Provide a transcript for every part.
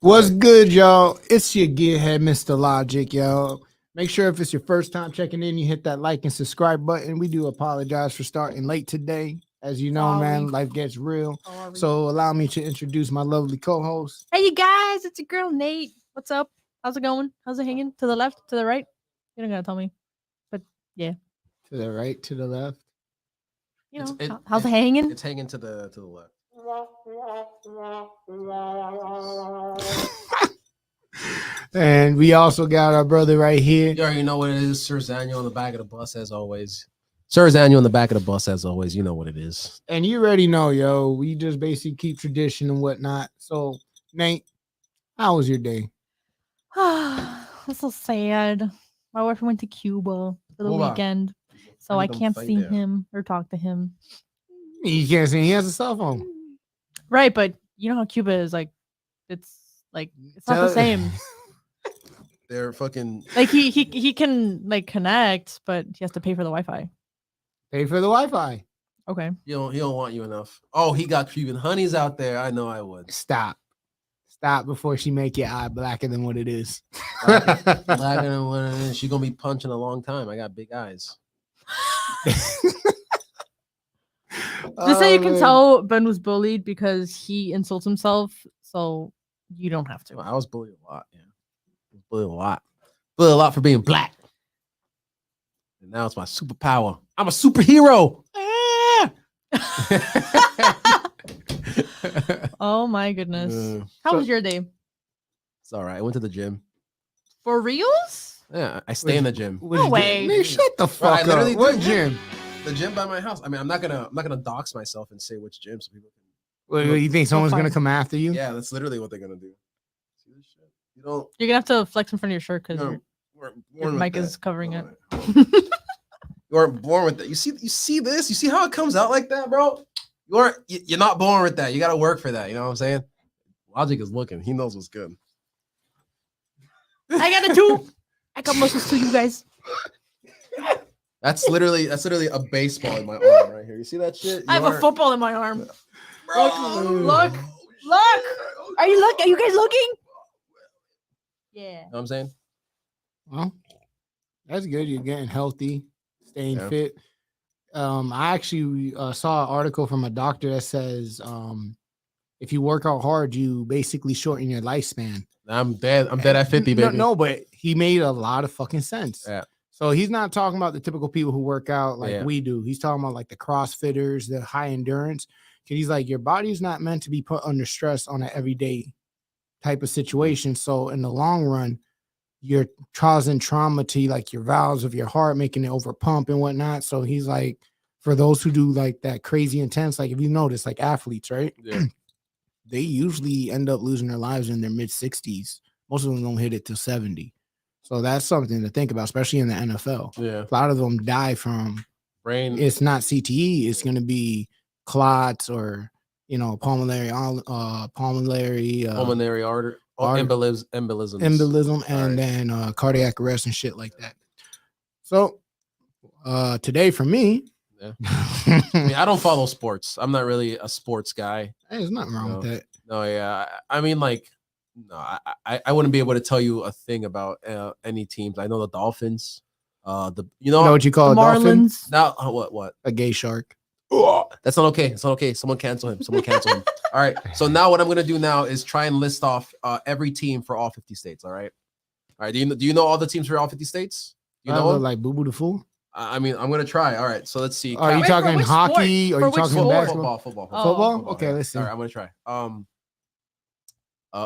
What's good, y'all? It's your gearhead, Mr. Logic, yo. Make sure if it's your first time checking in, you hit that like and subscribe button. We do apologize for starting late today. As you know, man, life gets real. So allow me to introduce my lovely co-host. Hey, you guys, it's your girl Nate. What's up? How's it going? How's it hanging? To the left? To the right? You're not gonna tell me, but yeah. To the right, to the left. You know, how's it hanging? It's hanging to the left. And we also got our brother right here. You already know what it is. Sir Zaniel on the back of the bus, as always. Sir Zaniel on the back of the bus, as always. You know what it is. And you already know, yo. We just basically keep tradition and whatnot. So, Nate, how was your day? That's so sad. My wife went to Cuba for the weekend, so I can't see him or talk to him. You can't see. He has a cell phone. Right, but you know how Cuba is like. It's not the same. They're fucking like he can like connect, but he has to pay for the Wi-Fi. Pay for the Wi-Fi. Okay. He don't want you enough. Oh, he got Cuban honeys out there. I know I would. Stop before she make your eye blacker than what it is. Blacker than what it is. She gonna be punching a long time. I got big eyes. Just say you can tell Ben was bullied because he insults himself, so you don't have to. I was bullied a lot. Yeah, I was bullied a lot. Bullied a lot for being black. And now it's my superpower. I'm a superhero. Oh my goodness. How was your day? It's all right. I went to the gym. For reals? Yeah, I stay in the gym. No way. Man, shut the fuck up. What gym? The gym by my house. I mean, I'm not gonna dox myself and say which gym so people can. Well, you think someone's gonna come after you? Yeah, that's literally what they're gonna do. See this shit? You don't. You're gonna have to flex in front of your shirt because your mic is covering it. You weren't born with that. You see this? You see how it comes out like that, bro? You're not born with that. You gotta work for that. You know what I'm saying? Logic is looking. He knows what's good. I got it too. I got muscles too, you guys. That's literally a baseball in my arm right here. You see that shit? I have a football in my arm. Bro, look. Are you guys looking? Yeah. You know what I'm saying? Well, that's good. You're getting healthy, staying fit. I actually saw an article from a doctor that says if you work out hard, you basically shorten your lifespan. I'm dead at 50, baby. No, but he made a lot of fucking sense. Yeah. So he's not talking about the typical people who work out like we do. He's talking about like the CrossFitters, the high endurance. Because he's like, your body's not meant to be put under stress on an everyday type of situation. So in the long run, you're causing trauma to like your valves of your heart, making it over pump and whatnot. So he's like, for those who do like that crazy intense, like if you notice, like athletes, right? Yeah. They usually end up losing their lives in their mid 60s. Most of them don't hit it till 70. So that's something to think about, especially in the NFL. Yeah. A lot of them die from brain. It's not CTE. It's going to be clots or, pulmonary artery embolism, and then cardiac arrest and shit like that. So today for me, I mean, I don't follow sports. I'm not really a sports guy. There's nothing wrong with that. No, yeah. I mean, like, no, I wouldn't be able to tell you a thing about any teams. I know the Dolphins. You know what you call the a dolphin? Marlins? Now, what? A gay shark. That's not okay. It's not okay. Someone cancel him. All right. So now what I'm gonna do now is try and list off every team for all 50 states. All right. Do you know all the teams for all 50 states? Do you know like Boo Boo the Fool? I mean, I'm gonna try. All right. So let's see. Are you talking hockey? Or are you talking basketball? Football. Football? Okay, let's see. All right, I'm gonna try.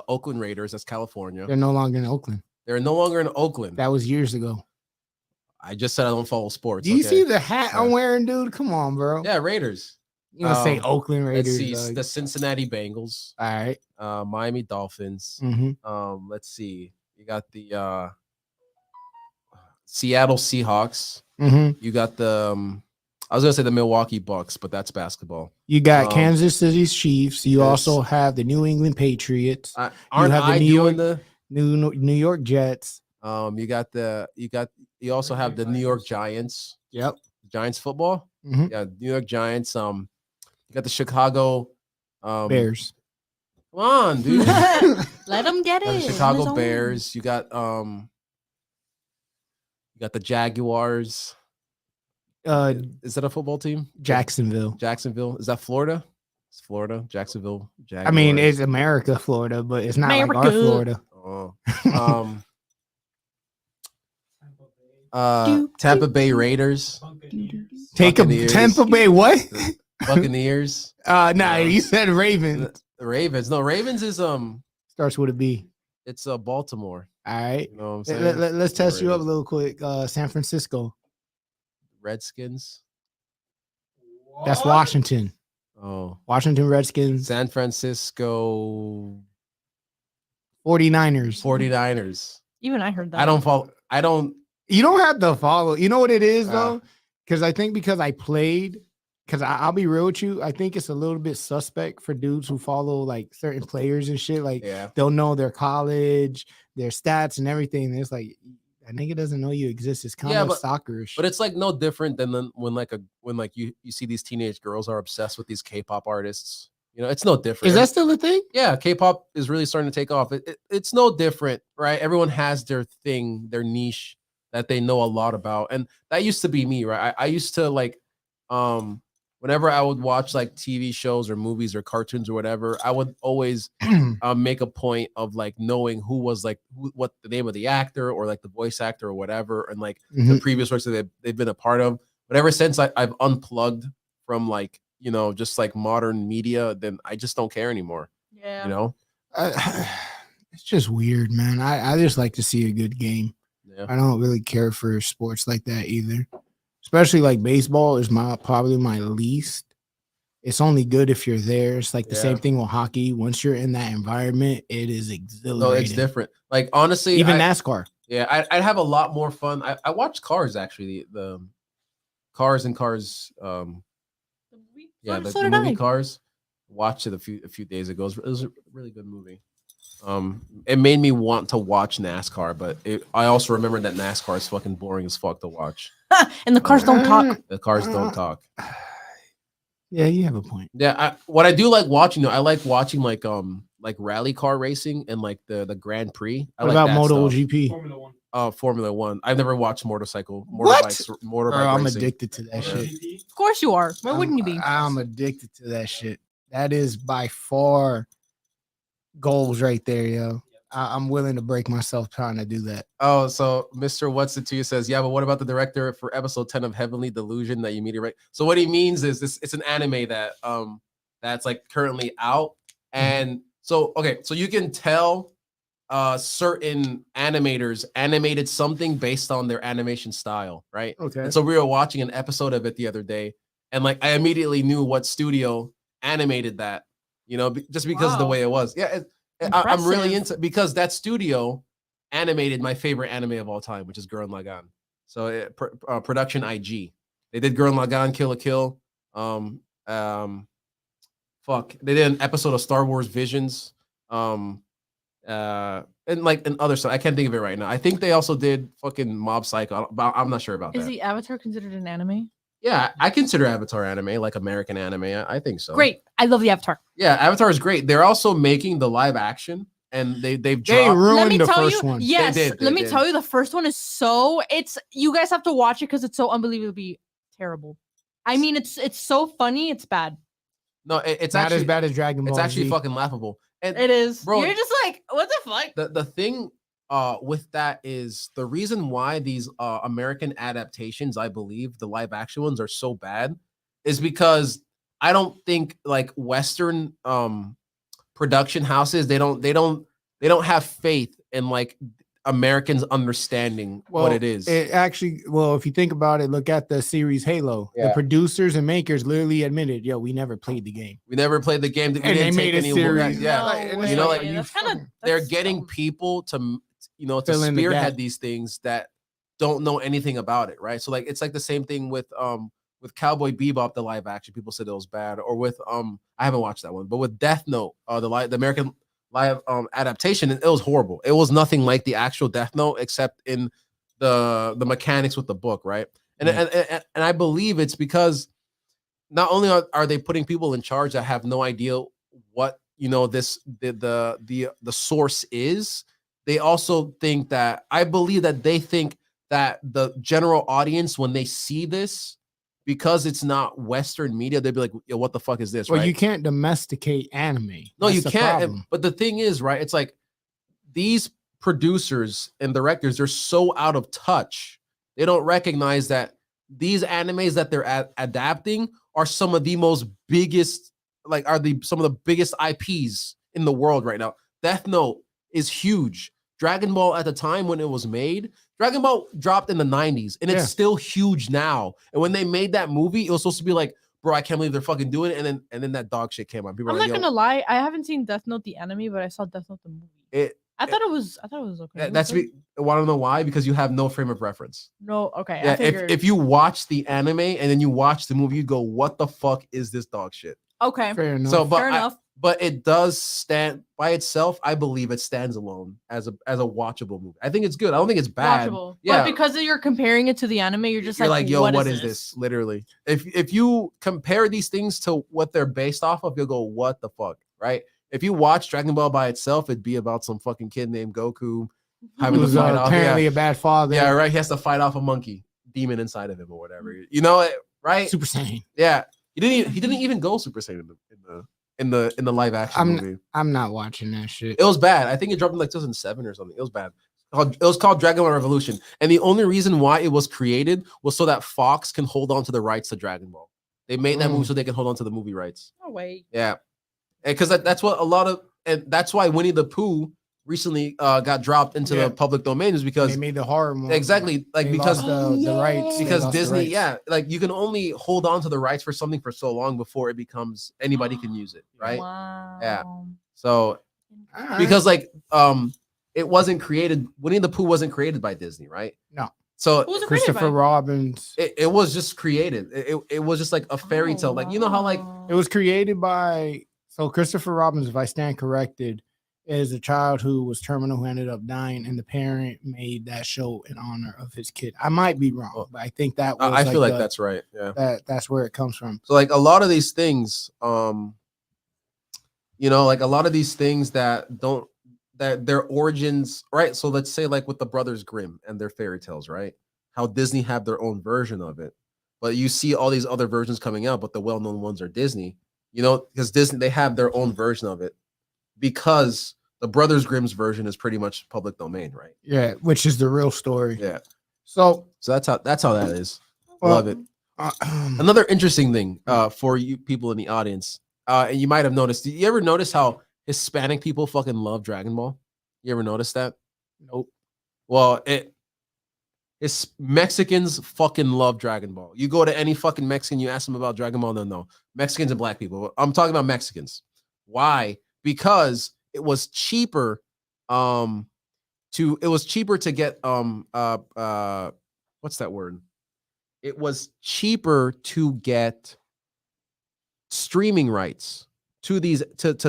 Oakland Raiders. That's California. They're no longer in Oakland. They're no longer in Oakland. That was years ago. I just said I don't follow sports. Do you see the hat I'm wearing, dude? Come on, bro. Yeah, Raiders. You gonna say Oakland Raiders? Let's see the Cincinnati Bengals. All right. Miami Dolphins. Mm-hmm. Let's see. You got the Seattle Seahawks. Mm-hmm. You got the I was gonna say the Milwaukee Bucks, but that's basketball. You got Kansas City Chiefs. You also have the New England Patriots. Aren't I doing the New York Jets? You also have the New York Giants. Yep. Giants football. Mm-hmm. Yeah, New York Giants. You got the Chicago Bears. Come on, dude. Let him get You got it. the on Chicago his own. Bears. You got the Jaguars. Is that a football team? Jacksonville. Jacksonville. Is that Florida? It's Florida. Jacksonville. Jaguars. I mean, it's America, Florida, but it's not like our America. Florida. Tampa Bay Raiders. Take a Buccaneers. Tampa Bay what? Buccaneers. Nah, you said Ravens. The Ravens. No, Ravens is Starts with a B. it's Baltimore. All right. You know what I'm saying? Let's test you up a Ravens. little quick. San Francisco. Redskins. That's Washington. Oh, Washington Redskins. San Francisco 49ers. 49ers. Even I heard that. I don't follow. I don't. You don't have to follow. You know what it is, Ah. though? Because I think because I played, because I'll be real with you, I think it's a little bit suspect for dudes who follow like certain players and shit. Like Yeah. they'll know their college, their stats, and everything. And it's like, a nigga doesn't know you exist. It's kind Yeah, of but- soccer. But it's like no different than when you see these teenage girls are obsessed with these K-pop artists. You know, it's no different. Is that still a thing? Yeah, K-pop is really starting to take off. It's no different, right? Everyone has their thing, their niche that they know a lot about, and that used to be me, right? I used to like, whenever I would watch like TV shows or movies or cartoons or whatever, I would always make a point of like knowing who was like what the name of the actor or like the voice actor or whatever, and like the Mhm. previous works that they've been a part of. But ever since I've unplugged from like just like modern media, then I just don't care anymore. Yeah. You know. It's just weird, man. I just like to see a good game. Yeah. I don't really care for sports like that either. Especially like baseball is probably my least. It's only good if you're there. It's like the same Yeah. thing with hockey. Once you're in that environment, it is exhilarating. No, it's different. Like honestly, Even I, NASCAR. yeah, I'd have a lot more fun. I watched Cars actually, the Cars and Cars. Yeah, the so did movie I. Cars. Watched it a few days ago. It was a really good movie. It made me want to watch NASCAR, but I also remember that NASCAR is fucking boring as fuck to watch. And the cars don't talk. The cars don't talk. Yeah, you have a point. Yeah, what I do like watching though, I like watching like rally car racing and like the Grand Prix. I What like about that stuff. MotoGP? Formula One. Formula One. I've never watched What? motorbike Bro, I'm racing. addicted to that shit. GP. Of course you are. Why wouldn't you be? I'm addicted to that shit. That is by far goals right there, yo. I'm willing to break myself trying to do that. Oh, so Mr. What's It to You says, yeah, but what about the director for episode 10 of Heavenly Delusion that you meteorite? So what he means is this: it's an anime that that's like currently out, and so okay, so you can tell certain animators animated something based on their animation style, right? Okay. And so we were watching an episode of it the other day, and like I immediately knew what studio animated that, just because of the Wow. way it was. Yeah, I'm really Impressive. into because that studio animated my favorite anime of all time, which is Gurren Lagann. So production IG, they did Gurren Lagann, Kill la Kill. They did an episode of Star Wars Visions. And other stuff. I can't think of it right now. I think they also did fucking Mob Psycho. I'm not sure about Is that. the Avatar considered an anime? Yeah, I consider Avatar anime, like American anime. I think so. Great. I love the Avatar. Yeah, Avatar is great. They're also making the live action, and they've They dropped. Let me ruined the tell first you, one. yes. They let me did. tell you, the first one is you guys have to watch it because it's so unbelievably terrible. I mean, it's so funny, it's bad. No, it's Not actually as bad as Dragon Ball It's actually Z. fucking laughable. And It is. Bro, You're just like, what the fuck? the thing with that is the reason why these American adaptations, I believe the live action ones are so bad is because I don't think like Western production houses they don't have faith in like Americans understanding what it is. If you think about it, look at the series Halo. The Yeah. producers and makers literally admitted, yo, we never played the game. We never played the game. We And they didn't made take a any series. Yeah, No like, and way. you know, like, that's kind of they're getting people to to Fill in the gap. spearhead these things that don't know anything about it, right? So like it's like the same thing with Cowboy Bebop, the live action. People said it was bad, or with I haven't watched that one, but with Death Note, the American live adaptation, it was horrible. It was nothing like the actual Death Note except in the mechanics with the book, right? And and I believe it's because not only are they putting people in charge that have no idea what you know, the source is, they also think that, I believe that they think that the general audience, when they see this, because it's not Western media, they'd be like, yo, what the fuck is this? Well, right? you can't domesticate anime. No, That's you the can't. problem. But the thing is, right? It's like these producers and directors, they're so out of touch. They don't recognize that these animes that they're adapting are some of the most biggest, like some of the biggest IPs in the world right now. Death Note is huge. Dragon Ball at the time when it was made, Dragon Ball dropped in the 90s and it's still huge now. And when they made that movie, it was supposed to be like, bro, I can't believe they're fucking doing it. And then that dog shit came out. People I'm are not like, gonna lie, I haven't seen Death Note the anime, but I saw Death Note the movie. I thought it was okay. That's me. Want to know why? Because you have no frame of reference. No, okay. Yeah, I figured. if you watch the anime and then you watch the movie, you go, what the fuck is this dog shit? Okay. Fair enough. So, Fair enough. But it does stand by itself. I believe it stands alone as a watchable movie. I think it's good. I don't think it's bad. Watchable. Yeah. But because you're comparing it to the anime, you're just You're like, yo, what is is this? Literally. If you compare these things to what they're based off of, you'll go, what the fuck? Right? If you watch Dragon Ball by itself, it'd be about some fucking kid named Goku having to Who's fight off. apparently a bad father. Yeah, right. He has to fight off a monkey demon inside of him or whatever. You know it, right? Super Saiyan. Yeah. He didn't even go Super Saiyan in the live action movie. I'm not watching that shit. It was bad. I think it dropped in like 2007 or something. It was bad. It was called Dragon Ball Revolution. And the only reason why it was created was so that Fox can hold on to the rights to Dragon Ball. They made that movie so they can hold on to the movie rights. No way. Yeah. Because that's what and that's why Winnie the Pooh recently got dropped into the public domain, is because they made the horror movie. Exactly. Like They because lost the rights. They because lost the Disney, rights. yeah, like you can only hold on to the rights for something for so long before it becomes anybody can use it, right? Wow. Yeah. So All right. because like it wasn't created, Winnie the Pooh wasn't created by Disney, right? No. So Who was it created Christopher by? Robbins. it was just created. It was just like a fairy tale. Like, you know how like It was created by Christopher Robbins, if I stand corrected, is a child who was terminal who ended up dying, and the parent made that show in honor of his kid. I might be wrong, but I think that was I feel like that's right. Yeah. that's where it comes from. So like a lot of these things, you know, like a lot of these things that their origins, right? So let's say like with the Brothers Grimm and their fairy tales, right? How Disney have their own version of it, but you see all these other versions coming out, but the well-known ones are Disney, you know, because Disney, they have their own version of it, because the Brothers Grimm's version is pretty much public domain, right? Yeah, which is the real story. Yeah. So that's how that is. well, Love it. Another interesting thing for you people in the audience, and you might have noticed. Did you ever notice how Hispanic people fucking love Dragon Ball? You ever notice that? Nope. Well, it's Mexicans fucking love Dragon Ball. You go to any fucking Mexican, you ask them about Dragon Ball, they'll know. Mexicans and black people. I'm talking about Mexicans. Why? Because it was cheaper to get what's that word? It was cheaper to get streaming rights to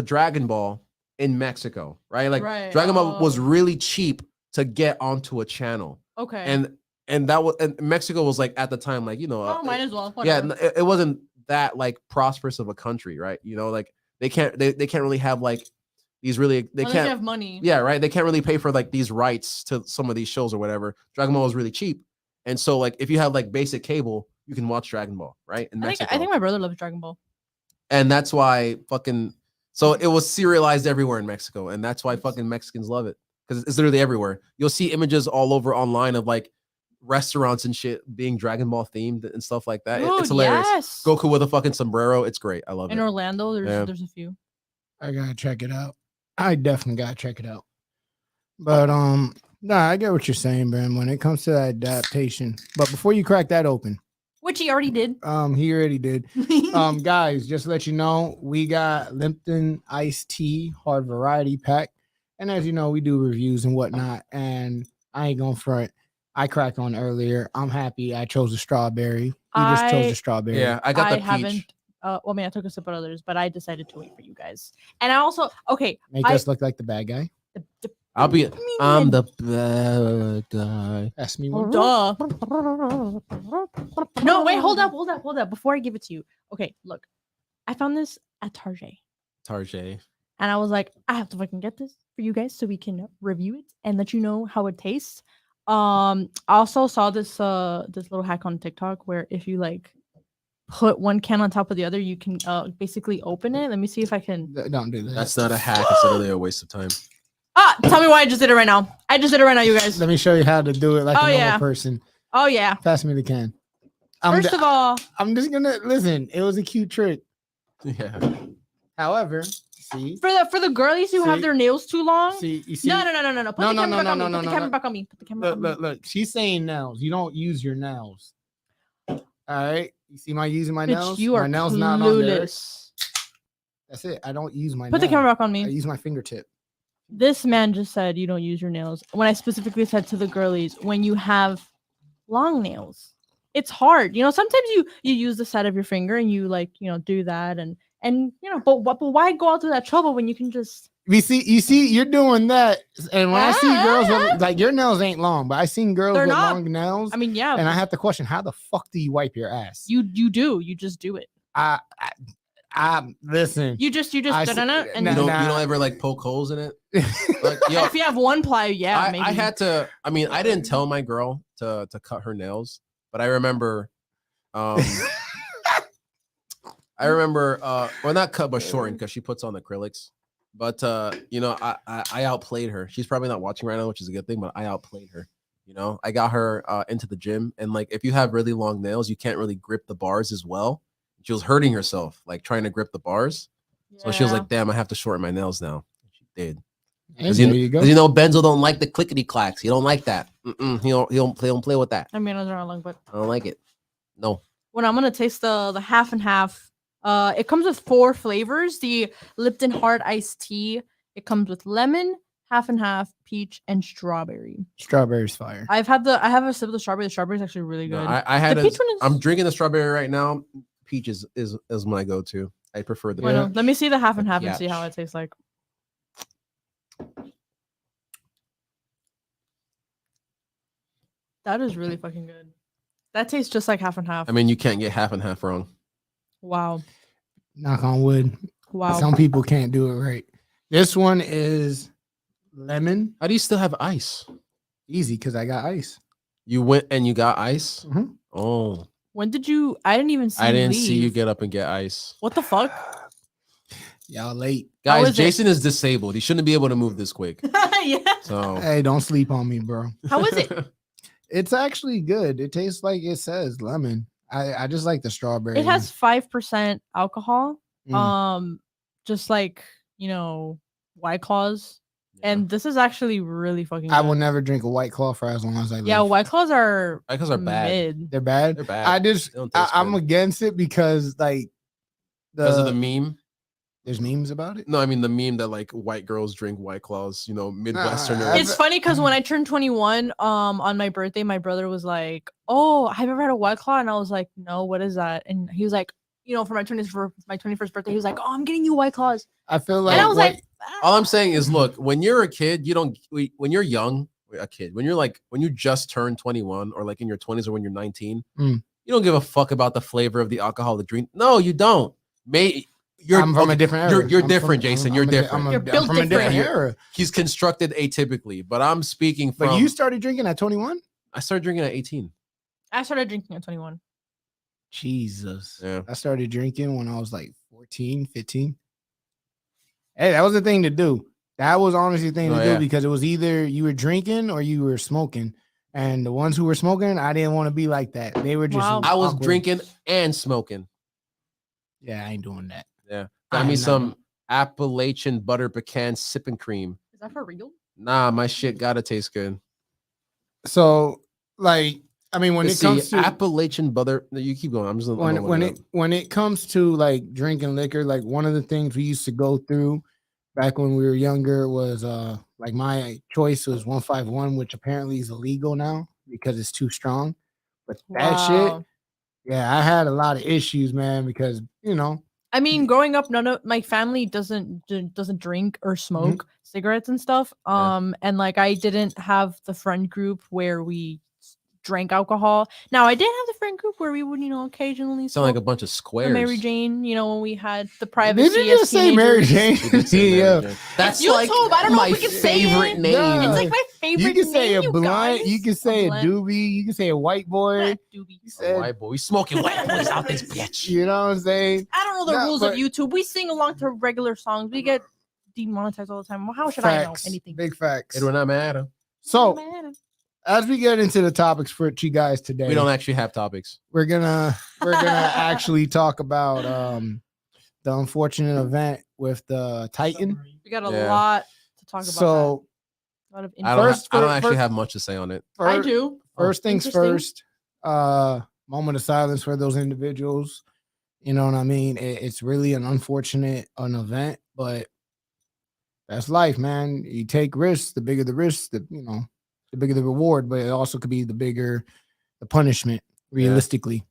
Dragon Ball in Mexico, right? Like Dragon Ball was really cheap to get onto a channel. Okay. And that was, and Mexico was like at the time, like, you know, might as well. Whatever. Yeah, it wasn't that like prosperous of a country, right? You know, like they can't really have like these really, they can't have money. Yeah, right. They can't really pay for like these rights to some of these shows or whatever. Dragon Ball was really cheap, and so like if you have like basic cable, you can watch Dragon Ball, right? In Mexico. I think my brother loves Dragon Ball, and that's why fucking, so it was serialized everywhere in Mexico, and that's why fucking Mexicans love it, because it's literally everywhere. You'll see images all over online of like restaurants and shit being Dragon Ball themed and stuff like that. It's hilarious. Yes. Goku with a fucking sombrero. It's great. I love it. In Orlando, there's a few. I gotta check it out. I definitely gotta check it out. But nah, I get what you're saying, Bram, when it comes to that adaptation. But before you crack that open, which he already did. He already did. Guys, just to let you know, we got Lipton iced tea hard variety pack, and as you know, we do reviews and whatnot. And I ain't gonna front. I cracked on earlier. I'm happy I chose the strawberry. You just chose the strawberry. Yeah, I got the peach. Haven't. Well, I mean, I took a sip of others, but I decided to wait for you guys. And I also, make us look like the bad guy. I'm the bad guy. Ask me one. Duh. No, wait, hold up. Before I give it to you. Okay, look. I found this at Target. Tarjay. and I was like, I have to fucking get this for you guys so we can review it and let you know how it tastes. I also saw this this little hack on TikTok where if you like put one can on top of the other, you can basically open it. Let me see if I can. Don't do that. That's not a hack. It's literally a waste of time. Tell me why I just did it right now. I just did it right now, you guys. Let me show you how to do it like Oh, a normal yeah. person. Oh yeah. Pass me the can. First of all, I'm just gonna listen. It was a cute trick. Yeah. However, see, for the girlies who have See? their nails too long. see, you see. No. Put No, the no, camera no, back no, on me. no, Put the no, camera no. back on me. Put the camera Look, back on me. look. She's saying nails. You don't use your nails. All right. You see my using my Bitch, nails? you my are nails not on there. clueless. That's it. I don't use my. Put the nail. camera back on I me. use my fingertip. This man just said you don't use your nails. When I specifically said to the girlies, when you have long nails, it's hard. You know, sometimes you use the side of your finger and you like, you know, do that and you know, but why go out through that trouble when you can just You see, you're doing that, and when I see girls with like your nails ain't long, but I seen girls They're with not. long nails, I mean, yeah, and I have to question how the fuck do you wipe your ass? you just do it. I listen. You just I done it and You Nah. don't ever like poke holes in it. Like, yo, if you have one ply, yeah, maybe. I had to. I mean, I didn't tell my girl to cut her nails, but I remember. I remember. Well, not cut, but shortened because she puts on acrylics. But you know, I outplayed her. She's probably not watching right now, which is a good thing. But I outplayed her. You know, I got her into the gym, and like if you have really long nails, you can't really grip the bars as well. She was hurting herself, like trying to grip the bars. So she was Yeah. like, "Damn, I have to shorten my nails now." She did. And Because there you go. you know Benzo don't like the clickety clacks. He don't like that. He don't play with that. I mean, those are not long, but I don't like it. No. when I'm gonna taste the half and half. It comes with 4 flavors. The Lipton Hard Iced Tea. It comes with lemon, half and half, peach, and strawberry. Strawberries fire. I have a sip of the strawberry. The strawberry is actually really No, good. I had The a, peach one is- I'm drinking the strawberry right now. Peach is my go-to. I prefer the Bueno, peach. let me see the half and The half and see how peach. it tastes like. That is really fucking good. That tastes just like half and half. I mean, you can't get half and half wrong. Wow. Knock on wood. Wow. Some people can't do it right. This one is lemon. How do you still have ice? Easy because I got ice. You went and you got ice? Mhm. Oh, When did you? I didn't even see. I didn't see you leave. get up and get ice. What the fuck? Y'all late. How Guys, is it? Jason is disabled. He shouldn't be able to move this quick. Yeah. So Hey, don't sleep on me, bro. How is it? It's actually good. It tastes like it says lemon. I just like the strawberry. It has 5% alcohol. Mm. Just like, you know, White Claws. And this is actually really fucking good. I will never drink a White Claw for as long as I live. Yeah, White Claws are Because are bad. mid. They're bad. They're bad. I just They don't taste I'm good. against it because like Because of the meme. there's memes about it. No, I mean the meme that like white girls drink White Claws, you know, Midwesterner. I've- It's funny because when I turned 21, on my birthday, my brother was like, "Oh, have you ever had a White Claw?" And I was like, "No, what is that?" And he was like, "You know, for my 21st birthday, he was like, "Oh, I'm getting you White Claws." I feel like And I was what- like, All I'm saying is, look, when you're a kid, when you're young, a kid, when you just turned 21 or like in your 20s or when you're 19, Mm. you don't give a fuck about the flavor of the alcoholic drink. No, you don't. I'm from a different era. You're I'm different, from- Jason. I'm You're a di- different. You're I'm built from a different different. era. He's constructed atypically, but I'm speaking from. But you started drinking at 21? I started drinking at 18. I started drinking at 21. Jesus. Yeah. I started drinking when I was like 14, 15. Hey, that was the thing to do. That was honestly the thing Oh, to yeah. do because it was either you were drinking or you were smoking. And the ones who were smoking, I didn't want to be like that. They were just Wow. I was awkward. drinking and smoking. Yeah, I ain't doing that. Yeah. I Got me am not some Appalachian butter pecan sipping cream. Is that for real? Nah, my shit gotta taste good. So, like, I mean, when Let's it comes see, to Appalachian butter. No, you keep going. I'm just when it comes to like drinking liquor, like one of the things we used to go through back when we were younger was like my choice was 151, which apparently is illegal now because it's too strong. But that shit, Wow. yeah, I had a lot of issues, man, because you know, I mean, growing up, none of my family doesn't drink or smoke cigarettes and stuff. Yeah. And like I didn't have the friend group where we drank alcohol. Now I did have the friend group where we would, occasionally Sound like a smoke bunch of the squares. Mary Jane, when we had the privacy. Did you as just say Mary teenagers. Jane? You did say Mary Yeah. Jane. That's It's like YouTube. I don't know my if we can say favorite it. name. Yeah. It's like my favorite. You can say name, a you blunt. guys. You can say a blunt. doobie. You can say a white boy. Black doobie. You Oh, said, white boy. We smoking white boys out this bitch. you know what I'm saying? I don't know the No, rules but- of YouTube. We sing along to regular songs. We get demonetized all the time. Well, how should I know Facts. anything? Big facts. It don't matter. So Man. as we get into the topics for you guys today, We don't actually have topics. we're gonna actually talk about the unfortunate event with the Titan. We got a Yeah. lot to talk about. So that. A lot of I don't, First- I don't fir- actually first- have much to say on it. I fir- do. First things Interesting. first, moment of silence for those individuals. You know what I mean? It's really an unfortunate event, but that's life, man. You take risks. The bigger the risk, the bigger the reward, but it also could be the bigger the punishment, realistically.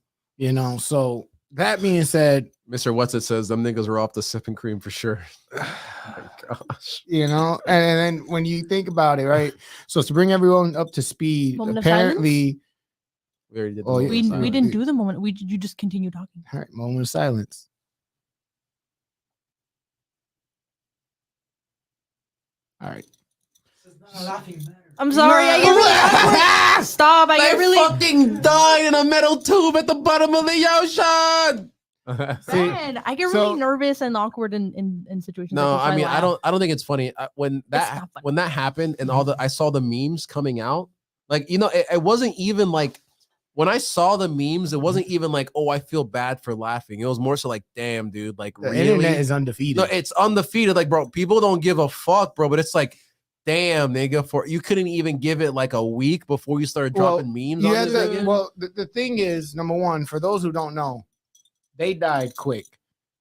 So that being said, Mr. What's It says them niggas were off the sipping cream for sure. Oh my gosh. and then when you think about it, right? So to bring everyone up to speed, Moment of apparently, We already did. Oh, the yeah. We silence. didn't do the moment. You just continue talking. all right, moment of silence. All right. I'm sorry. I get really awkward. Stop. I get They really fucking died in a metal tube at the bottom of the ocean. See, bad. I get so- really nervous and awkward in situations. No, like this. I mean, laugh. I don't think it's funny. When not that funny. when that happened and I saw the memes coming out, like it wasn't even like when I saw the memes, it wasn't even like, oh, I feel bad for laughing. It was more so like, damn, dude, like the really. internet is undefeated. No, it's undefeated. Like, bro, people don't give a fuck, bro. But it's like, damn, nigga, you couldn't even give it like a week before you started Well, dropping memes. You On had this to- nigga? well, the thing is, number one, for those who don't know, they died quick.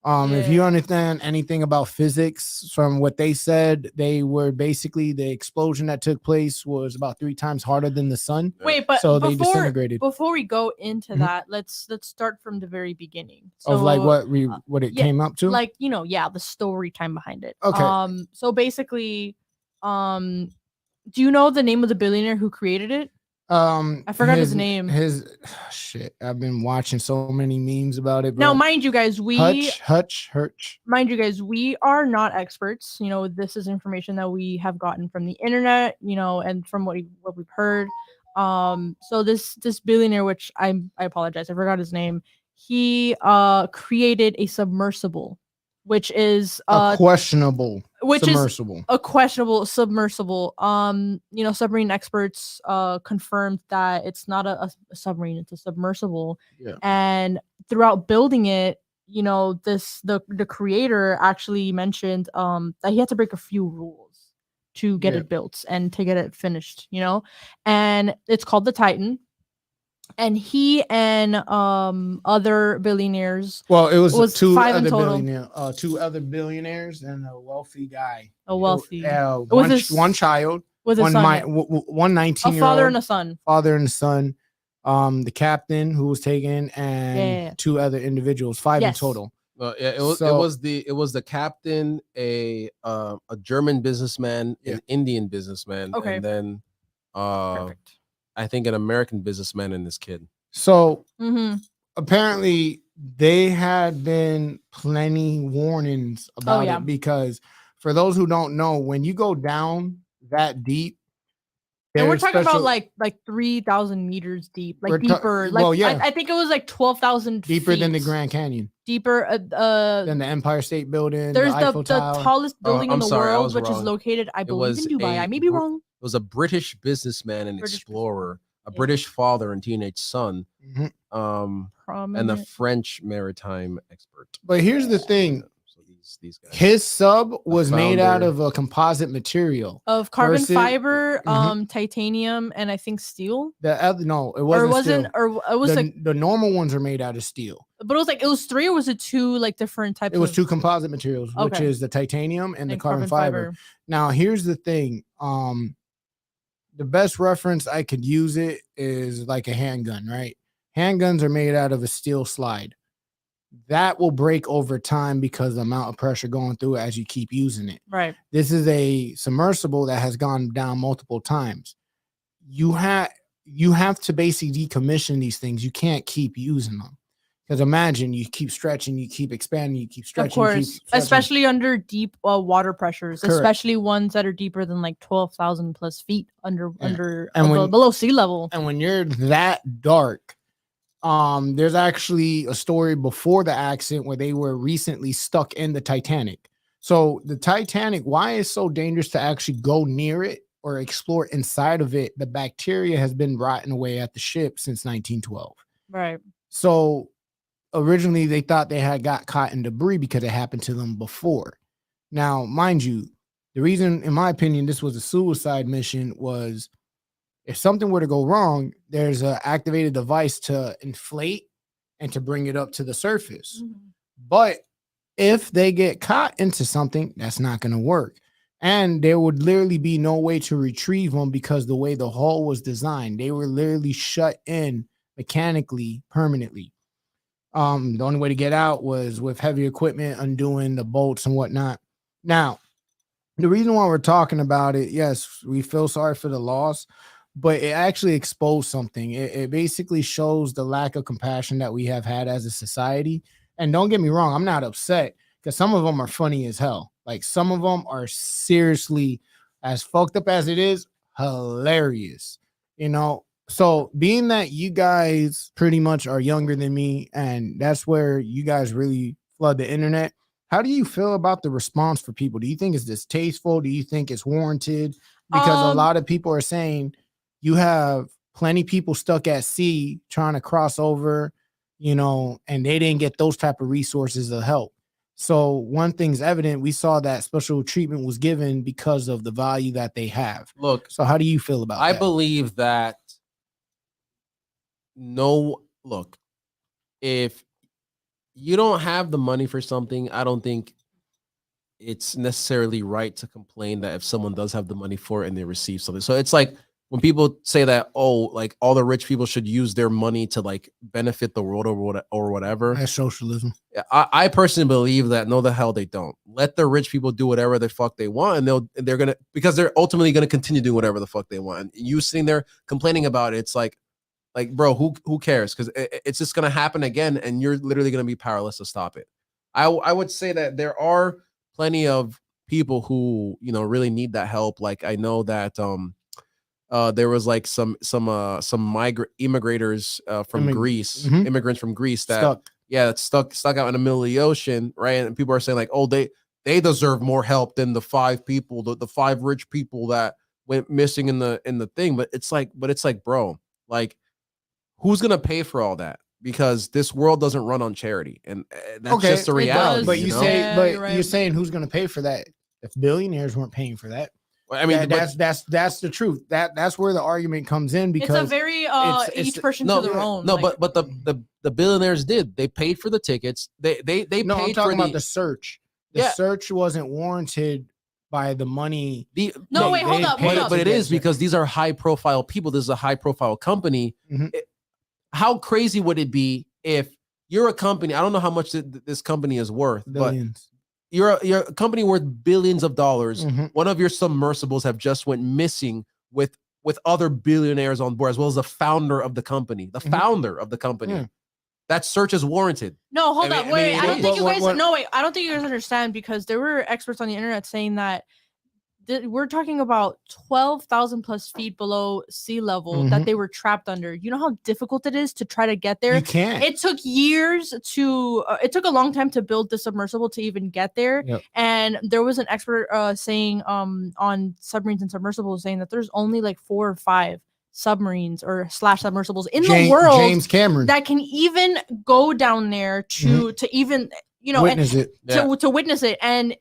If you Yeah. understand anything about physics, from what they said, they were basically the explosion that took place was about 3 times harder than the sun. Wait, but So they before disintegrated. before we go into Mhm. that, let's start from the very beginning. Of like So, what it yeah, came up to. like the story time behind it. Okay. So basically, do you know the name of the billionaire who created it? I forgot his name. His shit. I've been watching so many memes about it. Now, bro. mind you guys, Hutch. mind you guys, we are not experts. This is information that we have gotten from the internet, and from what we've heard. So this billionaire, which I apologize, I forgot his name. He created a submersible, which is A questionable which is submersible. a questionable submersible. Submarine experts confirmed that it's not a submarine, it's a submersible. Yeah. And throughout building it, the creator actually mentioned that he had to break a few rules to get Yeah. it built and to get it finished, and it's called the Titan. And he and other billionaires, Well, it was, was 2 5 in other total. 2 other billionaires and a wealthy guy. a wealthy One, his- one child, with his one son, mi- w- w- one a 19-year-old father and a son. father and a son, the captain who was taken, and Yeah. 2 other individuals, 5 in Yes. total. Yeah, it was the captain, a German businessman, Yeah. an Indian businessman, Okay. and then Perfect. I think an American businessman and this kid. So Mm-hmm. apparently they had been plenty warnings about yeah. it, because for those who don't know, when you go down that deep, And we're there's talking special- about like 3,000 meters deep, like We're ta- deeper. Like well, yeah. I think it was like 12,000 deeper than the feet. Grand Canyon, Deeper. than the Empire State Building. There's the the Eiffel Tower. tallest building I'm in the sorry, I world, was which is wrong. located, I believe, was in Dubai. a I may be Br- wrong. It was a British businessman and British explorer, a Yeah. British father and teenage son, Mhm. and a Prominent. French maritime expert. But here's the thing: So these guys. his sub was made out founder. of a composite material. Of carbon versus- fiber, Mhm. titanium, and I think steel. The other, no, it Or wasn't. wasn't, steel. or it was the, like, the normal ones are made out of steel. but it was 3, or was it 2 like different types? It was of 2 composite materials, which Okay. is the titanium and the carbon fiber. Now, here's the thing. The best reference I could use it is like a handgun, right? Handguns are made out of a steel slide. That will break over time because of the amount of pressure going through it as you keep using it. Right. This is a submersible that has gone down multiple times. You you have to basically decommission these things. You can't keep using them. Because imagine you keep stretching, you keep expanding, you keep stretching. Of course, you keep stretching. especially under deep water pressures, Correct. especially ones that are deeper than like 12,000 plus feet under And below sea level. And when you're that dark, there's actually a story before the accident where they were recently stuck in the Titanic. So the Titanic, why it's so dangerous to actually go near it or explore inside of it? The bacteria has been rotting away at the ship since 1912. Right. So originally they thought they had got caught in debris because it happened to them before. Now, mind you, the reason, in my opinion, this was a suicide mission was if something were to go wrong, there's an activated device to inflate and to bring it up to the surface. Mm-hmm. But if they get caught into something, that's not going to work. And there would literally be no way to retrieve them because the way the hull was designed, they were literally shut in mechanically permanently. The only way to get out was with heavy equipment, undoing the bolts and whatnot. Now, the reason why we're talking about it, yes, we feel sorry for the loss, but it actually exposed something. It basically shows the lack of compassion that we have had as a society. And don't get me wrong, I'm not upset because some of them are funny as hell. Like some of them are seriously, as fucked up as it is, hilarious, you know? So being that you guys pretty much are younger than me, and that's where you guys really flood the internet, how do you feel about the response for people? Do you think it's distasteful? Do you think it's warranted? Because a lot of people are saying you have plenty of people stuck at sea trying to cross over, you know, and they didn't get those type of resources of help. So one thing's evident, we saw that special treatment was given because of the value that they have. Look, so how do you feel about I that? believe that look, if you don't have the money for something, I don't think it's necessarily right to complain that if someone does have the money for it and they receive something. So it's like when people say that, oh, like all the rich people should use their money to like benefit the world or whatever. That's socialism. I personally believe that no, the hell they don't. Let the rich people do whatever the fuck they want, and they're gonna, because they're ultimately gonna continue doing whatever the fuck they want. And you sitting there complaining about it, it's like bro, who cares? Because it's just gonna happen again, and you're literally gonna be powerless to stop it. I would say that there are plenty of people who, you know, really need that help. Like I know that there was like some immigrators from Greece, immigrants from Greece that stuck out in the middle of the ocean, right? And people are saying like, oh, they deserve more help than the five people, the five rich people that went missing in the thing. But it's like, bro, like, who's gonna pay for all that? Because this world doesn't run on charity, and that's just the reality. But right. You're saying who's gonna pay for that? If billionaires weren't paying for that. I mean, that's the truth. That's where the argument comes in, because it's a very each person to their own. No, like, but the billionaires did. They paid for the tickets. They no, paid I'm talking about the search. The search wasn't warranted by the money. Hold up. But it is, because these are high profile people. This is a high profile company. How crazy would it be if you're a company? I don't know how much this company is worth, billions. But you're a company worth billions of dollars. One of your submersibles have just went missing with other billionaires on board, as well as the founder of the company. That search is warranted. No, hold up. Wait, I don't think you guys. No, wait. I don't think you guys understand, because there were experts on the internet saying that we're talking about 12,000 plus feet below sea level that they were trapped under. You know how difficult it is to try to get there? You can't. It took years to, it took a long time to build the submersible to even get there. Yep. And there was an expert saying on submarines and submersibles, saying that there's only like 4 or 5 submarines or /submersibles in the world, James Cameron, that can even go down there to even, you know, witness it. To witness it. And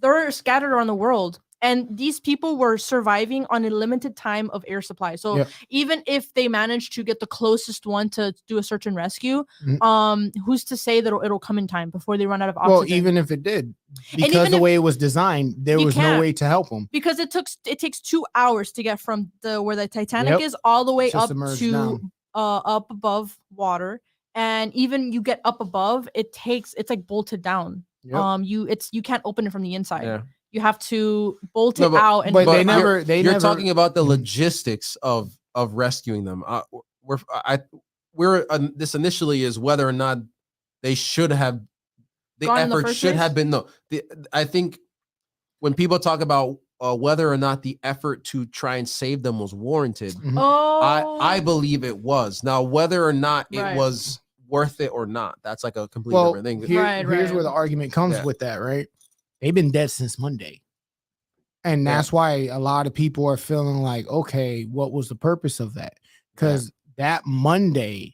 they're scattered around the world. And these people were surviving on a limited time of air supply. So even if they managed to get the closest one to do a search and rescue, who's to say that it'll come in time before they run out of oxygen? Well, even if it did, because the way it was designed, there was no way to help them. Because it takes 2 hours to get from where the Titanic is all the way up to up above water. And even you get up above, it's like bolted down. You can't open it from the inside. Yeah. You have to bolt it out, and you're talking about the logistics of of rescuing them. This initially is whether or not they should have the Gone in the effort first should place? have been I think when people talk about whether or not the effort to try and save them was warranted, Mhm. Oh, I believe it was. Now, whether or not it Right. was worth it or not, that's like a completely Well, different thing. Right, here's right. where the argument comes Yeah. with that, right? They've been dead since Monday. And Yeah. that's why a lot of people are feeling like, okay, what was the purpose of that? Because that Monday,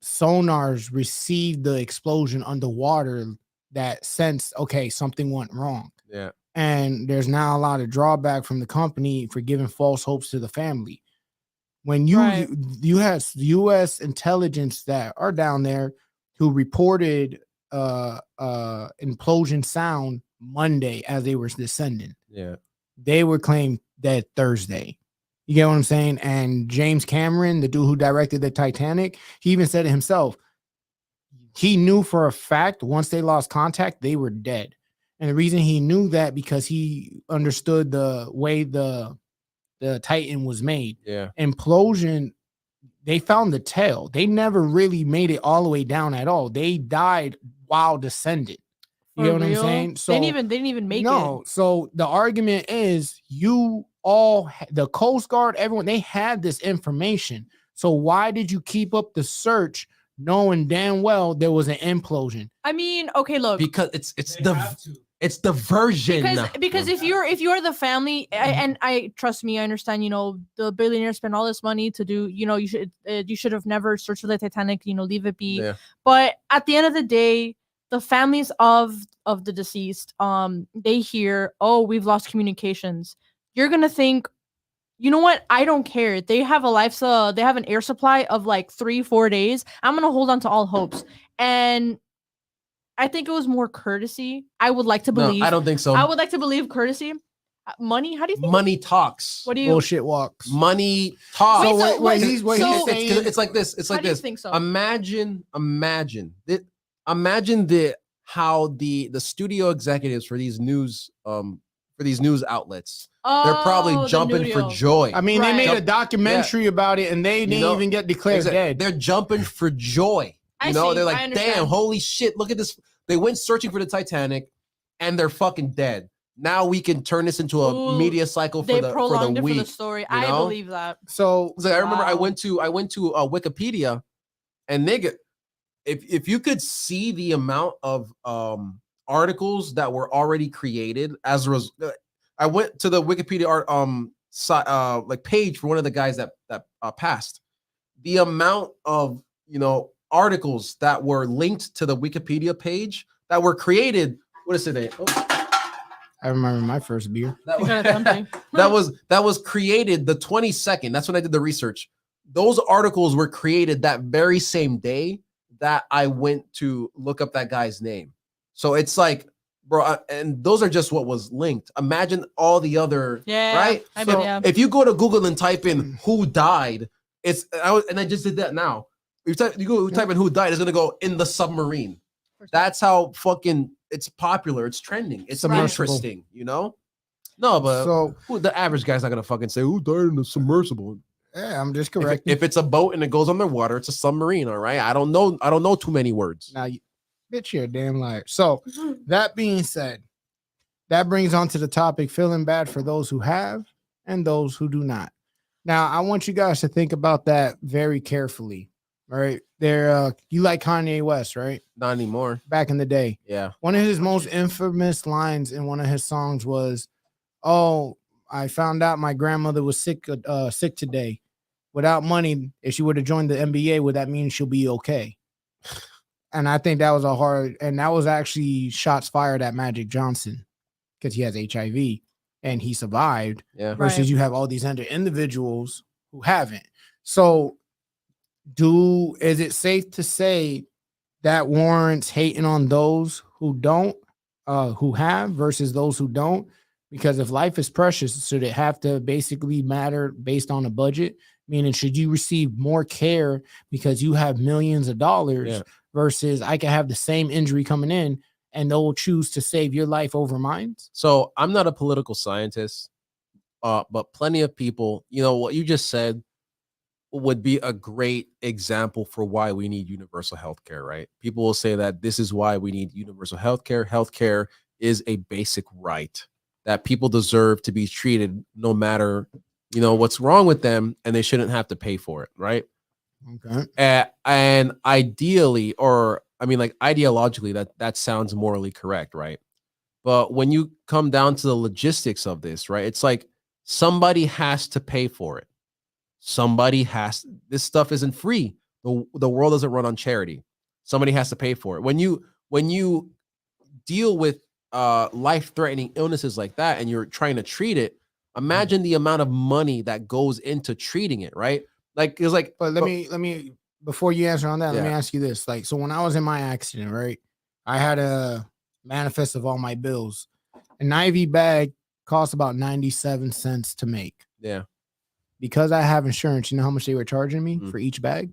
sonars received the explosion underwater that sensed, okay, something went wrong. Yeah. And there's now a lot of drawback from the company for giving false hopes to the family. When Right. you have U.S. intelligence that are down there who reported implosion sound Monday as they were descending, Yeah. they were claimed dead Thursday. You get what I'm saying? And James Cameron, the dude who directed the Titanic, he even said it himself. He knew for a fact once they lost contact, they were dead. And the reason he knew that because he understood the way the Titan was made. Yeah. Implosion, they found the tail. They never really made it all the way down at all. They died while descending. You for know what real? I'm saying? So they didn't even make no. it. So the argument is you all, the Coast Guard, everyone, they had this information. So why did you keep up the search knowing damn well there was an implosion? I mean, okay, look. Because it's the version. Because if you're the family, and I trust me, I understand. The billionaires spend all this money to do. You should have never searched for the Titanic. Leave it be. Yeah. But at the end of the day, the families of the deceased, they hear, oh, we've lost communications. You're gonna think, you know what? I don't care. They have they have an air supply of like 3-4 days. I'm gonna hold on to all hopes. And I think it was more courtesy. I would like to believe. No, I don't think so. I would like to believe courtesy. Money? How do you think? Money talks. What do you? Bullshit walks. Money talks. So Wait, what so- he's so- saying, It's like this. It's How like do you this. think so? Imagine how the studio executives for these news outlets, they're probably Oh, the jumping for Nudio. joy. I mean, they Right. made a Jump- documentary about it and they didn't know, even get declared Exactly. dead. They're jumping for joy. I They're see, I like, understand. damn, holy shit, look at this. They went searching for the Titanic and they're fucking dead. Now we can turn this into a Ooh, media cycle They for the prolonged it for week. the story. I know? believe that. So It's like, I remember I Wow. went to Wikipedia, and nigga, if you could see the amount of articles that were already created as a result, I went to the Wikipedia page for one of the guys that passed. The amount of articles that were linked to the Wikipedia page that were created. What is it? Oh, I remember my first beer. that, You got it, something. that was created the 22nd. That's when I did the research. Those articles were created that very same day that I went to look up that guy's name. So it's like, bro, and those are just what was linked. Imagine all the other, Yeah. right? I So mean, yeah. if you go to Google and type in who died, I just did that now. You type in who died, it's gonna go in the submarine. That's how fucking it's popular. It's trending. It's Submersible. interesting, No, but So the average guy's not gonna fucking say who died in the submersible. yeah, I'm just If, correct. if it's a boat and it goes underwater, it's a submarine. All right. I don't know too many words. Now, bitch, you're a damn liar. So that being said, that brings on to the topic: feeling bad for those who have and those who do not. Now, I want you guys to think about that very carefully. All right, you like Kanye West, right? Not anymore. Back in the day, Yeah. one of his most infamous lines in one of his songs was, "Oh, I found out my grandmother was sick today. Without money, if she would have joined the NBA, would that mean she'll be okay?" And I think that was that was actually shots fired at Magic Johnson because he has HIV and he survived. Yeah. Versus Right. you have all these other individuals who haven't. So, is it safe to say that warrants hating on those who don't, who have versus those who don't? Because if life is precious, should it have to basically matter based on a budget? Meaning, should you receive more care because you have millions of dollars Yeah. versus I can have the same injury coming in and they'll choose to save your life over mine? So I'm not a political scientist, but plenty of people, you know, what you just said would be a great example for why we need universal healthcare, right? People will say that this is why we need universal healthcare. Healthcare is a basic right that people deserve to be treated no matter, you know, what's wrong with them, and they shouldn't have to pay for it, right? Okay. And ideally, or I mean, like ideologically, that sounds morally correct, right? But when you come down to the logistics of this, right, it's like somebody has to pay for it. Somebody has, this stuff isn't free. The world doesn't run on charity. Somebody has to pay for it. When you deal with life-threatening illnesses like that and you're trying to treat it, imagine the amount of money that goes into treating it, right? Like it's like, But let me before you answer on that, let me Yeah. ask you this. Like, so when I was in my accident, right, I had a manifest of all my bills. An IV bag cost about 97 cents to make. yeah, Because I have insurance, you know how much they were charging me Mm. for each bag?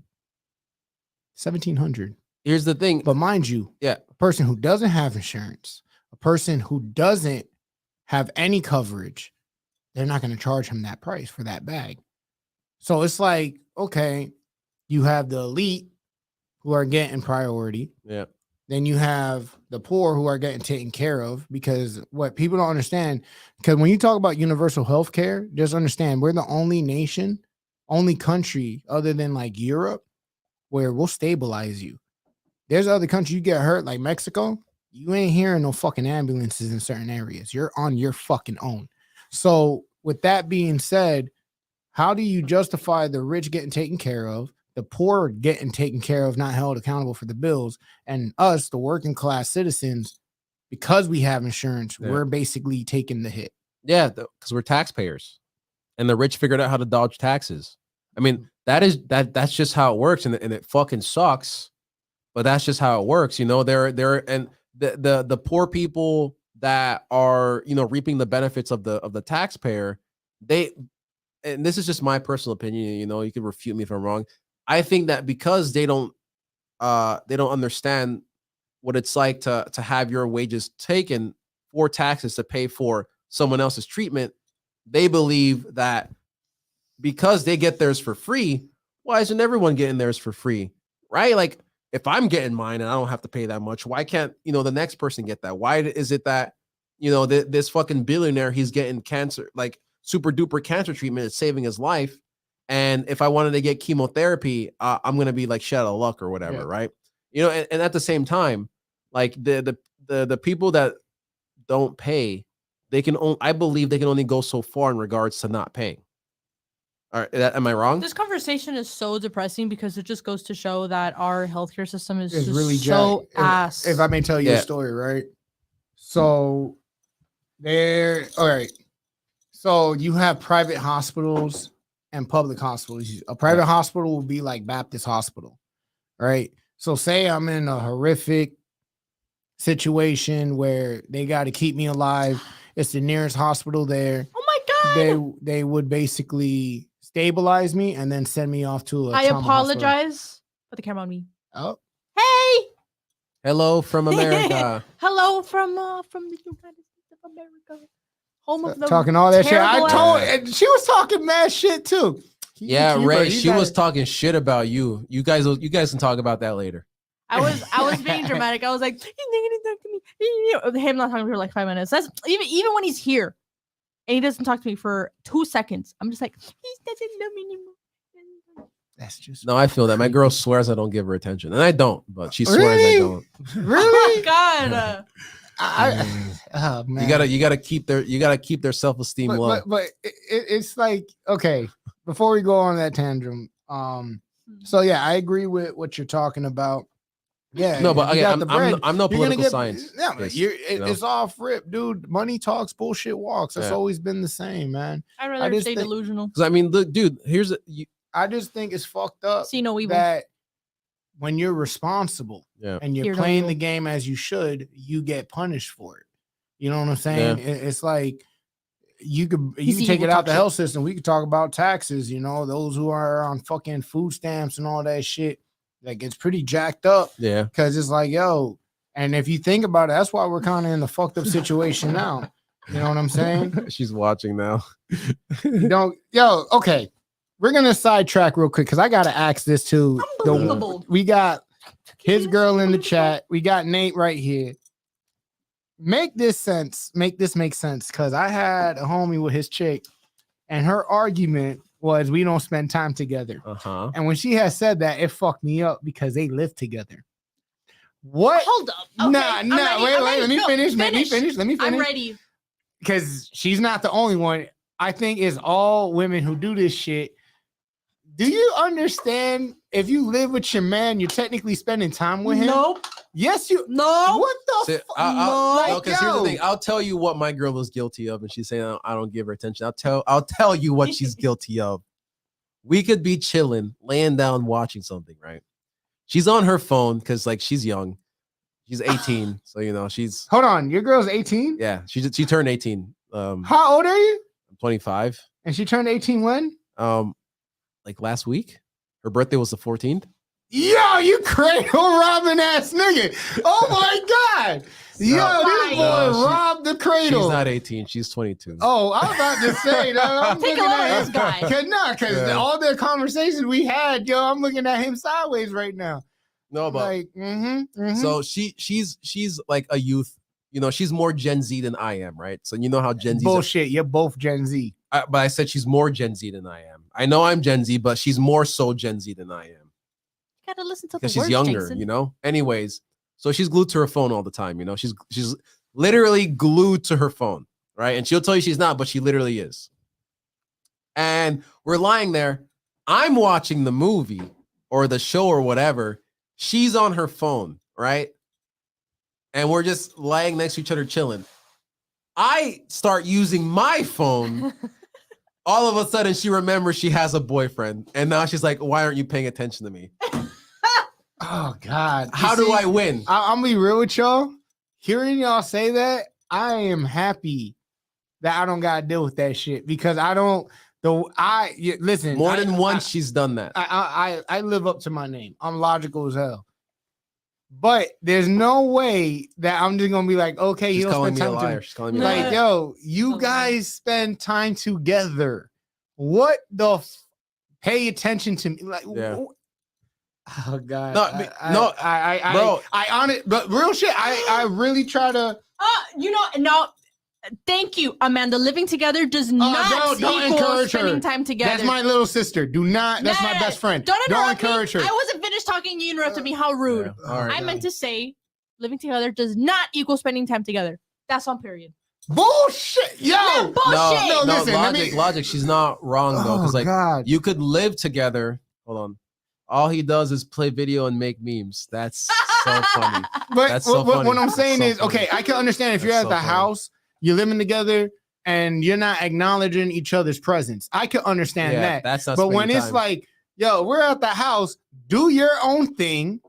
1,700. here's the thing. But mind you, Yeah. a person who doesn't have insurance, a person who doesn't have any coverage, they're not going to charge him that price for that bag. So it's like, okay, you have the elite who are getting priority. Yeah, Then you have the poor who are getting taken care of, because what people don't understand, because when you talk about universal health care, just understand we're the only nation, only country other than like Europe where we'll stabilize you. There's other countries you get hurt, like Mexico, you ain't hearing no fucking ambulances in certain areas. You're on your fucking own. So with that being said, how do you justify the rich getting taken care of, the poor getting taken care of, not held accountable for the bills, and us, the working class citizens, because we have insurance, Yeah. we're basically taking the hit? yeah, because we're taxpayers, and the rich figured out how to dodge taxes. I mean, that's just how it works, and it fucking sucks, but that's just how it works. You know, they're and the poor people that are, you know, reaping the benefits of the taxpayer, they, and this is just my personal opinion, you know, you can refute me if I'm wrong. I think that because they don't understand what it's like to have your wages taken for taxes to pay for someone else's treatment, they believe that because they get theirs for free, why isn't everyone getting theirs for free? Right? Like, if I'm getting mine and I don't have to pay that much, why can't, you know, the next person get that? Why is it that, you know, this fucking billionaire, he's getting cancer, like super duper cancer treatment, it's saving his life, and if I wanted to get chemotherapy, I'm gonna be like shit out of luck or whatever, Yeah. right? You know, and at the same time, like the people that don't pay, they can only, I believe they can only go so far in regards to not paying. All right, am I wrong? This conversation is so depressing because it just goes to show that our healthcare system is It's just really so jacked. ass. If I may tell you Yeah. a story, right? So there, all right. So you have private hospitals and public hospitals. A private hospital will be like Baptist Hospital, right? So say I'm in a horrific situation where they got to keep me alive. It's the nearest hospital there. Oh my god! They would basically stabilize me and then send me off to a I trauma hospital. apologize. Put the camera on me. Oh, Hey! Hello from America. Hello from the United States of America, home of the talking all that shit. I terrible told, ass- and she was talking mad shit too. Yeah, Keep her- Ray, you she gotta- was talking shit about you. You guys can talk about that later. I was being dramatic. I was like, he's not gonna talk to me. Him not talking to her for like 5 minutes. That's even when he's here and he doesn't talk to me for 2 seconds. I'm just like, he doesn't love me anymore. That's just No, I feel that. My girl swears I don't give her attention, and I don't, but she swears Really? I don't. Oh really. my god. Oh man, You gotta keep their self-esteem low. but it's like, okay. Before we go on that tantrum, so yeah, I agree with what you're talking about. Yeah, No, but if you again, got the I'm bread, no you're gonna political get- science. Yeah, but you know? it's off rip, dude. Money talks, bullshit walks. That's Yeah. always been the same, man. I'd rather just stay think- delusional. Because I mean, look, dude, I just think it's fucked up See no evil. that when you're responsible yeah, and you're Hear no playing evil. the game as you should, you get punished for it. You know what I'm saying? It's like you can see take evil it out talk the shit. health system. We could talk about taxes, you know, those who are on fucking food stamps and all that shit. Like, it's pretty jacked up yeah. because it's like, yo, and if you think about it, that's why we're kind of in the fucked up situation now. You know what I'm saying? She's watching now. Okay. We're gonna sidetrack real quick because I gotta ask this too. Unbelievable. We got his girl in the chat. We got Nate right here. Make this sense. Make this make sense. Cause I had a homie with his chick, and her argument was we don't spend time together. Uh-huh. And when she has said that, it fucked me up because they live together. What? Hold up. Okay, Nah, I'm ready, wait, I'm wait. ready. Let me No, finish. Let me finish. I'm ready. Because she's not the only one. I think it's all women who do this shit. Do you understand? If you live with your man, you're technically spending time with him. Nope. Yes, you. No. What the See, fuck? no, because here's the thing. I'll tell you what my girl was guilty of, and she's saying I don't give her attention. I'll tell you what she's guilty of. We could be chilling, laying down, watching something, right? She's on her phone because like she's young. She's 18, so you know she's. Hold on, your girl's 18. Yeah, she turned 18. How old are you? I'm 25. And she turned 18 when? Like last week. Her birthday was the 14th. Yo, you cradle robbing ass nigga. Oh my god. Yo, this boy No, robbed the cradle. She's not 18. She's 22. Oh, I was about to say that. I'm Take a looking look at at him. this guy. Because all the conversations we had, yo, I'm looking at him sideways right now. No, but like, so she's like a youth. You know, she's more Gen Z than I am, right? So you know how Gen Z. Bullshit. You're both Gen Z. But I said she's more Gen Z than I am. I know I'm Gen Z, but she's more so Gen Z than I am. You gotta listen to the Because words, she's younger, Jason. you know. Anyways, so she's glued to her phone all the time. You know, she's literally glued to her phone, right? And she'll tell you she's not, but she literally is. And we're lying there. I'm watching the movie or the show or whatever. She's on her phone, right? And we're just lying next to each other chilling. I start using my phone. All of a sudden, she remembers she has a boyfriend. And now she's like, why aren't you paying attention to me? Oh, God. How do I win? I'm going to be real with y'all. Hearing y'all say that, I am happy that I don't got to deal with that shit because I don't. Listen. More than once, she's done that. I live up to my name. I'm logical as hell. But there's no way that I'm just gonna be like, okay, She's you don't calling spend me a time liar. with She's calling me a like, liar. yo, you guys spend time together. What the pay attention to me? Like, Yeah. oh god, No, bro. I on it, but real shit. I really try to. No. Thank you, Amanda. Living together does not don't equal encourage spending her. time together. That's my little sister. Do not. That's my Yes. best friend. Don't encourage her. I wasn't finished talking. You interrupted me. How rude. Yeah. All right. I meant to say, living together does not equal spending time together. That's on period. Bullshit, yo. Yeah, bullshit. No, listen, let me- logic. She's not wrong though, because Oh, like God. you could live together. Hold on. All he does is play video and make memes. That's so funny. But That's so funny. what I'm That's saying so is, funny. okay, I can understand if you're That's at so the funny. house, you're living together, and you're not acknowledging each other's presence. I can understand Yeah, that. that's not. But when spending it's time. like, yo, we're at the house, do your own thing.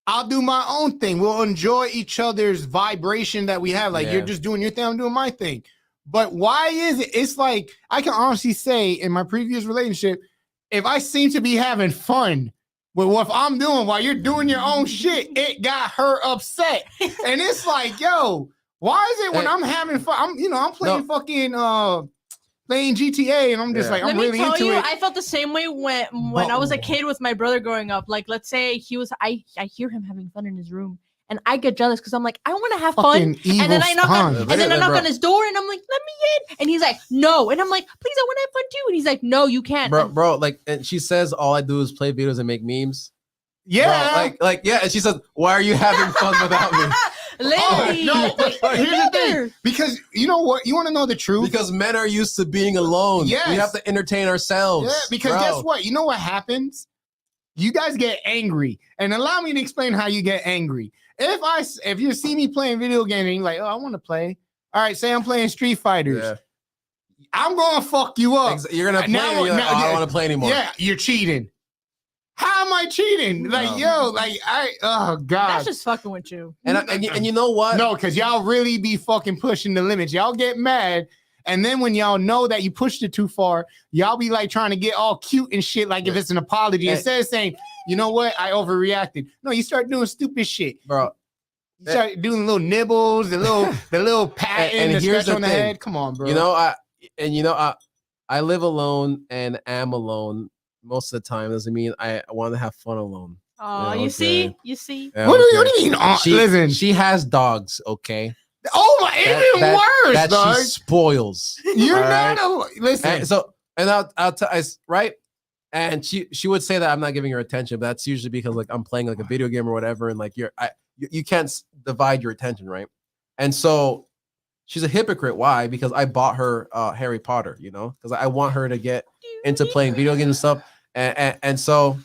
I'll do my own thing. We'll enjoy each other's vibration that we have. Like, Yeah. you're just doing your thing, I'm doing my thing. But why is it? It's like, I can honestly say in my previous relationship, if I seem to be having fun with what I'm doing while you're doing your own shit, it got her upset. And it's like, yo, why is it when Hey. I'm having fun? I'm playing fucking playing GTA, and I'm just Yeah. like, Let I'm me really tell into you, it. I felt the same way when I was a kid with my brother growing up. Like, let's say I hear him having fun in his room, and I get jealous because I'm like, I want to have fun. Fucking And then I knock on, evil and then I Bro. knock on his door, and I'm like, let me in. And he's like, no. And I'm like, please, I want to have fun too. And he's like, no, you can't. bro, like, and she says all I do is play videos and make memes. Yeah. Bro, yeah, and she says, why are you having fun without me? Literally. no, but here's the thing. Together. Because you know what? You want to know the truth? Because men are used to being alone. Yes. We have to entertain ourselves. Yeah, because bro. guess what? You know what happens? You guys get angry. And allow me to explain how you get angry. If you see me playing video games and you're like, oh, I want to play. All right, say I'm playing Street Fighters. Yeah. I'm going to fuck you up. You're gonna play. Now- and you're like, now- "Oh, I don't want to play anymore. Yeah, you're cheating. How am I cheating? Like, No. oh God. That's just fucking with you. And you know what? No, because y'all really be fucking pushing the limits. Y'all get mad. And then when y'all know that you pushed it too far, y'all be like trying to get all cute and shit, like if it's an apology. Hey. Instead of saying, you know what, I overreacted. No, you start doing stupid shit. Bro. You start doing little nibbles, the little patting, and the here's scratch the on the thing. head. Come on, bro. You know, I live alone and am alone most of the time. Doesn't mean I want to have fun alone. Oh, Yeah, you see, okay. you see. Yeah, what do okay. you mean? Listen. She has dogs, okay? Oh my, even worse, that dog. she spoils. You're all not right? listen. And I'll tell right. And she would say that I'm not giving her attention, but that's usually because like I'm playing like a video game or whatever, and like you can't divide your attention, right? And so she's a hypocrite. Why? Because I bought her Harry Potter, you know, because I want her to get into playing video games and stuff. And so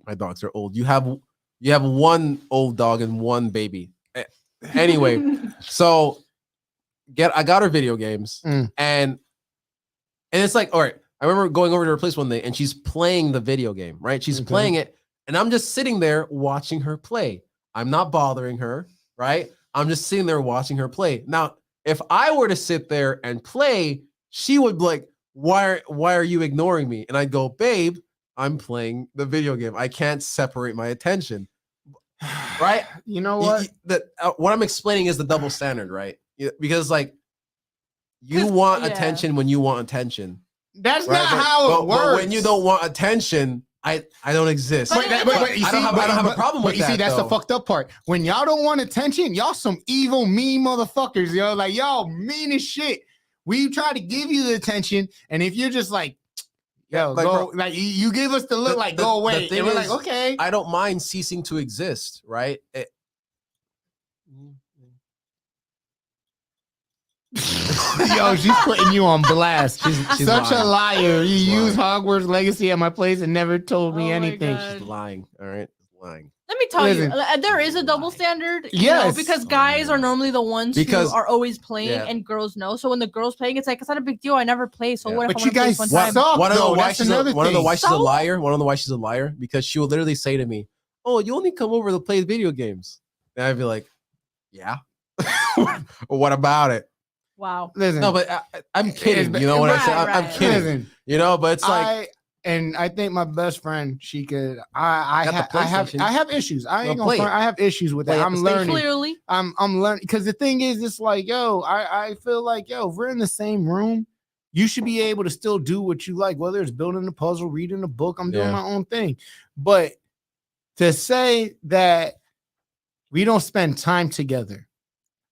my dogs are old. You have one old dog and one baby. Anyway, so I got her video games and it's like, all right, I remember going over to her place one day and she's playing the video game, right? She's playing it and I'm just sitting there watching her play. I'm not bothering her, right? I'm just sitting there watching her play. Now, if I were to sit there and play, she would be like, why are you ignoring me? And I'd go, babe, I'm playing the video game. I can't separate my attention. Right? You know what? What I'm explaining is the double standard, right? Because like you want attention when you want attention. That's right? Not how it works. But when you don't want attention, I don't exist. But you see, I don't have a problem with that. But you see, that's the fucked up part. When y'all don't want attention, y'all some evil, mean motherfuckers. Yo, like y'all mean as shit. We try to give you the attention, and if you're just like, yo, like, go, bro, like you give us the look, like go away, and we're like, okay. I don't mind ceasing to exist, right? Yo, she's putting you on blast. She's such lying. A liar. You She's use lying. Hogwarts Legacy at my place and never told me anything. She's lying. All right, lying. Let me tell you, there is a double standard. Yes, because guys are normally the ones who are always playing, and girls know. So when the girls playing, it's like it's not a big deal. I never play. So what if but I you guys play one time? Want to know why she's a So? liar? Want to know why she's a liar? Because she will literally say to me, "Oh, you only come over to play video games," and I'd be like, "Yeah." Or what about it? Wow. Listen, no, but I'm kidding. You know what I'm saying? I'm kidding. Listen, you know, but it's like. And I think my best friend, she could. I have issues. I ain't gonna. I have issues with that. I'm learning. Clearly, I'm learning because the thing is, it's like, yo, I feel like, yo, if we're in the same room, you should be able to still do what you like, whether it's building a puzzle, reading a book. I'm doing my own thing, but to say that we don't spend time together.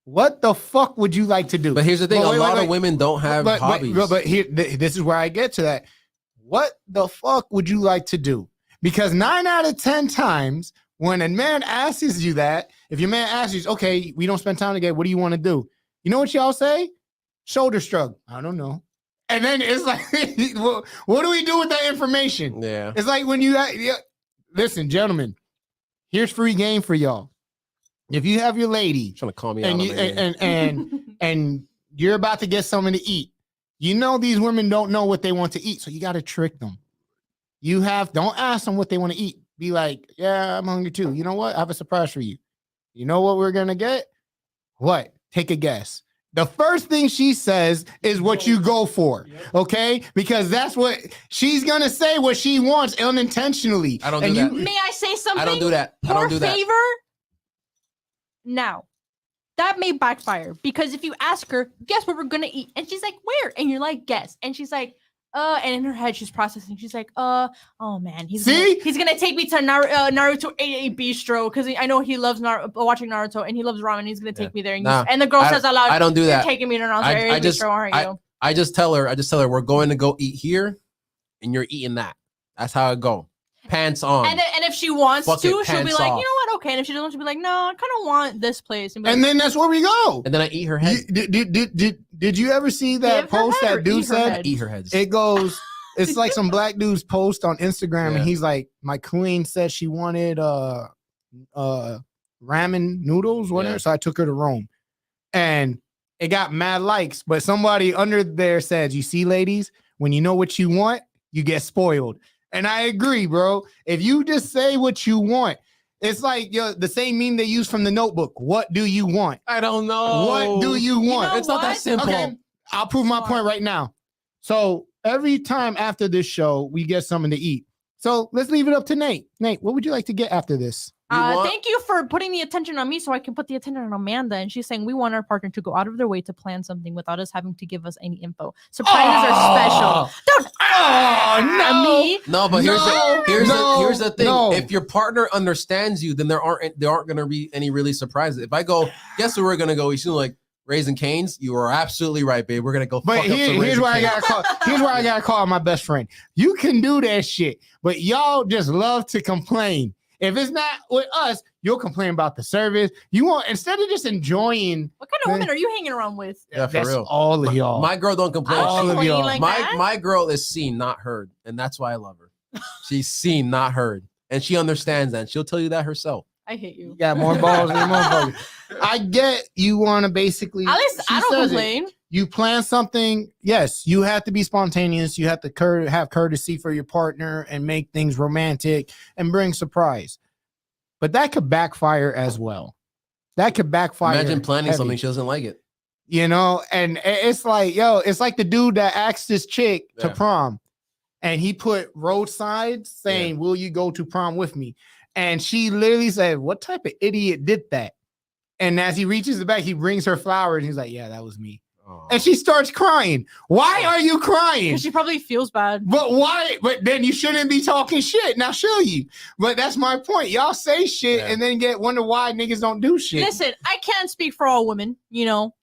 What the fuck would you like to do? But here's the thing: a lot of women don't have hobbies. But here, this is where I get to that. What the fuck would you like to do? Because 9 out of 10 times when a man asks you that, if your man asks you, okay, we don't spend time together, what do you want to do? You know what y'all say? Shoulder shrug. I don't know. And then it's like, what do we do with that information? Yeah. It's like when you listen, gentlemen, here's free game for y'all. If you have your lady trying to call me and you're about to get something to eat, you know these women don't know what they want to eat, so you got to trick them. Don't ask them what they want to eat. Be like, yeah, I'm hungry too. You know what? I have a surprise for you. You know what we're gonna get? What? Take a guess. The first thing she says is what you go for, okay? Because that's what she's gonna say. What she wants unintentionally. I don't do that. May I say something? I don't do that. I don't do that. Favor. Now. That may backfire because if you ask her, guess what we're gonna eat? And she's like, where? And you're like, guess. And she's like, and in her head, she's processing. She's like, oh man, he's gonna take me to Naruto 88 Bistro because I know he loves watching Naruto and he loves ramen. He's gonna take me there. And the girl says out loud, I don't do that. You're taking me to Naruto 88 Bistro, aren't you? I just tell her, we're going to go eat here, and you're eating that. That's how it go. Pants on. And if she wants to, she'll be like, you know what? Okay. And if she doesn't, she'll be like, no, I kind of want this place. And then that's where we go. And then I eat her head. Did you ever see that post that dude said? Eat her heads. It goes, it's like some black dude's post on Instagram, and he's like, my queen said she wanted ramen noodles, whatever. So I took her to Rome. And it got mad likes, but somebody under there says, you see, ladies, when you know what you want, you get spoiled. And I agree, bro. If you just say what you want, it's like the same meme they use from The Notebook. What do you want? I don't know. What do you want? It's not that simple. Okay, I'll prove my point right now. So every time after this show, we get something to eat. So let's leave it up to Nate. Nate, what would you like to get after this? Thank you for putting the attention on me so I can put the attention on Amanda. And she's saying we want our partner to go out of their way to plan something without us having to give us any info. Surprises are special. Don't me. No, but here's the thing. no. If your partner understands you, then there aren't gonna be any really surprises. If I go, guess where we're gonna go? He's like Raising Cane's. You are absolutely right, babe. We're gonna go. But fuck up some here's Raising why I Cane's. gotta call. Here's why I gotta call my best friend. You can do that shit, but y'all just love to complain. If it's not with us, you'll complain about the service. You want, instead of just enjoying. What kind of women are you hanging around with? Yeah, for That's real. all of y'all. My girl don't complain. All She- of y'all. Like that? my girl is seen, not heard, and that's why I love her. She's seen, not heard, and she understands that. And she'll tell you that herself. I hate you. You got more balls than motherfuckers. I get you want to basically. At least she I don't says it. complain. You plan something. Yes, you have to be spontaneous. You have to have courtesy for your partner and make things romantic and bring surprise. But that could backfire as well. That could backfire. Imagine planning heavy. something she doesn't like it. You know, and it's like, yo, it's like the dude that asked this chick to Yeah. prom, and he put roadside saying, "Will you go to prom with me?" And she literally said, "What type of idiot did that?" And as he reaches the back, he brings her flowers, and he's like, "Yeah, that was me." And she starts crying. Why are you crying? Because she probably feels bad. But why? But then you shouldn't be talking shit. Now show you. But that's my point. Y'all say shit Yeah. and then wonder why niggas don't do shit. Listen, I can't speak for all women, you know.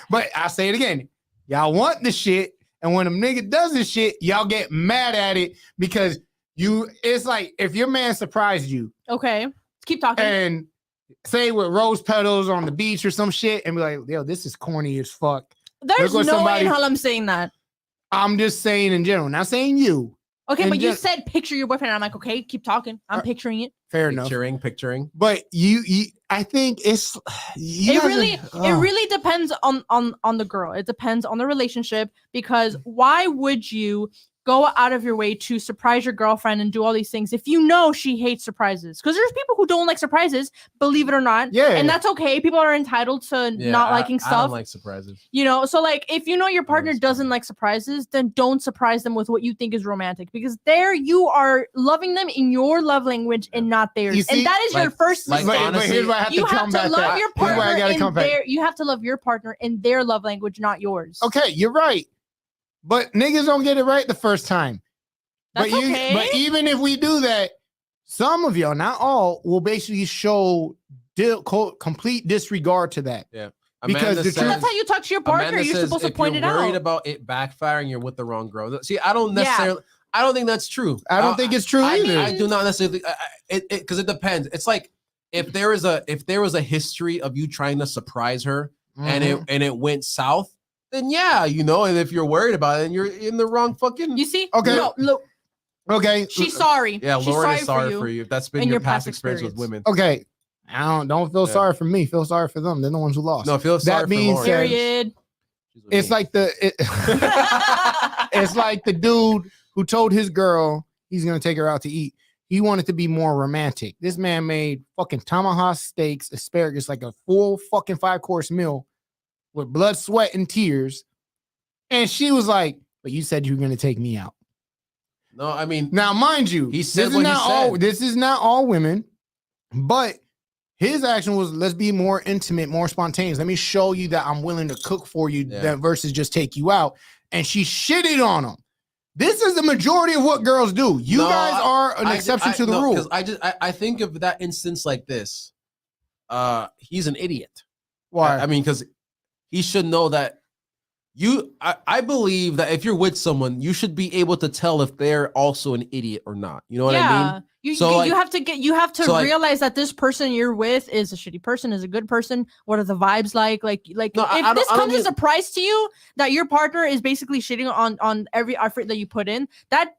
But I say it again. Y'all want the shit, and when a nigga does this shit, y'all get mad at it because it's like if your man surprised you Okay. Let's keep talking. and say with rose petals on the beach or some shit and be like, yo, this is corny as fuck. There's look no what way in somebody- hell I'm saying that. I'm just saying in general, not saying you. Okay, And but you just- said picture your boyfriend. And I'm like, okay, keep talking. I'm picturing it. Fair enough. Picturing. But you I think it's you It guys really, are- it really depends on the girl. It depends on the relationship because why would you go out of your way to surprise your girlfriend and do all these things if you know she hates surprises? Because there's people who don't like surprises, believe it or not. Yeah. And that's okay. People are entitled to not liking I stuff. don't like surprises. You know, so like if you know your partner Always doesn't fun. like surprises, then don't surprise them with what you think is romantic because there you are loving them in your love language and not theirs. You see, and that is your like- first like but, mistake. but here's why I have You to have come to back. love your Here's why I partner gotta in come back. their you have to love your partner in their love language, not yours. Okay, you're right. But niggas don't get it right the first time. That's but okay. but even if we do that, some of y'all, not all, will basically show complete disregard to that. Because the So truth- that's how you talk to your partner. Amanda You're says supposed to if point it you're worried out. about it backfiring, you're with the wrong girl. See, I don't Yeah. necessarily. I don't think that's true. I don't think it's true either. I do not necessarily. Because it depends. It's like if there was a history of you trying to surprise her Mhm. and it went south, then yeah, you know. And if you're worried about it, then you're in the wrong fucking. You see? Okay. No, look, Okay. she's sorry. Yeah, she's Lauren is sorry sorry for you. If that's been and your your past past experience with experience. women. Okay. I don't feel Yeah. sorry for me. Feel sorry for them. They're the ones who lost. No, feel sorry for being Lauren. said- Period. She's with It's me. like it's like the dude who told his girl he's gonna take her out to eat. He wanted to be more romantic. This man made fucking tomahawk steaks, asparagus, like a full fucking 5-course meal with blood, sweat, and tears. And she was like, "But you said you were gonna take me out." No, I mean, Now, mind you, He said this is what he not all. said. This is not all women, but his action was, let's be more intimate, more spontaneous. Let me show you that I'm willing to cook for you, Yeah. that versus just take you out. And she shitted on him. This is the majority of what girls do. You No, guys are an exception to the rule. Because I think of that instance like this. He's an idiot. Why? I mean, because he should know that I believe that if you're with someone, you should be able to tell if they're also an idiot or not. You know what I mean? You, So, you, like- you have to so, like- realize that this person you're with is a shitty person, is a good person. What are the vibes like? Like No, if I don't- this I don't comes as mean- a surprise to you that your partner is basically shitting on every effort that you put in, that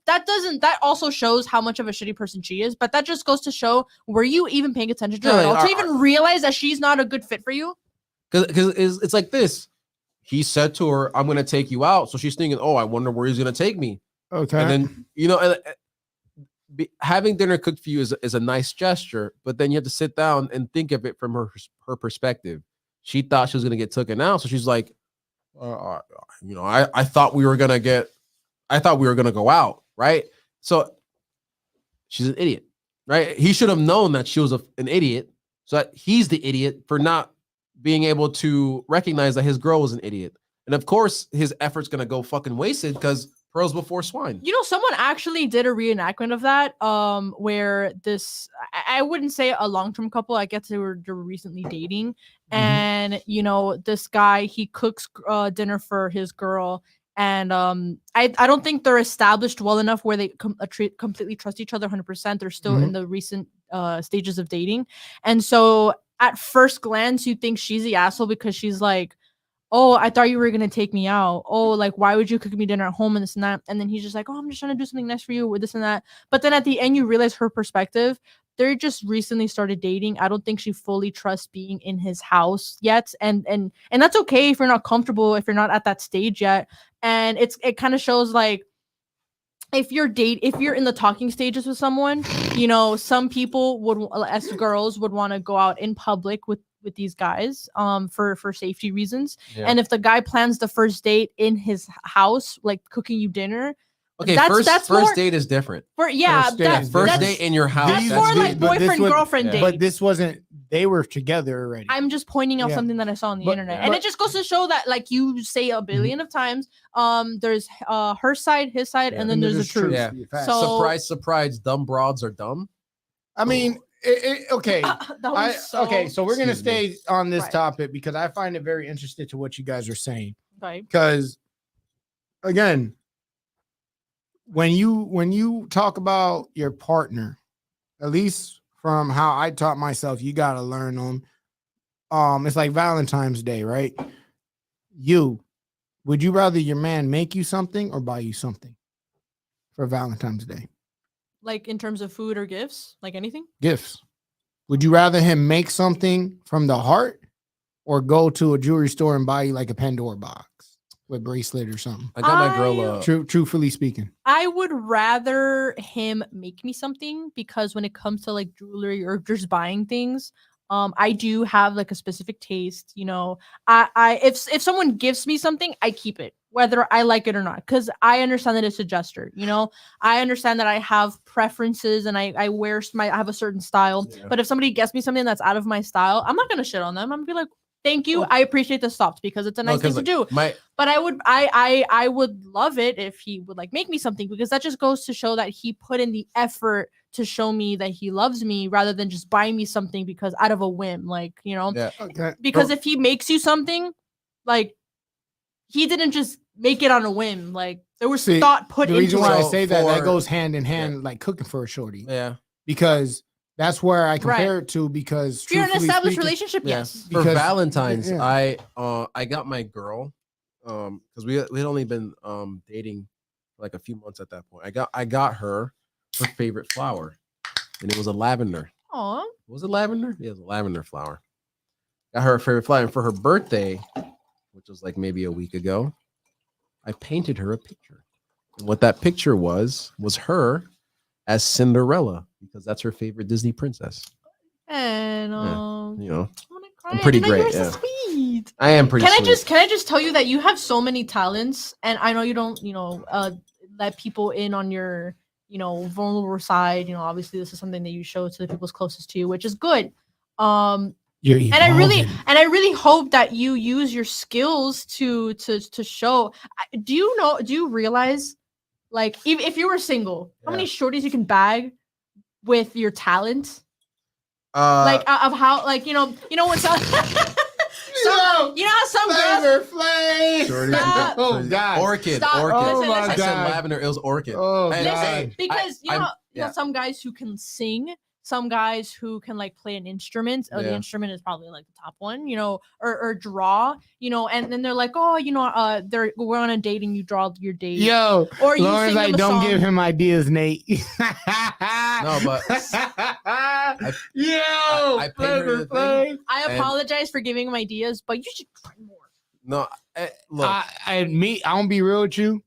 also shows how much of a shitty person she is. But that just goes to show, were you even paying attention to her Yeah, at all like, to even realize that she's not a good fit for you? Because it's like this. He said to her, "I'm going to take you out." So she's thinking, "Oh, I wonder where he's going to take me." Okay. And then having dinner cooked for you is a nice gesture, but then you have to sit down and think of it from her perspective. She thought she was going to get taken out, so she's like, I thought we were going to go out, right? So she's an idiot, right? He should have known that she was an idiot, so that he's the idiot for not being able to recognize that his girl was an idiot. And of course, his effort's gonna go fucking wasted because pearls before swine. You know, someone actually did a reenactment of that, where this I wouldn't say a long-term couple. I guess they were recently dating, and you know, this guy, he cooks dinner for his girl, and I don't think they're established well enough where they completely trust each other 100%. They're still in the recent stages of dating, and so at first glance, you think she's the asshole because she's like, oh, I thought you were gonna take me out. Oh, like, why would you cook me dinner at home and this and that? And then he's just like, oh, I'm just trying to do something nice for you with this and that. But then at the end, you realize her perspective. They're just recently started dating. I don't think she fully trusts being in his house yet. And that's okay if you're not comfortable, if you're not at that stage yet. And it kind of shows like, if you're in the talking stages with someone, you know, some people would, as girls, would want to go out in public with these guys for safety reasons. And if the guy plans the first date in his house, like cooking you dinner, okay, that's first date is different. First date in your house. That's more like boyfriend-girlfriend date. But this wasn't, they were together already. I'm just pointing out something that I saw on the internet. And it just goes to show that, like you say a billion of times, there's her side, his side, and then there's the truth. Yeah. So, Surprise, dumb broads are dumb. I mean, okay. Okay, so we're gonna stay on this topic because I find it very interesting to what you guys are saying. Right. Because again, when you talk about your partner, at least from how I taught myself, you gotta learn them. It's like Valentine's Day, right? Would you rather your man make you something or buy you something for Valentine's Day? Like in terms of food or gifts, like anything? Gifts. Would you rather him make something from the heart or go to a jewelry store and buy you like a Pandora box with bracelet or something? I got my girl. Truthfully speaking, I would rather him make me something because when it comes to like jewelry or just buying things, I do have like a specific taste. You know, if someone gives me something, I keep it, whether I like it or not, because I understand that it's a gesture. You know, I understand that I have preferences and I have a certain style. Yeah. But if somebody gets me something that's out of my style, I'm not gonna shit on them. I'm gonna be like, thank you, I appreciate the stops because it's a nice thing to do. But I would love it if he would like make me something, because that just goes to show that he put in the effort to show me that he loves me rather than just buying me something because out of a whim, like, you know. Yeah. Okay. Because if he makes you something, like, he didn't just make it on a whim. Like, there was thought put into it. The reason why I say that goes hand in hand, like cooking for a shorty. Yeah. Because that's where I compare it to, because if you're in an established relationship, yes. For Valentine's, I got my girl, because we had only been dating for like a few months at that point. I got her favorite flower, and it was a lavender. Aw. Was it lavender? Yeah, it was a lavender flower. Got her a favorite flower, and for her birthday, which was like maybe a week ago, I painted her a picture. And what that picture was her as Cinderella, because that's her favorite Disney princess. And you know, I'm pretty great. So sweet. I am pretty. Can I just tell you that you have so many talents, and I know you don't, let people in on your, vulnerable side. You know, obviously this is something that you show to the people's closest to you, which is good. And I really hope that you use your skills to show. Do you realize, like, if you were single, how many shorties you can bag with your talent? Like of how, like, when some you know how some girls Oh God, orchid. Oh my God. I said lavender. It was orchid. Oh God. Listen, because you know some guys who can sing, some guys who can like play an instrument. The instrument is probably like the top one, or draw, and then they're like, oh, we're on a date and you draw your date. Yo, or you Lauren's like, don't give him ideas, Nate. No, but I apologize for giving him ideas, but you should try more. No, look, I don't be real with you.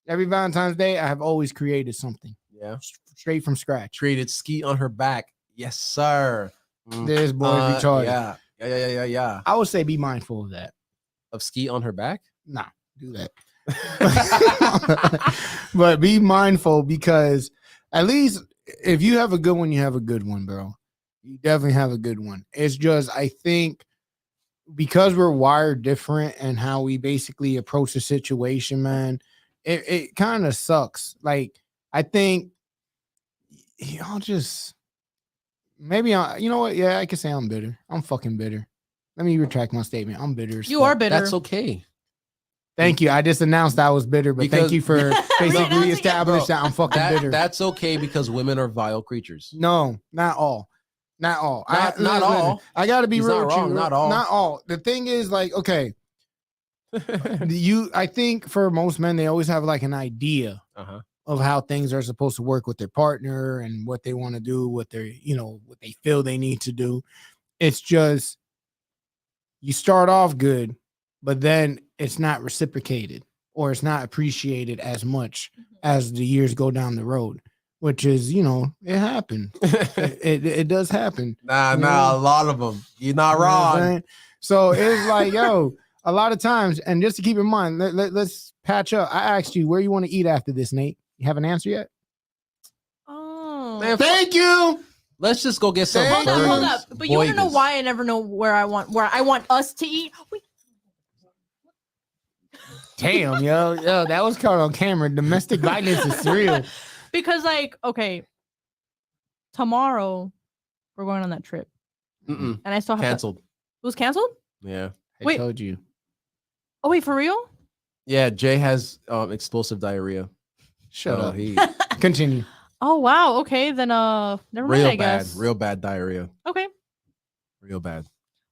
Every Valentine's Day, I have always created something. Yeah. Straight from scratch. Created ski on her back. Yes, sir. This boy retarded. Yeah. I would say be mindful of that. Of ski on her back? Nah, do that. But be mindful, because at least if you have a good one, you have a good one, bro. You definitely have a good one. It's just, I think, because we're wired different and how we basically approach the situation, man, it kind of sucks. Like, I think y'all just maybe you know what? Yeah, I can say I'm bitter. I'm fucking bitter. Let me retract my statement. I'm bitter. You are bitter. That's okay. Thank you. I just announced I was bitter, but Because- thank you for basically Renouncing it. reestablishing that I'm fucking bitter. That's okay because women are vile creatures. No, not all. Not all. Not all. I got to be He's real not with you. wrong, not all. Not all. The thing is, like, okay, I think for most men, they always have like an idea Uh-huh. of how things are supposed to work with their partner and what they want to do, what they're, what they feel they need to do. It's just you start off good, but then it's not reciprocated or it's not appreciated as much as the years go down the road, which is, it happened. it does happen. Nah, You a lot of them. You're not You know what I'm wrong. saying? So it's like, yo, a lot of times, and just to keep in mind, let's patch up. I asked you where you want to eat after this, Nate. You have an answer yet? Oh. Man, Thank you. Let's just go get some Thank Hold up, hold burgers. up. But you want to know Boigas. why I never know where I want us to eat? Damn, yo, that was caught on camera. Domestic violence is real. Because like, okay, tomorrow we're going on that trip, Mm-mm. and I still have Canceled. To, it was canceled. Yeah. I Wait. told you. Oh wait, for real? Yeah, Jay has explosive diarrhea. Shut So up. He Continue. Oh wow. Okay, then never mind. real I bad, guess. real bad diarrhea. Okay. Real bad.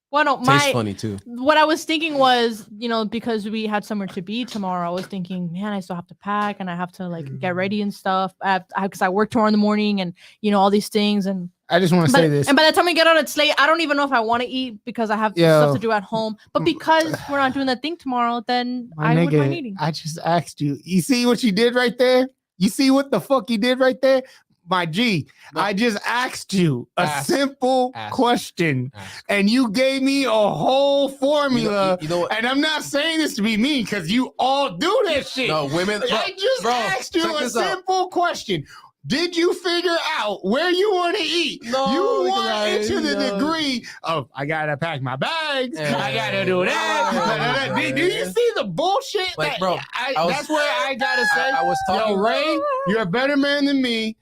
Well, no, Tastes funny too. what I was thinking was, because we had somewhere to be tomorrow, I was thinking, man, I still have to pack and I have to like get ready and stuff. Because I work tomorrow in the morning and all these things. And I just want to say this. And by the time we get on it's late, I don't even know if I want to eat because I have stuff to do at home. But because we're not doing that thing tomorrow, then My I would mind nigga, eating. I just asked you. You see what you did right there? You see what the fuck you did right there? My G, No. I just asked you a Ask. simple Ask. question, Ask. and you gave me a whole formula. You know what? And I'm not saying this to be mean because you all do that shit. No, women. I just bro, asked you check a this out. simple question. Did you figure out where you want to eat? No, You because want I- into the no. degree of I gotta pack my bags, Yeah. I gotta do that. Yeah. Do you see the bullshit? Like, that bro, I was- that's where I gotta say, I was talking. yo, Ray, you're a better man than me.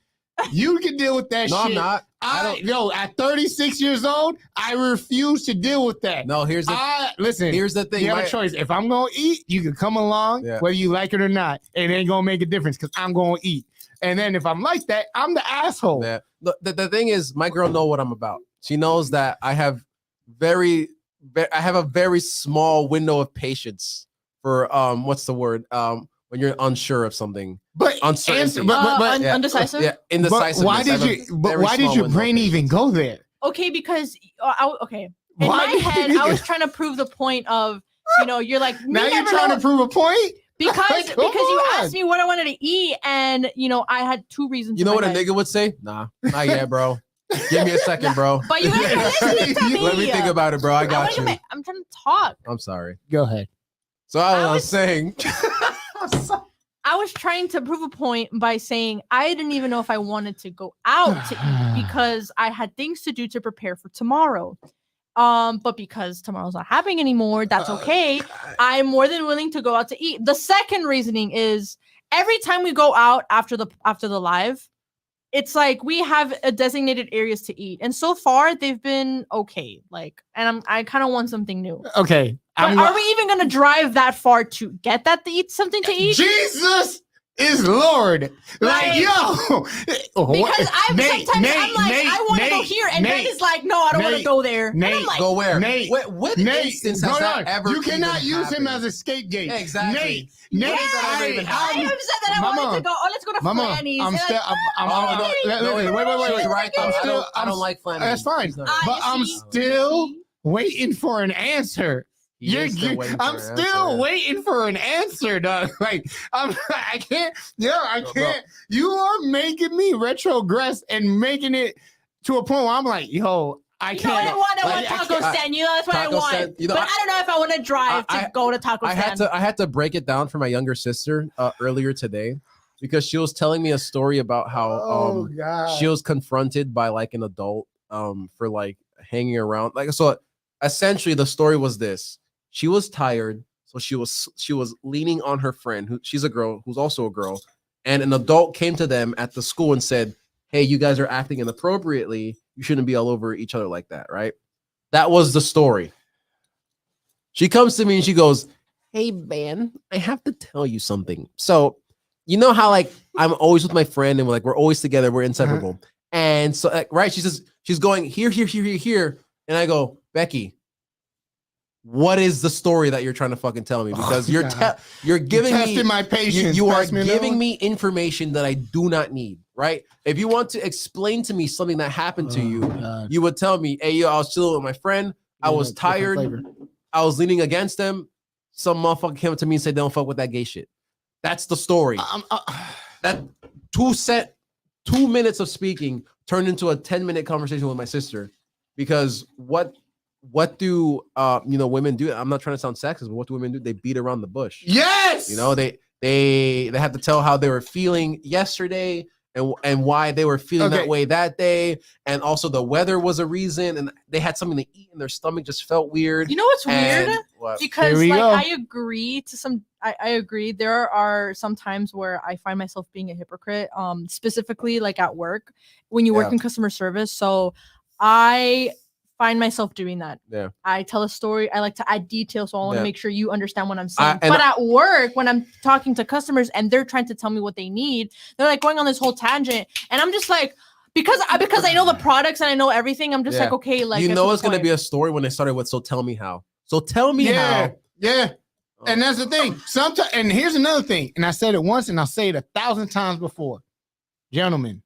You can deal with that No, shit. I'm not. I don't. At 36 years old, I refuse to deal with that. No, here's the Listen. here's the thing. You have my- a choice. If I'm gonna eat, you can come along, Yeah. whether you like it or not. It ain't gonna make a difference because I'm gonna eat. And then if I'm like that, I'm the asshole. Yeah. The thing is, my girl know what I'm about. She knows that I have I have a very small window of patience for what's the word when you're unsure of something. But Uncertainty. answer, but Yeah. Undecisive. Yeah, indecisiveness. why I did have a you? But very why did small your window of brain even patience. go there? Okay, because okay. In Why my did head, you- I was trying to prove the point of, you're like, me Now you're never trying know- to prove a point. because Come you on. asked me what I wanted to eat, and I had two reasons. You in know my what a head. nigga would say? Nah, not yet, bro. Give me a second, bro. But you guys are listening to me. Let me think about it, bro. I got you. I'm trying to talk. I'm sorry. Go ahead. So I was saying, I was trying to prove a point by saying I didn't even know if I wanted to go out to eat because I had things to do to prepare for tomorrow. But because tomorrow's not happening anymore, that's okay. I'm more than willing to go out to eat. The second reasoning is every time we go out after the live, it's like we have a designated areas to eat, and so far they've been okay. Like, and I kind of want something new. Okay. But are we even gonna drive that far to get that to eat something to eat? Jesus is Lord. Like, Like- yo. Because I'm Nate, sometimes Nate, I'm like, Nate, I want to go Nate, here, and Ben Nate, is like, no, I don't want to Nate, go there. And I'm Nate, like, go where? Nate, What Nate, instance hold has that on. ever You cannot even use him happened? as a scapegoat. Exactly. Nate, When has that ever even I happened? have said that I wanted Mama, to go. Oh, let's go to Mama, Flanny's. I'm And still. like, I'm Oh, no, listen, wait. She's right though. I'm still. I don't like Flannery. That's fine. She's not- But you I'm see? still You see? waiting for an answer. He is still waiting for I'm an still answer. waiting for an answer, dog. Like I can't. Yeah, I Bro, can't. You are making me retrogress and making it to a point where I'm like, yo, I You know what I can't. want? I like, want I taco can't- stand. That's what I Taco want. stand, But I don't know if I want to drive to go to taco I stand. had to break it down for my younger sister earlier today. because she was telling me a story about how God. she was confronted by like an adult for like hanging around. Like, so essentially the story was this: she was tired, so she was leaning on her friend, who she's a girl who's also a girl, and an adult came to them at the school and said, hey, you guys are acting inappropriately, you shouldn't be all over each other like that, right? That was the story. She comes to me and she goes, hey man, I have to tell you something. So you know how like I'm always with my friend and we're always together, we're inseparable. And so like, right, she says she's going here, and I go, Becky, what is the story that you're trying to fucking tell me? Because you're giving me testing my patience. you are Pass me another giving one. me information that I do not need, right? If you want to explain to me something that happened to you, God. you would tell me, hey, yo, I was chilling with my friend, I was Different tired, flavor. I was leaning against them, some motherfucker came up to me and said, don't fuck with that gay shit. That's the story. That 2 minutes of speaking turned into a 10-minute conversation with my sister, because what do women do? I'm not trying to sound sexist, but what do women do? They beat around the bush. Yes. You know, they have to tell how they were feeling yesterday and why they were feeling that way that day, and also the weather was a reason, and they had something to eat and their stomach just felt weird. You know what's weird? What? Because Here we like go. I agree to some. I agree. There are some times where I find myself being a hypocrite. Specifically like at work when you work in customer service. So I find myself doing that. Yeah. I tell a story. I like to add details, so I want to Yeah. make sure you understand what I'm saying. But at work, when I'm talking to customers and they're trying to tell me what they need, they're like going on this whole tangent, and I'm just like, because I know the products and I know everything, I'm just like, okay, like you know it's gonna be a story when they started with so tell me how. So tell me how. Yeah. And that's the thing. Sometimes, and here's another thing, and I said it once and I'll say it 1,000 times before. Gentlemen,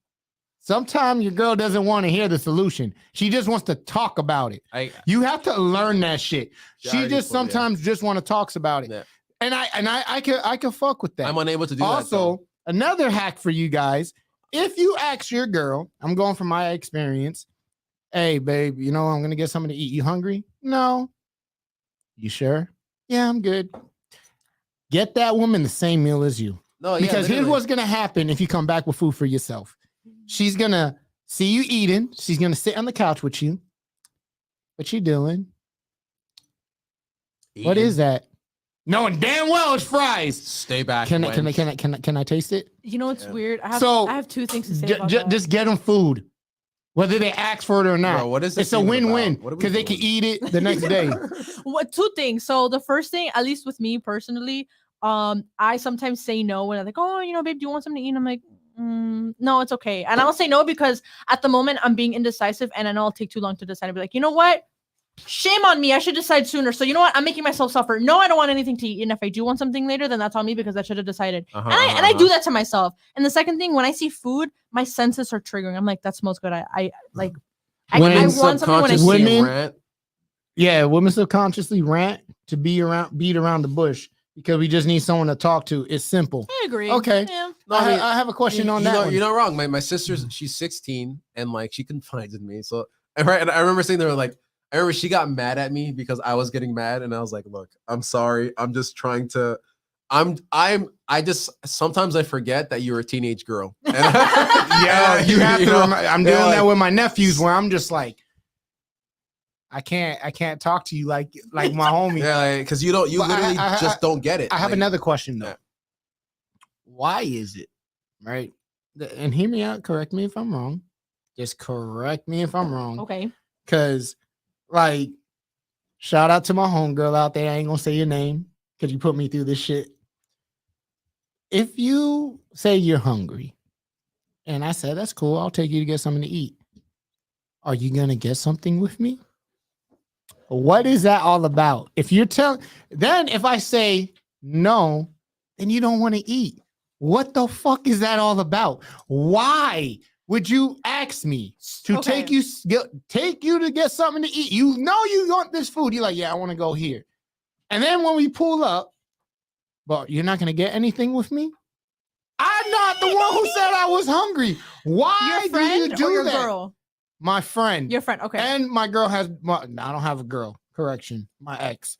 sometimes your girl doesn't want to hear the solution. She just wants to talk about it. You have to learn that shit. She just sometimes just want to talk about it. Yeah. And I can fuck with that. I'm unable to do also, that. another hack for you guys. If you ask your girl, I'm going from my experience, hey babe, you know, I'm gonna get something to eat. You hungry? No. You sure? Yeah, I'm good. Get that woman the same meal as you. No, because here's what's gonna happen if you come back with food for yourself. She's gonna see you eating. She's gonna sit on the couch with you. What you doing? What is that? Knowing damn well it's fries. Stay back. Can I taste it? You know what's weird? I have two things to say about that. Just get them food, whether they ask for it or not. Bro, what is it's a win-win because they can eat it the next day. What two things? So the first thing, at least with me personally, I sometimes say no when I'm like, oh, you know, babe, do you want something to eat? And I'm like, no, it's okay. And I'll say no because at the moment I'm being indecisive and I know I'll take too long to decide. I'll be like, you know what? Shame on me. I should decide sooner. So you know what? I'm making myself suffer. No, I don't want anything to eat. And if I do want something later, then that's on me because I should have decided. And I do that to myself. And the second thing, when I see food, my senses are triggering. I'm like, that smells good. I want something when I see it. Yeah, women subconsciously rant to beat around the bush because we just need someone to talk to. It's simple. I agree. Okay. Yeah. No, I mean, I have a question on that one. You're not wrong. My sister's, she's 16 and like she confides in me. So and I remember saying there like, I remember she got mad at me because I was getting mad and I was like, look, I'm sorry. I'm just trying to, I just, sometimes I forget that you're a teenage girl. And yeah, you have to. I'm doing that with my nephews where I'm just like, I can't talk to you like my homie. Yeah, because you literally just don't get it. I have another question though. Yeah. Why is it, right? And hear me out. Correct me if I'm wrong. Just correct me if I'm wrong. Okay. Because, like, shout out to my homegirl out there. I ain't gonna say your name because you put me through this shit. If you say you're hungry, and I said that's cool, I'll take you to get something to eat. Are you gonna get something with me? What is that all about? If you're then if I say no, then you don't want to eat. What the fuck is that all about? Why would you ask me to take you to get something to eat? You know you want this food. You're like, yeah, I want to go here. And then when we pull up, but you're not gonna get anything with me? I'm not the one who said I was hungry. Why your friend do you do or your that? Girl? My friend. Your friend, okay. And my girl has, I don't have a girl. Correction. My ex.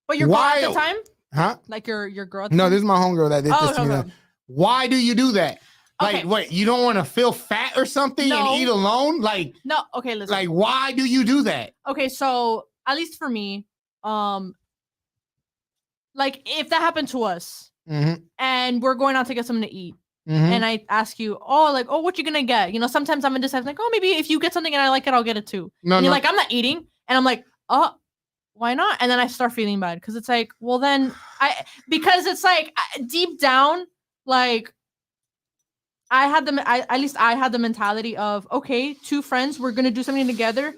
But your girl at the time? Huh? Like your girl? No, this is my homegirl that did this to me. Okay. Why do you do that? Like, Okay. what? You don't want to feel fat or something No. and eat alone? Like, No, okay, listen. why do you do that? Okay, so at least for me, like if that happened to us Mm-hmm. and we're going out to get something to eat, Mm-hmm. and I ask you, what you gonna get? You know, sometimes I'm indecisive, like, maybe if you get something and I like it, I'll get it too. No, And no. you're like, I'm not eating, and I'm like, why not? And then I start feeling bad because it's like, well, then because it's like deep down, like at least I had the mentality of, okay, two friends, we're gonna do something together.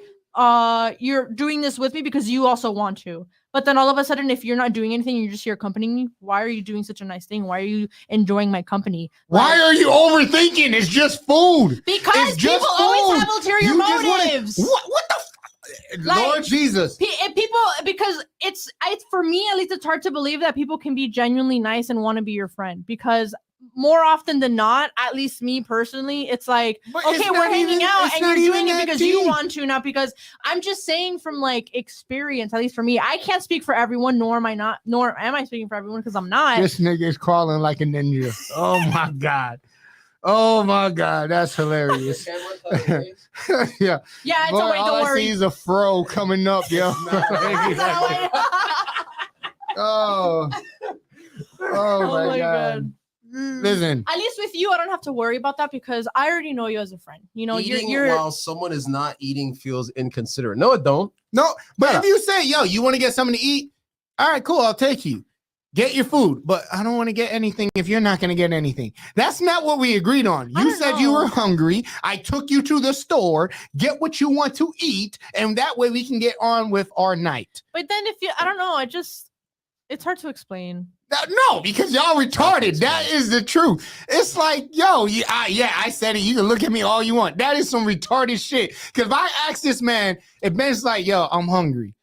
You're doing this with me because you also want to. But then all of a sudden, if you're not doing anything, you're just here accompanying me. Why are you doing such a nice thing? Why are you enjoying my company? Why are you overthinking? It's just food. Because It's just people always food. have ulterior You just wanna- motives. What the Like, Lord Jesus. People, because it's for me at least, it's hard to believe that people can be genuinely nice and want to be your friend, because more often than not, at least me personally, it's like, But okay, it's we're not hanging even- out it's and not you're even doing it that because you deep. want to, not because I'm just saying from like experience, at least for me. I can't speak for everyone, nor am I speaking for everyone because I'm not. This nigga is crawling like a ninja. Oh my God. Oh my God. That's hilarious. Yeah. Yeah, it's Boy, a wait, all don't I worry. see is a fro coming up, yo. Oh. Oh my God. Listen. At least with you, I don't have to worry about that because I already know you as a friend. You know, Eating you're while someone is not eating feels inconsiderate. No, it don't. No, but Yeah. if you say, yo, you want to get something to eat? All right, cool. I'll take you. Get your food, but I don't want to get anything if you're not going to get anything. That's not what we agreed on. I You don't said you know. were hungry. I took you to the store, get what you want to eat, and that way we can get on with our night. But then I don't know, it's hard to explain. No, because y'all retarded. That is the truth. It's like, yo, I said it. You can look at me all you want. That is some retarded shit. Because if I ask this man, if Ben's like, yo, I'm hungry.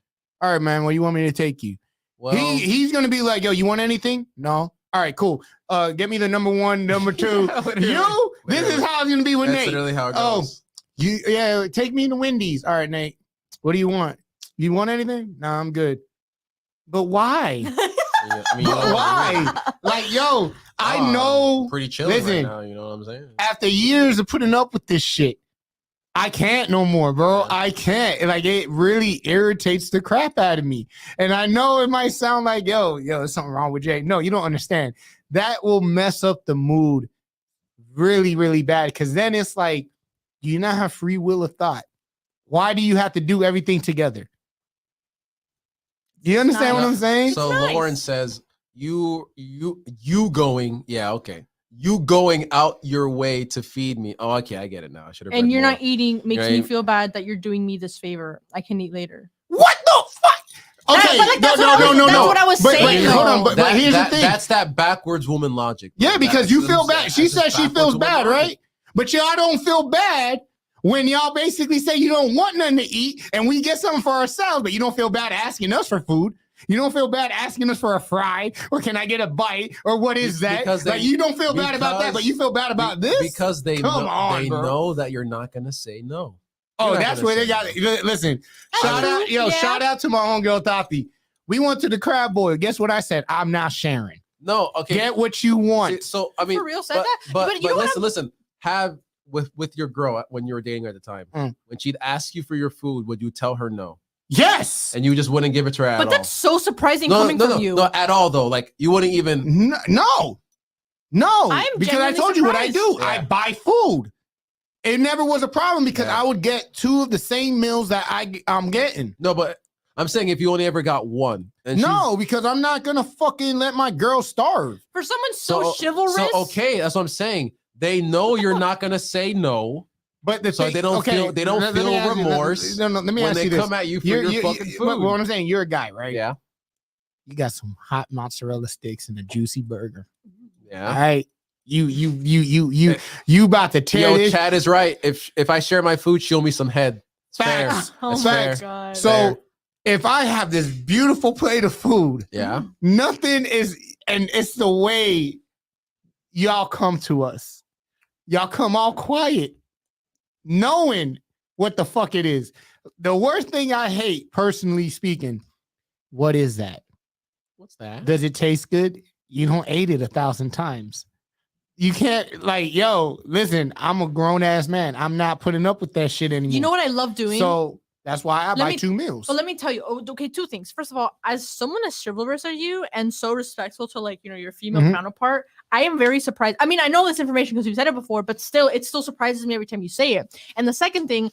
All right, man, where you want me to take you? Well, He's gonna be like, yo, you want anything? No. All right, cool. Get me the number one, number two. This is how it's gonna be with that's Nate. literally how it Oh. goes. Take me to Wendy's. All right, Nate. What do you want? You want anything? No, I'm good. But why? Yeah, I mean, you But know, why? Like, yo, I know pretty chill listen. right now. You know what I'm saying? after years of putting up with this shit, I can't no more, bro. I can't. Like, it really irritates the crap out of me. And I know it might sound like, yo, there's something wrong with Jay. No, you don't understand. That will mess up the mood really, really bad. Because then it's like, do you not have free will of thought? Why do you have to do everything together? Do you understand what I'm saying? So nice. Lauren says, you going, yeah, okay. You going out your way to feed me. Oh, okay, I get it now. I should have. And you're not eating makes me Right. feel bad that you're doing me this favor. I can eat later. What the fuck? Okay, But, like, that's what I was But saying, hold on, though. but here's the thing. That's that backwards woman logic. Yeah, because you feel bad. She That's said just she backwards feels woman bad, logic. right? But y'all don't feel bad when y'all basically say you don't want nothing to eat and we get something for ourselves, but you don't feel bad asking us for food. You don't feel bad asking us for a fry or can I get a bite or what is that? Because Like, you don't feel bad about that, but you feel bad about this? Because they Come on, bro. know that you're not gonna say no. Oh, You're not that's gonna where they say got no. it. Listen, shout out, Yeah. shout out to my homegirl Tati. We went to the Crab Boy. Guess what I said? I'm not sharing. No, okay. Get what you want. So I mean, For real, said but, that? But, But you but have- listen. Have with your girl when you were dating her at the time, when she'd ask you for your food, would you tell her no? Yes. And you just wouldn't give it to her at all? But that's so surprising coming from you. No, at all though. Like you wouldn't even. No. I'm Because I genuinely told you what I surprised. do. Yeah. I buy food. It never was a problem because Yeah. I would get two of the same meals that I'm getting. No, but I'm saying if you only ever got one. And No, because I'm not gonna fucking let my girl starve. For someone so chivalrous. So okay, that's what I'm saying. They know you're not gonna say no. But the So thing, they don't okay, feel let me ask you- remorse No, let me when ask they you this. come at you for your fucking food. But what I'm saying, you're a guy, right? Yeah, You got some hot mozzarella sticks and a juicy burger. All yeah. right. You about to tear Yo, this. Chad is right. If I share my food, show me some head. It's fair. Facts. Oh That's my fair. god. So Fair. if I have this beautiful plate of food, Yeah. nothing is, and it's the way y'all come to us. Y'all come all quiet, knowing what the fuck it is. The worst thing I hate, personally speaking, what is that? What's that? Does it taste good? You don't ate it 1,000 times. You can't like, yo, listen, I'm a grown ass man. I'm not putting up with that shit anymore. You know what I love doing? So that's why I Let buy me- 2 meals. But let me tell you, okay, 2 things. First of all, as someone as chivalrous as you and so respectful to like, your female Mhm. counterpart, I am very surprised. I mean, I know this information because you said it before, but still, it still surprises me every time you say it. And the second thing,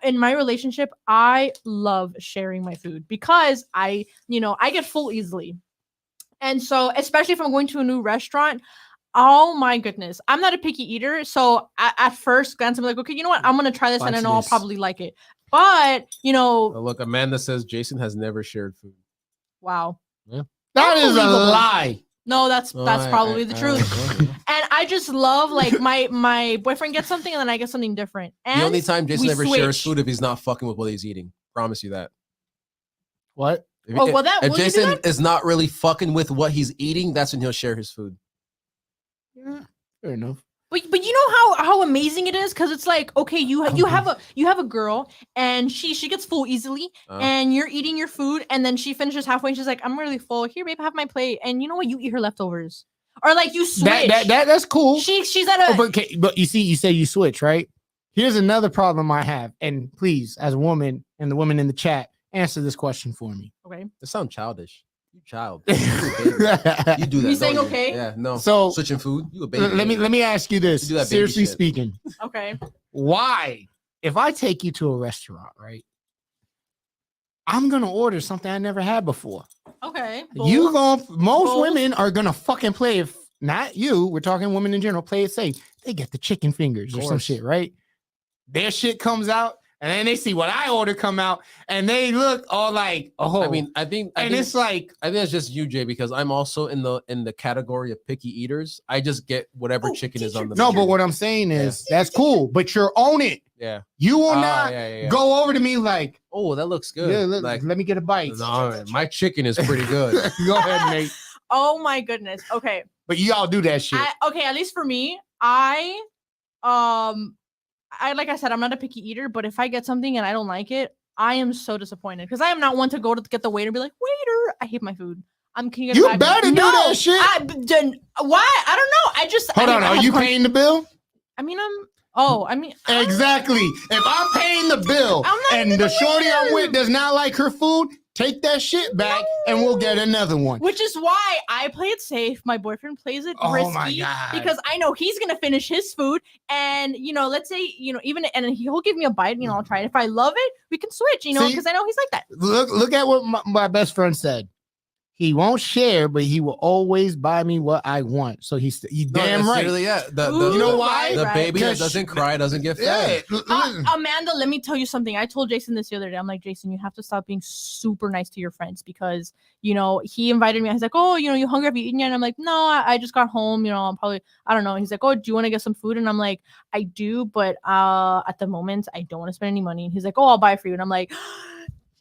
in my relationship, I love sharing my food because I get full easily. And so, especially if I'm going to a new restaurant, oh my goodness, I'm not a picky eater. So at first glance, I'm like, okay, you know what? I'm gonna try this, and I Watch know I'll this. probably like it. But Oh, look, Amanda says Jason has never shared food. wow, That is a unbelievable. lie. no, that's Oh, probably the truth. okay. And I just love like my boyfriend gets something and then I get something different. And The only time Jason we ever shares switch. food if he's not fucking with what he's eating. Promise you that. What? If, Oh, well, that- if will you do Jason that? is not really fucking with what he's eating, that's when he'll share his food. Yeah, fair enough. But you know how amazing it is because it's like, okay, you have a girl and she gets full easily and you're eating your food and then she finishes halfway and she's like, I'm really full, here babe, have my plate, and you know what, you eat her leftovers, or like you switch. That's cool. She's at a Oh, but you see, you say you switch, right? Here's another problem I have, and please, as a woman and the women in the chat, answer this question for me. okay. It sounds childish. You child. You a baby. You do that. You saying don't okay? Yeah, no. So Switching food. You a baby. let me ask you this. You do that baby Seriously shit. speaking, Okay. why, if I take you to a restaurant, right? I'm gonna order something I never had before. Okay. You bold. going most Bold. women are gonna fucking play, if not you, we're talking women in general, play it safe. They get the chicken fingers or some course. shit, right? Their shit comes out, and then they see what I order come out, and they look all like, oh, I mean, I think it's like, I think it's just you, Jay, because I'm also in the category of picky eaters. I just get whatever Oh, chicken is on the no, menu. but what I'm saying is that's cool, but you're own it. Yeah. You will Ah, not yeah. go over to me like, Oh, that looks good. yeah, look, like, let me get a bite. no, my chicken is pretty good. Go ahead, Nate. Oh my goodness. Okay. But y'all do that shit. Okay, at least for me, I like I said, I'm not a picky eater, but if I get something and I don't like it, I am so disappointed because I am not one to go to get the waiter and be like, waiter, I hate my food. Can you get it You back? better do No, that shit. Why? I don't know. I just Hold on, are you paying the bill? I mean, I don't know. Exactly. If I'm paying the bill I'm not and even the the shorty I'm waiter. with does not like her food, take that shit back and we'll get another one. Which is why I play it safe. My boyfriend plays it Oh risky my God. because I know he's gonna finish his food, and let's say even and he'll give me a bite, and I'll try it. If I love it, we can switch, See? because I know he's like that. Look at what my best friend said. He won't share, but he will always buy me what I want. So he's No, damn that's right. really, yeah. You know why? The Right. baby that Because doesn't cry doesn't get Yeah. fed. listen. Amanda, let me tell you something. I told Jason this the other day. I'm like, Jason, you have to stop being super nice to your friends because, he invited me. He's like, oh, you hungry? Have you eaten yet? And I'm like, no, I just got home. I'm probably, I don't know. He's like, oh, do you want to get some food? And I'm like, I do, but at the moment, I don't want to spend any money. And he's like, oh, I'll buy it for you. And I'm like,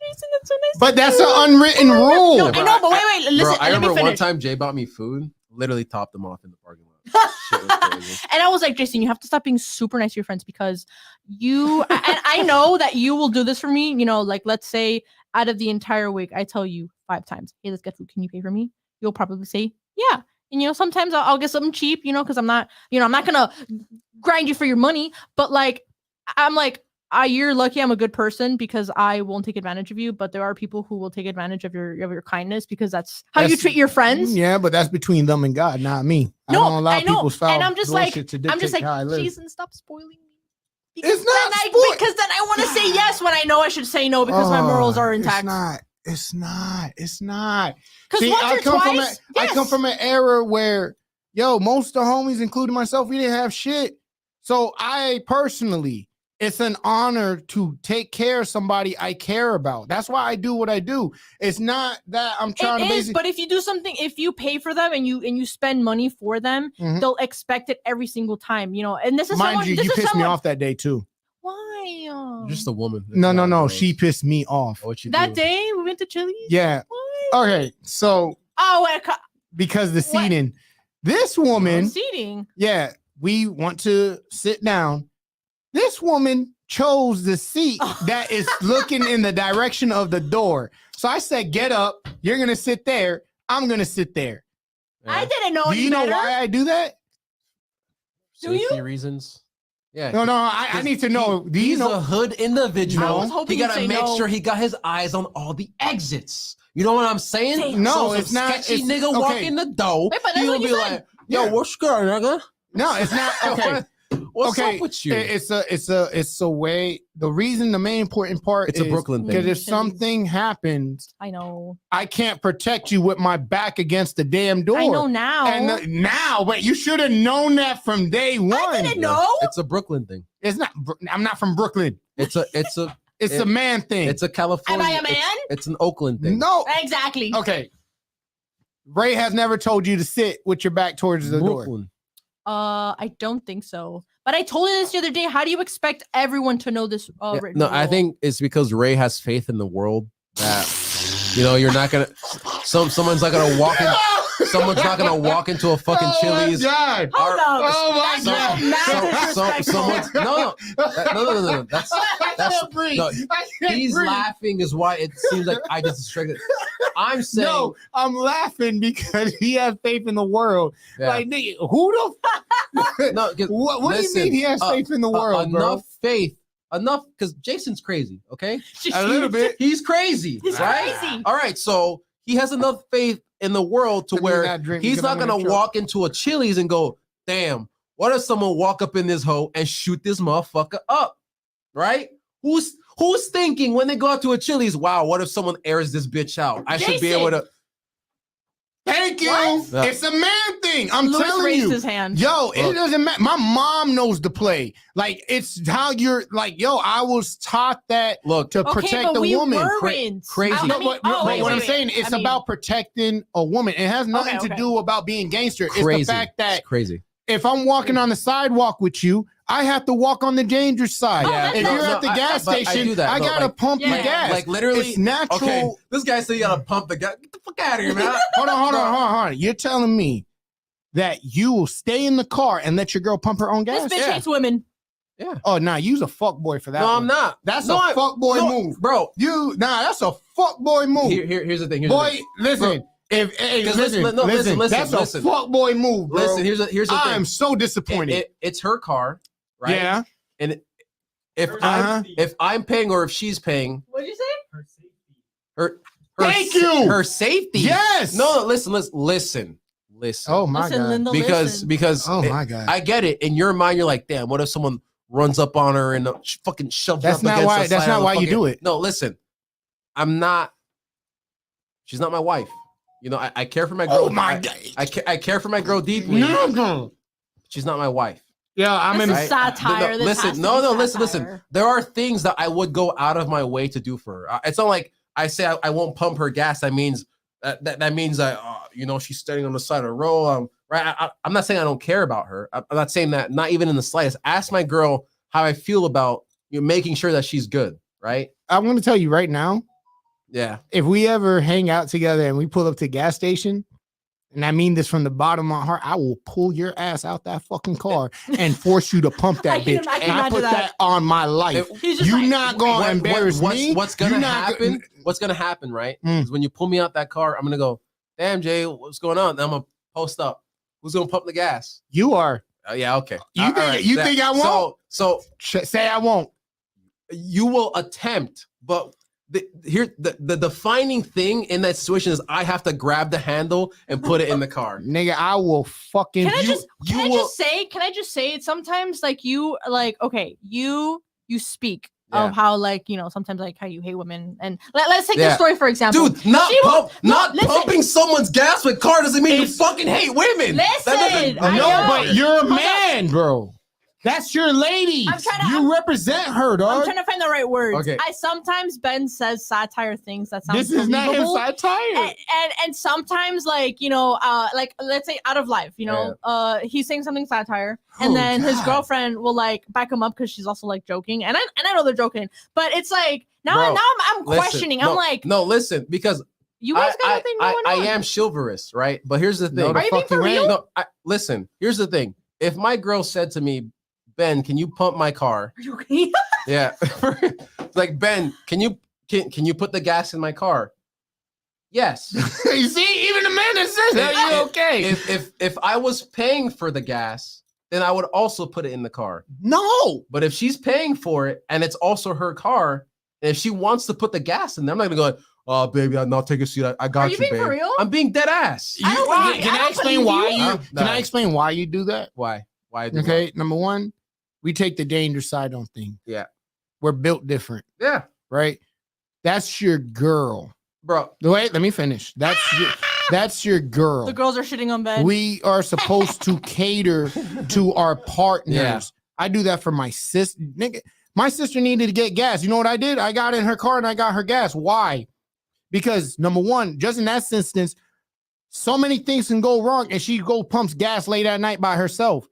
Jason, that's so nice. But of that's you." an unwritten rule. No, I know, but wait, listen. Bro, I let me remember one finish. time Jay bought me food, literally topped him off in the parking lot. Shit was crazy. And I was like, Jason, you have to stop being super nice to your friends because and I know that you will do this for me. Like let's say out of the entire week, I tell you 5 times, hey, let's get food. Can you pay for me? You'll probably say, yeah. And sometimes I'll get something cheap, because I'm not gonna grind you for your money. But like, I'm like, you're lucky I'm a good person because I won't take advantage of you. But there are people who will take advantage of your kindness because that's how you treat your friends. Yeah, but that's between them and God, not me. I don't allow I know. people's foul And I'm just like, bullshit to dictate how I live. Jason, stop spoiling me. It's not Because then I want to say yes when I know I should say no because my morals are intact. It's not. Because See, once I or come twice, I come from an era where, most of the homies, including myself, we didn't have shit. So I personally, it's an honor to take care of somebody I care about. That's why I do what I do. It's not that I'm trying to basically. But if you do something, if you pay for them and you spend money for them, Mhm. they'll expect it every single time. And this is Mind you, you pissed me off that day too. Why? You're just a woman. No. She pissed me off. What you That do? day we went to Chili's. Yeah. What? Okay. So Oh, wait, because the What? seating, this woman. seating. Yeah, we want to sit down. This woman chose the seat that is looking in the direction of the door. So I said, get up. You're going to sit there. I'm going to sit there. I didn't know. Do you know better. why I do that? Do you? Safety reasons. Yeah. No, I need to know. Do you He's know? a hood individual. I was hoping He you'd gotta say make no. sure he got his eyes on all the exits. You know what I'm saying? Damn. No, So some it's not. sketchy It's, nigga walk okay. in the door. Wait, but that's He'll what you be said. like, "Yo, Yeah. what's good, nigga? No, it's not. Okay. What's okay. up with you?" It's a way. The reason, the main important part It's is a Brooklyn because thing. if something happens, I know. I can't protect you with my back against the damn door. I know now. And now, but you should have known that from day one. I didn't Yeah. know. It's a Brooklyn thing. It's not. I'm not from Brooklyn. It's a It's a man thing. it's a California. Am I a man? It's an Oakland thing. No. Exactly. Okay. Ray has never told you to sit with your back towards the door. Brooklyn. I don't think so. But I told you this the other day. How do you expect everyone to know this? Yeah, Written no, I rule? think it's because Ray has faith in the world that you're not gonna. Someone's not gonna walk in. Someone's not gonna walk into a fucking Chili's. God. Hold up. Oh my That's God. mad disrespectful. Someone's no. That's I can't breathe. no, I can't he's breathe. laughing is why it seems like I just distracted. I'm saying No, I'm laughing because he has faith in the world. yeah. Like, nigga, who the fuck? No, 'cause What do you listen, mean he has faith in the world, enough bro? faith, enough because Jason's crazy. Okay, A little bit. he's crazy. He's right? crazy. All right, so he has enough faith in the world to Let me where not drink he's because not I'm gonna gonna choke. walk into a Chili's and go, "Damn, what if someone walk up in this hoe and shoot this motherfucker up?" Right? Who's thinking when they go out to a Chili's? Wow, what if someone airs this bitch out? I should be able to. Thank you. What? Yeah. It's a man thing. I'm Louis telling raised you. his hand. Yo, it Look. doesn't matter. My mom knows the play. Like, it's how you're like, yo, I was taught that Look, to Okay, protect but the we woman. weren't. crazy. I No, mean, but, oh, but wait, what wait, I'm wait. saying, it's I mean, about protecting a woman. It has nothing Okay, to okay. do about being gangster. crazy. It's the fact that It's crazy. if I'm walking on the sidewalk with you, I have to walk on the dangerous side. Oh, that's if no, you're no, at the I- gas but I do station, that. I No, gotta like- pump the Yeah. gas. Like literally, it's natural. okay, this guy said you gotta pump the gas. Get the fuck out of here, man. Hold on. You're telling me that you will stay in the car and let your girl pump her own This gas? bitch Yeah. hates women. Oh, nah, you's a fuck boy for that. No, one. I'm not. That's No, a fuck boy no, move, bro. that's a fuck boy move. Here's the thing. Here's the Boy, thing. listen. If hey, 'Cause listen, listen, no, listen, that's listen. a fuck boy move, bro. Listen, here's the I thing. am so disappointed. It's her car, right? Yeah. And if Uh-huh. I'm paying or if she's paying, What'd you say? her Thank you. her safety. Yes. No, listen. Oh my Listen, god. Linda, Because listen. Oh it- my god. I get it. In your mind, you're like, damn, what if someone runs up on her and fucking shoves her That's up not against why- the that's side not of the why you fucking- do it. No, listen. I'm not. She's not my wife. You know, I care for my girl. Oh my I- god. I care for my girl deeply. No. She's not my wife. Yeah, I'm This in. is Right? satire. This has listen, to no, be listen. satire. There are things that I would go out of my way to do for her. It's not like I say I won't pump her gas. That means that means that she's standing on the side of the road. Right? I'm not saying I don't care about her. I'm not saying that. Not even in the slightest. Ask my girl how I feel about making sure that she's good. Right? I'm going to tell you right now. Yeah. If we ever hang out together and we pull up to the gas station, and I mean this from the bottom of my heart, I will pull your ass out that fucking car and force you to pump that I can bitch. And I imagine put that. that on my life. He's just You like, not going to embarrass me. What's gonna You not happen? go- What's gonna happen? Right? Mm. Is when you pull me out that car, I'm gonna go, damn, Jay, what's going on? Then I'm gonna post up. Who's gonna pump the gas? You are. Oh yeah, okay. You All think- you think I won't? So Say I won't. you will attempt, but the defining thing in that situation is I have to grab the handle and put it in the car. Nigga, I will fucking. Can I You- just you can I will- just say? Can I just say it? Sometimes like you like okay, you speak Yeah. of how like sometimes like how you hate women and let's take Yeah. this story for example. Dude, not She will- not listen. pumping someone's gas with car doesn't mean you It's- fucking hate women. That doesn't- Listen, I No, know. but you're a Hold man, bro. That's your lady. I'm trying to- You represent her, I'm dog. trying to find the right words. Okay. I sometimes Ben says satire things that sound This is not his believable. satire. And sometimes like like let's say out of life he's saying something satire and Oh, then his God. girlfriend will like back him up because she's also like joking and I know they're joking but it's like now Bro, I'm Listen, questioning no, I'm like no, listen, because you guys got a thing going I on. am chivalrous, right? But here's the No, thing. the Are you being fuck for you real? ain't. No, listen. Here's the thing. If my girl said to me, Ben, can you pump my car? Are you okay? Yeah, like Ben, can you put the gas in my car? Yes. You see, even the man that says that, you okay? If I was paying for the gas, then I would also put it in the car. No. But if she's paying for it and it's also her car, and if she wants to put the gas in there, I'm not gonna go, oh, baby, I'll not take a seat. I got Are you being babe. for real? I'm being dead ass. I don't Why? believe- Can I I don't explain believe why you. you? Huh? Can Nah. I explain why you do that? Why? Why? Do Okay, number one, we take the danger side on things. Yeah. We're built different, what? Yeah, right? That's your girl. bro. Wait, let me finish. That's your girl. The girls are shitting on bed. We are supposed to cater to our partners. Yeah. I do that for my sister. Nigga, my sister needed to get gas. You know what I did? I got in her car and I got her gas. Why? Because number one, just in that instance, so many things can go wrong, and she go pumps gas late at night by herself.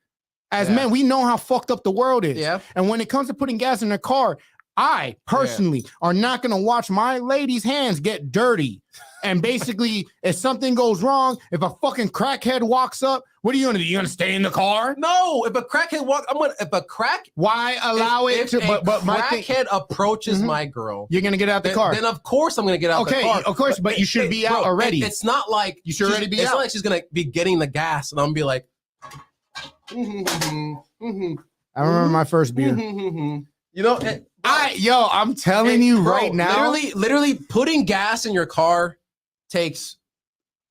As Yeah. men, we know how fucked up the world is. Yeah. And when it comes to putting gas in her car, I personally are not going to watch my lady's hands get dirty. And basically, if something goes wrong, if a fucking crackhead walks up, what are you going to do? You going to stay in the car? No, if a crackhead walk, I'm gonna. If a crack, Why allow if it to? a But my thing, crackhead approaches Mhm. my girl, you're going to get out the car. then of course I'm gonna get out Okay, the car. of course, but you should be out bro, already. It's not like You should she's- already be It's out. not like she's gonna be getting the gas, and I'm gonna be like, I remember my first beer. you know, I'm telling you bro, right now. literally putting gas in your car takes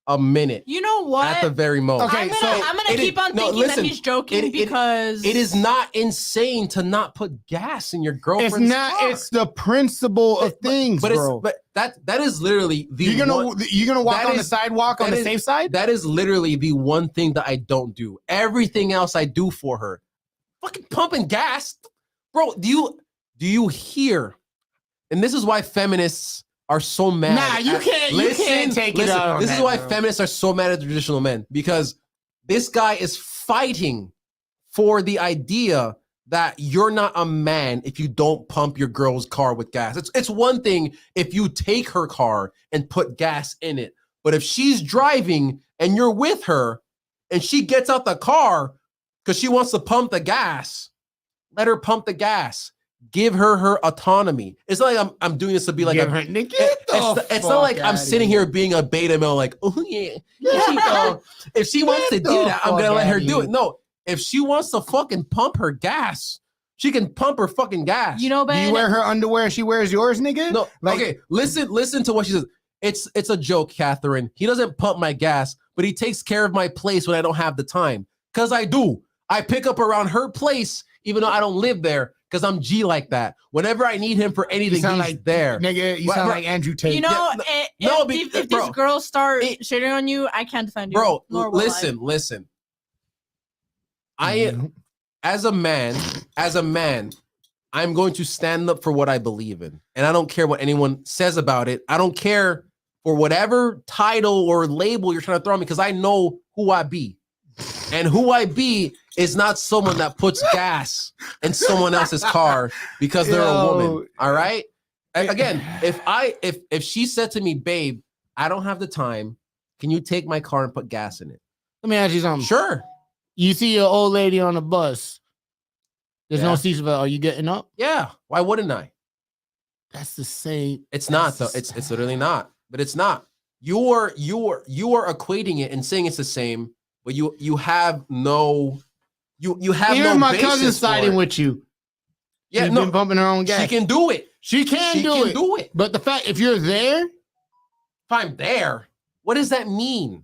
a minute You know what? at the very most. Okay, I'm gonna, so I'm gonna it is- keep on no, thinking listen, that he's joking it- because It is not insane to not put gas in your It's girlfriend's not. car. It's the principle of things, but bro. it's that is literally the You're gonna one, walk that on the is- sidewalk on that the is- safe side. that is literally the one thing that I don't do. Everything else I do for her. Fucking pumping gas. Bro, do you hear? And this is why feminists are so mad. Nah, you can't take it out on This is that, why bro. feminists are so mad at traditional men, because this guy is fighting for the idea that you're not a man if you don't pump your girl's car with gas. It's one thing if you take her car and put gas in it, but if she's driving and you're with her and she gets out the car because she wants to pump the gas, let her pump the gas. Give her autonomy. It's not like I'm doing this to be like Give a, her- Get it's the not like fuck I'm outta sitting here being a beta male, like, oh yeah. If she wants to Get do the that, I'm gonna fuck let her outta do here. it. No, if she wants to fucking pump her gas, she can pump her fucking gas. you know, Do you Ben. wear her underwear and she wears yours, nigga? no, like- okay, listen to what she says. It's a joke, Catherine. He doesn't pump my gas, but he takes care of my place when I don't have the time. Cause I do. I pick up around her place, even though I don't live there, because I'm G like that. Whenever I need him for anything, he's sound like there. Nigga, you But- sound but- like Andrew Tate. You know, Yeah, no, if because- these bro, girls start it- shitting on you, I can't defend you. Bro, nor will I. listen. As a man, I'm going to stand up for what I believe in. And I don't care what anyone says about it. I don't care for whatever title or label you're trying to throw on me, because I know who I be. And who I be is not someone that puts gas in someone else's car because they're a woman. Yo. All right. Again, if she said to me, babe, I don't have the time, can you take my car and put gas in it? Let me ask you something. Sure. You see your old lady on the bus. There's Yeah. no seatbelt. Are you getting up? Yeah. Why wouldn't I? That's the same. It's not though. It's literally not. But it's not. You are equating it and saying it's the same, but you have no you have Even no my basis cousin for siding it. with you. Yeah, She's no, been pumping her own gas. she can do it. She can She do can it. do it. But the fact, if you're there, If I'm there, what does that mean?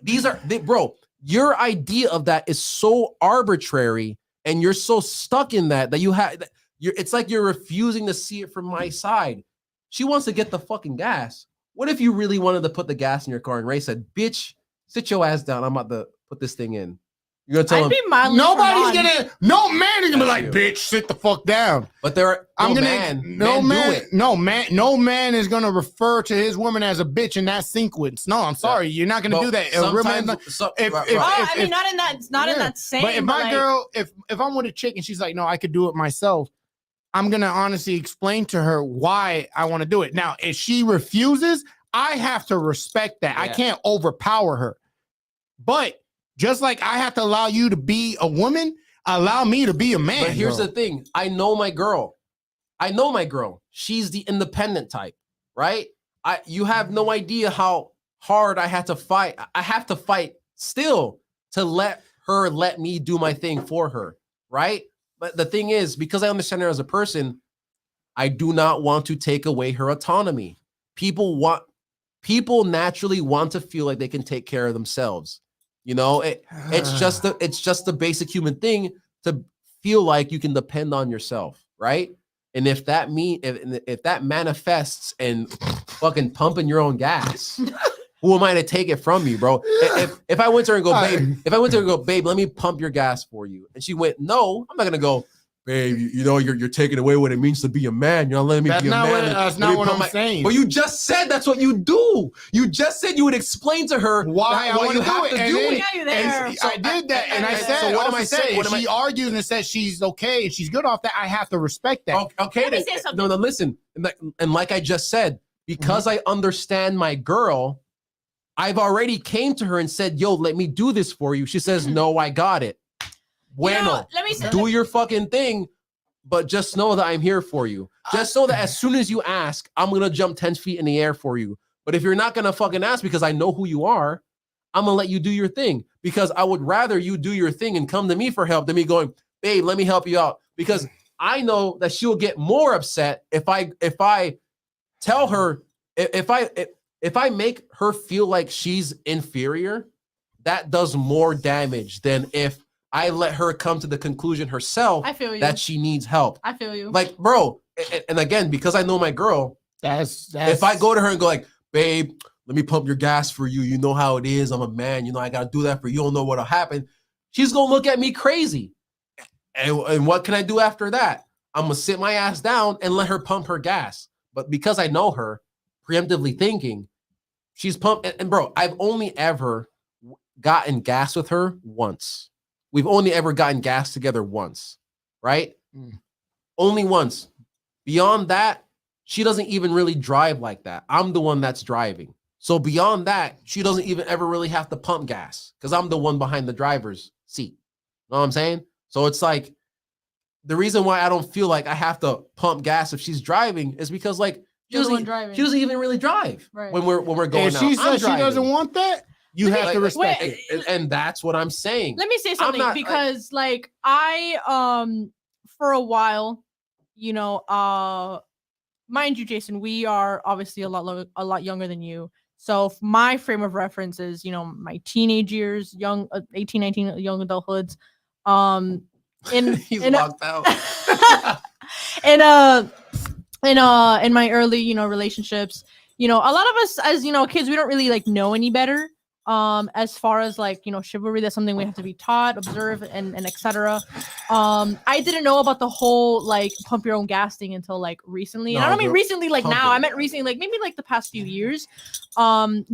These are bro, your idea of that is so arbitrary, and you're so stuck in that you have it's like you're refusing to see it from my side. She wants to get the fucking gas. What if you really wanted to put the gas in your car and Ray said, bitch, sit your ass down. I'm about to put this thing in. You're gonna tell I'd him, be mildly nobody's turned on. gonna, no man is gonna be That's like, you. bitch, sit the fuck down. but there are I'm no gonna, man, no men man, do it. no man is gonna refer to his woman as a bitch in that sequence. No, I'm sorry, you're not gonna But do that. A real man- sometimes- so- if- right, if- right. Oh, I mean, not in that. It's not in Yeah. that same. But if my like, girl, if I'm with a chick and she's like, no, I could do it myself, I'm gonna honestly explain to her why I want to do it. Now, if she refuses, I have to respect that. I Yeah. can't overpower her. But just like I have to allow you to be a woman, allow me to be a man. But here's bro. the thing. I know my girl. She's the independent type, right? You have no idea how hard I had to fight. I have to fight still to let her let me do my thing for her, right? But the thing is, because I understand her as a person, I do not want to take away her autonomy. People naturally want to feel like they can take care of themselves. You know, it's just the basic human thing to feel like you can depend on yourself, right? And if that manifests in fucking pumping your own gas, who am I to take it from you, bro? If I went to her and go, babe, let me pump your gas for you, and she went, no, I'm not gonna go, babe, you're taking away what it means to be a man. You're not letting me be a man. That's not what I'm saying. But you just said that's what you do. You just said you would explain to her why I want to do it. I did that, and I said, so what am I saying? She argues and says she's okay and she's good off that. I have to respect that. Okay, then, no, listen. And like I just said, because I understand my girl, I've already came to her and said, yo, let me do this for you. She says, no, I got it. Bueno, do your fucking thing, but just know that I'm here for you. Just know that as soon as you ask, I'm going to jump 10 feet in the air for you. But if you're not going to fucking ask because I know who you are, I'm going to let you do your thing, because I would rather you do your thing and come to me for help than me going, babe, let me help you out. Because I know that she'll get more upset if I tell her, if I make her feel like she's inferior, that does more damage than if I let her come to the conclusion herself that she needs help. I feel you. Like, bro, and again, because I know my girl, that's if I go to her and go like, babe, let me pump your gas for you. You know how it is. I'm a man. You know, I got to do that for you. You don't know what'll happen. She's going to look at me crazy. And what can I do after that? I'm going to sit my ass down and let her pump her gas. But because I know her, preemptively thinking, she's pumped. And bro, I've only ever gotten gas with her once. We've only ever gotten gas together once, right? Only once. Beyond that, she doesn't even really drive like that. I'm the one that's driving. So beyond that, she doesn't even ever really have to pump gas because I'm the one behind the driver's seat. You know what I'm saying? So it's like, the reason why I don't feel like I have to pump gas if she's driving is because like she doesn't even really drive when we're going out. If she says she doesn't want that, you have to respect it. And that's what I'm saying. Let me say something because like I for a while, you know, mind you, Jason, we are obviously a lot younger than you. So my frame of reference is, you know, my teenage years, young 18, 19, young adulthoods. He's locked out. In my early, you know, relationships, you know, a lot of us as, you know, kids, we don't really like know any better. As far as like, you know, chivalry, that's something we have to be taught, observe, and etc. I didn't know about the whole like pump your own gas thing until like recently. And I don't mean recently like now. I meant recently, like maybe like the past few years.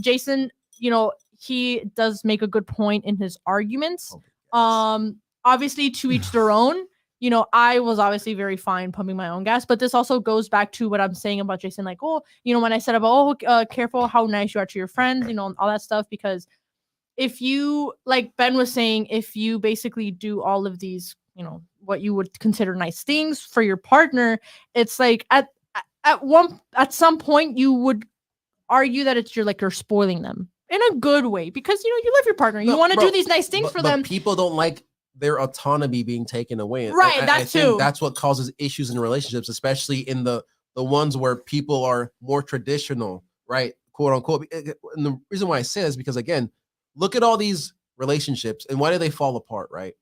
Jason, you know, he does make a good point in his arguments. Obviously to each their own. You know, I was obviously very fine pumping my own gas, but this also goes back to what I'm saying about Jason, like, oh, you know, when I said about, careful how nice you are to your friends, you know, all that stuff, because if you, like Ben was saying, if you basically do all of these, you know, what you would consider nice things for your partner, it's like at some point you would argue that you're spoiling them in a good way, because, you know, you love your partner. You want to do these nice things for them. People don't like their autonomy being taken away. Right, I think that's what causes issues in relationships, especially in the ones where people are more traditional, right? Quote unquote. And the reason why I say this is because, again, look at all these relationships and why do they fall apart, right?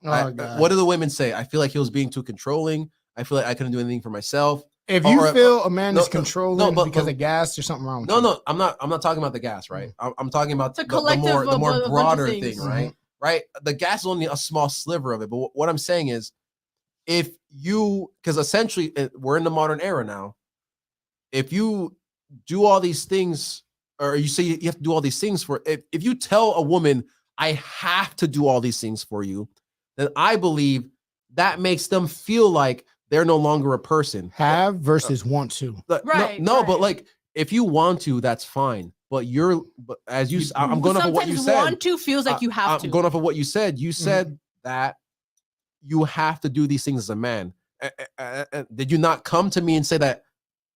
What do the women say? I feel like he was being too controlling. I feel like I couldn't do anything for myself. If you feel a man is controlling because of gas, there's something wrong with you. No, I'm not talking about the gas, right? I'm talking about the more broader thing, right? Right? The gas is only a small sliver of it. But what I'm saying is, if you, because essentially we're in the modern era now, if you do all these things, or you say you have to do all these things if you tell a woman, I have to do all these things for you, then I believe that makes them feel like they're no longer a person. Have versus want to. Right. No, but like, if you want to, that's fine. But as you, I'm going off of what you said. Want to feels like you have to. I'm going off of what you said. You said that you have to do these things as a man. Did you not come to me and say that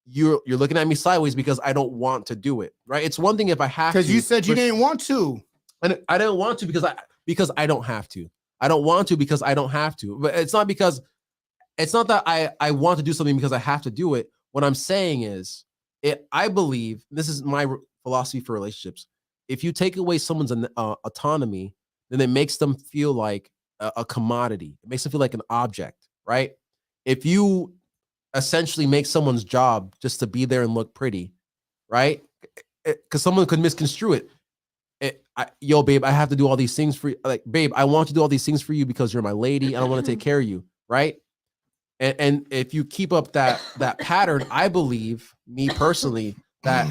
you're looking at me sideways because I don't want to do it? Right? It's one thing if I have to. Because you said you didn't want to. And I didn't want to because because I don't have to. I don't want to because I don't have to. But it's not that I want to do something because I have to do it. What I'm saying is, I believe, this is my philosophy for relationships. If you take away someone's autonomy, then it makes them feel like a commodity. It makes them feel like an object, right? If you essentially make someone's job just to be there and look pretty, right? Because someone could misconstrue it. Yo, babe, I have to do all these things for you. Like, babe, I want to do all these things for you because you're my lady. I don't want to take care of you, right? And if you keep up that pattern, I believe, me personally, that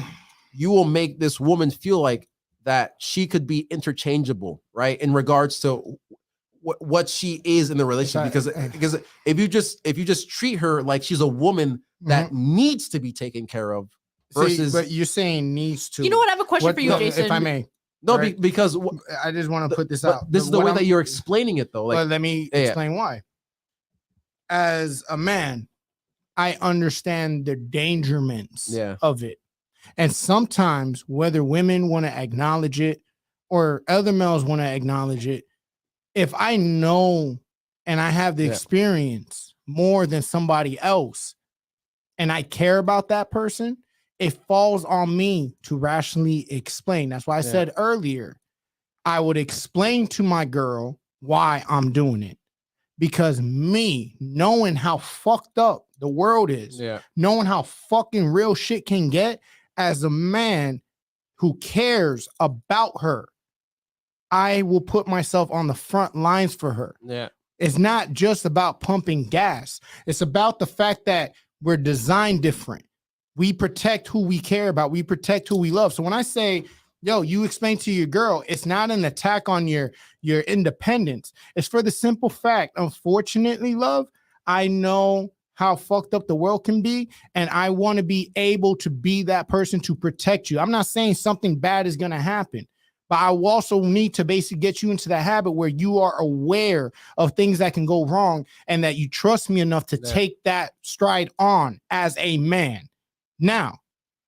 you will make this woman feel like that she could be interchangeable, right? In regards to what she is in the relationship. Because if you just treat her like she's a woman that needs to be taken care of, versus, but you're saying needs to. You know what? I have a question for you, no, Jason. if I may. no, right? because I just want to put this out. this is the way that you're explaining it, though. Like, well, let me explain why. As a man, I understand the dangerments of it. And sometimes, whether women want to acknowledge it or other males want to acknowledge it, if I know and I have the experience more than somebody else and I care about that person, it falls on me to rationally explain. That's why I said earlier, I would explain to my girl why I'm doing it. Because me knowing how fucked up the world is, knowing how fucking real shit can get, as a man who cares about her, I will put myself on the front lines for her. Yeah. It's not just about pumping gas. It's about the fact that we're designed different. We protect who we care about. We protect who we love. So when I say, yo, you explain to your girl, it's not an attack on your independence. It's for the simple fact, unfortunately, love, I know how fucked up the world can be, and I want to be able to be that person to protect you. I'm not saying something bad is going to happen, but I also need to basically get you into the habit where you are aware of things that can go wrong and that you trust me enough to take that stride on as a man. Now,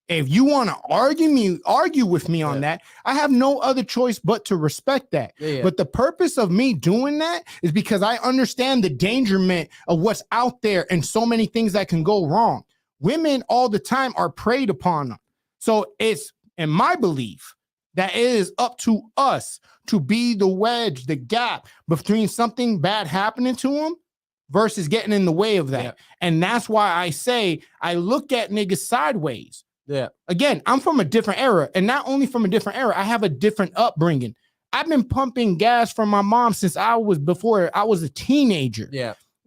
if you want to argue with me on that, I have no other choice but to respect that. But the purpose of me doing that is because I understand the dangerment of what's out there and so many things that can go wrong. Women all the time are preyed upon. So it's, in my belief, that it is up to us to be the wedge, the gap between something bad happening to them versus getting in the way of that. And that's why I say I look at niggas sideways. Again, I'm from a different era, and not only from a different era, I have a different upbringing. I've been pumping gas from my mom since before I was a teenager.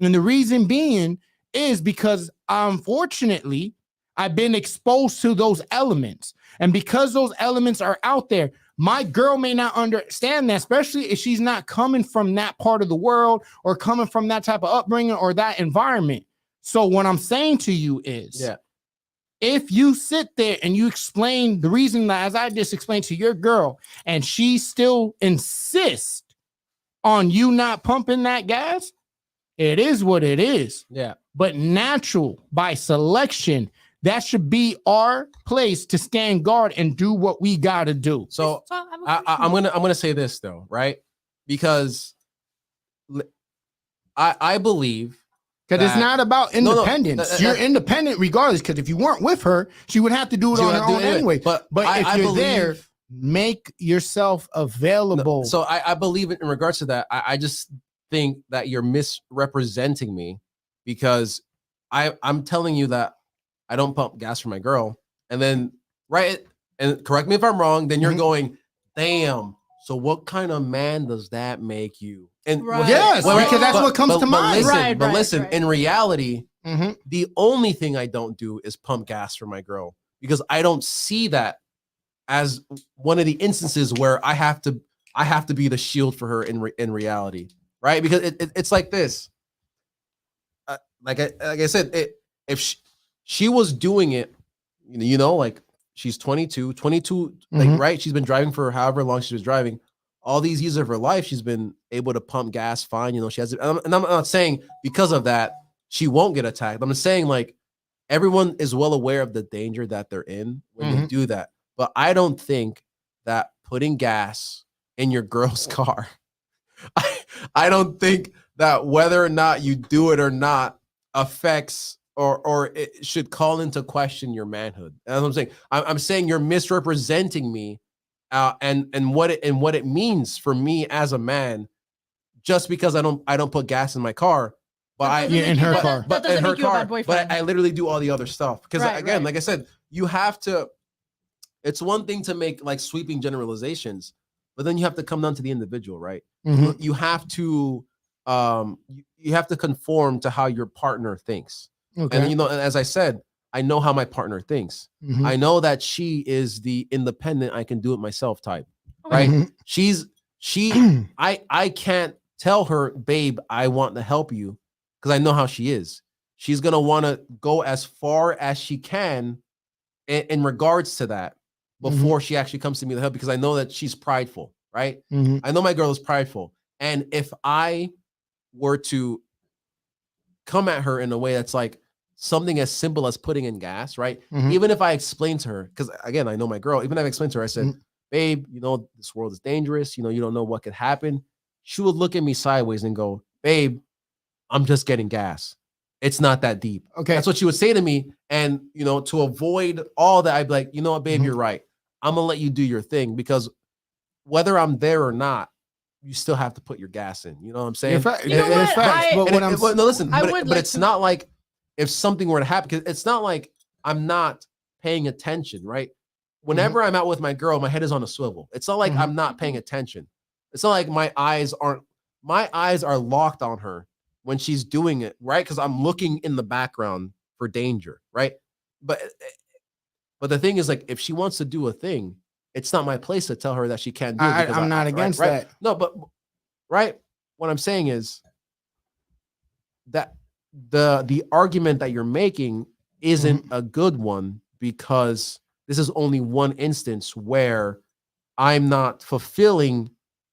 And the reason being is because, unfortunately, I've been exposed to those elements. And because those elements are out there, my girl may not understand that, especially if she's not coming from that part of the world or coming from that type of upbringing or that environment. So what I'm saying to you is, if you sit there and you explain the reason that, as I just explained to your girl, and she still insists on you not pumping that gas, it is what it is. But natural, by selection, that should be our place to stand guard and do what we got to do. So I'm gonna say this though, right? Because I believe. Because it's not about independence. You're independent regardless. Because if you weren't with her, she would have to do it on her own anyway. But if you're there, make yourself available. So I believe in regards to that. I just think that you're misrepresenting me, because I'm telling you that I don't pump gas for my girl, and then and correct me if I'm wrong. Then you're going, damn. So what kind of man does that make you? And yes, because that's what comes to mind. But listen, in reality, the only thing I don't do is pump gas for my girl, because I don't see that as one of the instances where I have to be the shield for her in reality, right? Because it's like this. Like I said, if she was doing it, like she's 22, like, right? She's been driving for however long she was driving. All these years of her life, she's been able to pump gas fine. She has, and I'm not saying because of that she won't get attacked. I'm just saying, like, everyone is well aware of the danger that they're in when they do that. But I don't think that putting gas in your girl's car I don't think that whether or not you do it or not affects or it should call into question your manhood. That's what I'm saying. I'm saying you're misrepresenting me, and what it means for me as a man, just because I don't put gas in my car, but That doesn't Yeah, make in you- her that- car. That but doesn't in her make you a car, bad boyfriend. but I literally do all the other stuff because Right, again, right. like I said, you have to. It's one thing to make like sweeping generalizations, but then you have to come down to the individual, right? Mhm. You have to you have to conform to how your partner thinks. Okay. And as I said, I know how my partner thinks. Mhm. I know that she is the independent, I can do it myself type, right? Mhm. I can't tell her, babe, I want to help you, because I know how she is. She's gonna want to go as far as she can in regards to that before she actually comes to me to help, because I know that she's prideful, right? Mhm. I know my girl is prideful. And if I were to come at her in a way that's like something as simple as putting in gas, right? Mhm. Even if I explain to her, because again, I know my girl, even if I explained to her, I said, Mhm. babe, this world is dangerous. You don't know what could happen. She would look at me sideways and go, babe, I'm just getting gas. It's not that deep. Okay. That's what she would say to me. And, to avoid all that, I'd be like, you know what, babe, Mhm. you're right. I'm going to let you do your thing, because whether I'm there or not, you still have to put your gas in. You know what I'm saying? You know what? But what I'm no, listen, I but, would but like it's to- not like if something were to happen, because it's not like I'm not paying attention, right? Whenever I'm out with my girl, my head is on a swivel. It's not like Mhm. I'm not paying attention. It's not like my eyes are locked on her when she's doing it, right? Because I'm looking in the background for danger, right? But the thing is, like, if she wants to do a thing, it's not my place to tell her that she can't do it. Because I'm not against right? that. No, but right. What I'm saying is that the argument that you're making isn't a good one, because this is only one instance where I'm not fulfilling,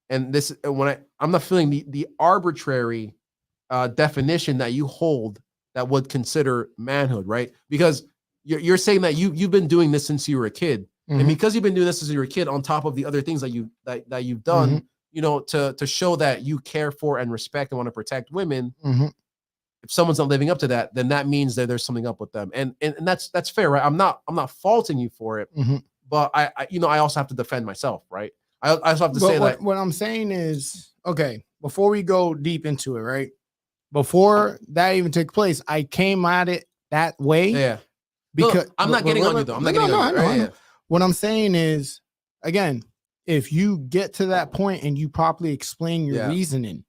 and this when I'm not feeling the arbitrary definition that you hold that would consider manhood, right? Because you're saying that you've been doing this since you were a kid, and Mhm. because you've been doing this since you were a kid, on top of the other things that you've done, to show that you care for and respect and want to protect women. Mhm. If someone's not living up to that, then that means that there's something up with them, and that's fair, right? I'm not faulting you for it, Mhm. but I also have to defend myself, right? I also have to say that. What I'm saying is, okay, before we go deep into it, right? Before that even took place, I came at it that way. Yeah. Because I'm not getting on you, though. I'm not getting on you. I know. What I'm saying is, again, if you get to that point and you properly explain your reasoning,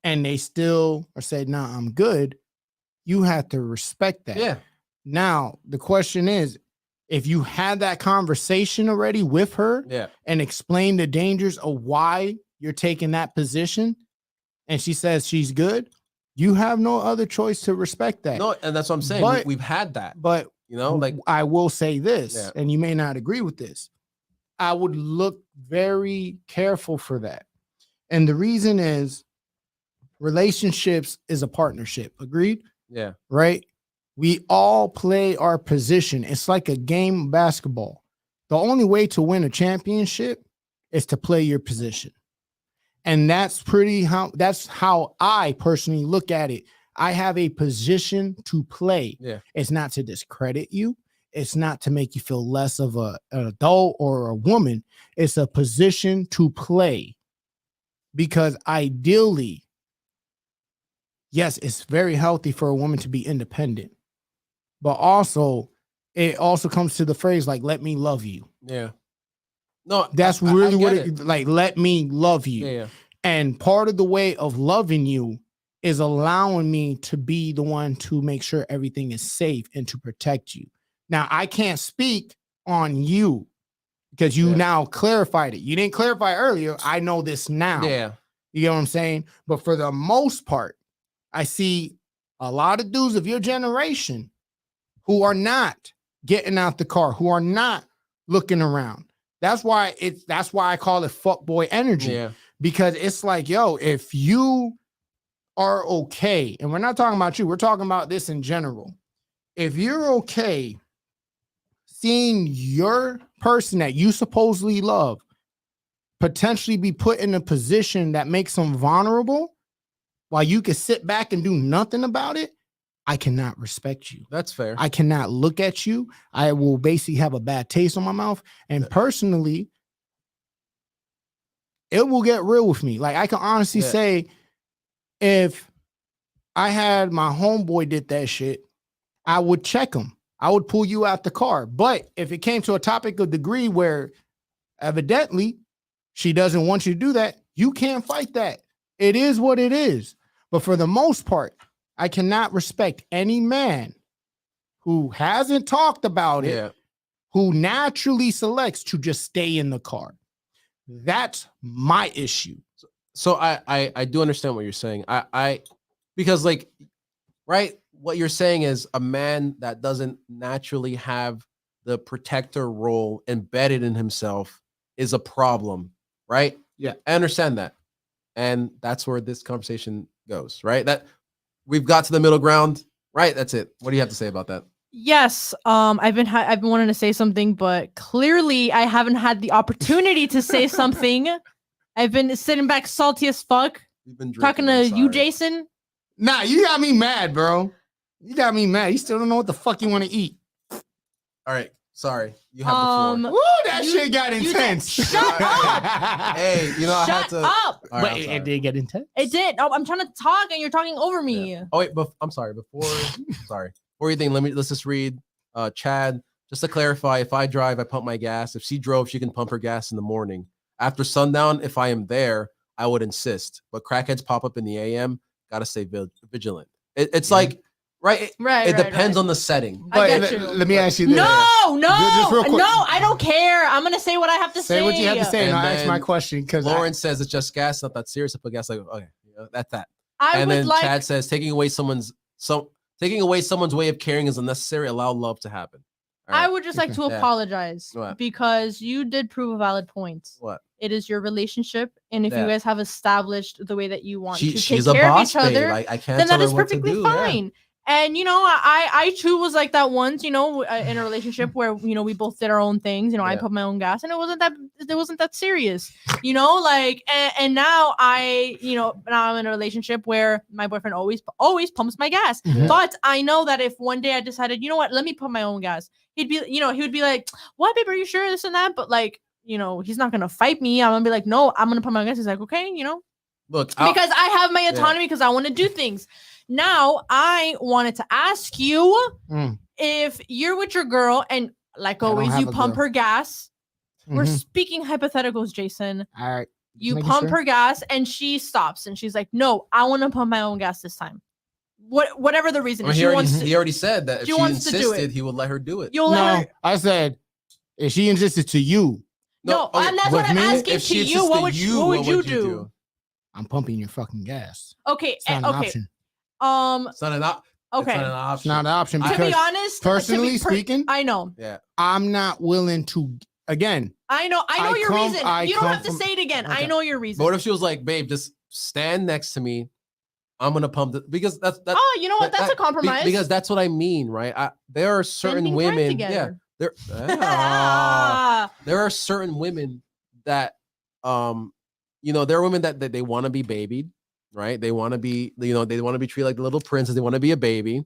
and they still are said, "Nah, I'm good," you have to respect that. Yeah. Now the question is, if you had that conversation already with her, and explain the dangers of why you're taking that position, and she says she's good, you have no other choice to respect that. No, and that's what I'm saying. But- We've had that. But Like, I will say this, and you may not agree with this. I would look very careful for that. And the reason is, relationships is a partnership. Agreed? yeah. Right? We all play our position. It's like a game of basketball. The only way to win a championship is to play your position. And that's how I personally look at it. I have a position to play. Yeah. It's not to discredit you. It's not to make you feel less of an adult or a woman. It's a position to play. Because ideally, yes, it's very healthy for a woman to be independent. But also, it also comes to the phrase like, let me love you. Yeah. No, That's I really what get it like, let me love you. Yeah. And part of the way of loving you is allowing me to be the one to make sure everything is safe and to protect you. Now, I can't speak on you because you now clarified it. You didn't clarify earlier. I know this now. Yeah. You know what I'm saying? But for the most part, I see a lot of dudes of your generation who are not getting out the car, who are not looking around. That's why I call it fuckboy energy. Yeah. Because it's like, yo, if you are okay, and we're not talking about you, we're talking about this in general. If you're okay seeing your person that you supposedly love potentially be put in a position that makes them vulnerable while you can sit back and do nothing about it, I cannot respect you. That's fair. I cannot look at you. I will basically have a bad taste on my mouth. And personally, it will get real with me. Like I can honestly say, if I had my homeboy did that shit, I would check him. I would pull you out the car. But if it came to a topic of degree where evidently she doesn't want you to do that, you can't fight that. It is what it is. But for the most part, I cannot respect any man who hasn't talked about it, who naturally selects to just stay in the car. That's my issue. So I do understand what you're saying. I because like, right, what you're saying is a man that doesn't naturally have the protector role embedded in himself is a problem, right? Yeah, I understand that. And that's where this conversation goes, right? That we've got to the middle ground, right? That's it. What do you have to say about that? Yes, I've been wanting to say something, but clearly I haven't had the opportunity to say something. I've been sitting back salty as fuck. We've been talking to you, Jason. Nah, you got me mad, bro. You got me mad. You still don't know what the fuck you want to eat. All right, sorry. You have the floor. Woo, that shit got intense. Shut up. Hey, you know I had Shut to. up. All right, But it did get intense. It did. Oh, I'm trying to talk and you're talking over me. Yeah. Oh wait, but I'm sorry. Before you think, let's just read. Chad, just to clarify, if I drive, I pump my gas. If she drove, she can pump her gas in the morning. After sundown, if I am there, I would insist. But crackheads pop up in the AM. Gotta stay vigilant. It's like right. It depends on the setting. But let me ask you this. No, I don't care. I'm gonna say what I have to say. Say what you have to say, and I'll then answer my question. Because Lauren says it's just gas, not that serious. I put gas like okay, that's that. And then Chad says taking away someone's way of caring is unnecessary. Allow love to happen. I would just like to apologize because you did prove a valid point. What? It is your relationship, and if you guys have established the way that you want to she's take care of each babe. other, I can't then tell that is her what to perfectly do. fine. Yeah. And I too was like that once, in a relationship where we both did our own things. I put my own gas, and it wasn't that serious. And now now I'm in a relationship where my boyfriend always pumps my gas. Mhm. But I know that if one day I decided, you know what, let me put my own gas, he would be like, what, babe, are you sure this and that? But like, he's not gonna fight me. I'm gonna be like, no, I'm gonna put my own gas. He's like, okay, Look, because I have my autonomy because I want to do things. Now, I wanted to ask you if you're with your girl and, like always, you pump her gas. We're speaking hypotheticals, Jason. All right. You pump her gas and she stops and she's like, no, I want to pump my own gas this time. Whatever the reason. He already said that if she insisted, he would let her do it. I said, if she insisted to you. No, and that's what I'm asking to you. What would you do? I'm pumping your fucking gas. Okay. It's not an option. It's not an option. Okay. It's not an option because, to be honest, personally speaking, I know. Yeah. I'm not willing to. Again, I know your reason. You don't have to say it again. Okay. I know your reason. But what if she was like, babe, just stand next to me. I'm gonna pump it because that's. Oh, you know what? That's a compromise. Because that's what I mean, right? There are certain women. Yeah. There are certain women that, there are women that they want to be babied, right? They want to be, they want to be treated like the little princess. They want to be a baby.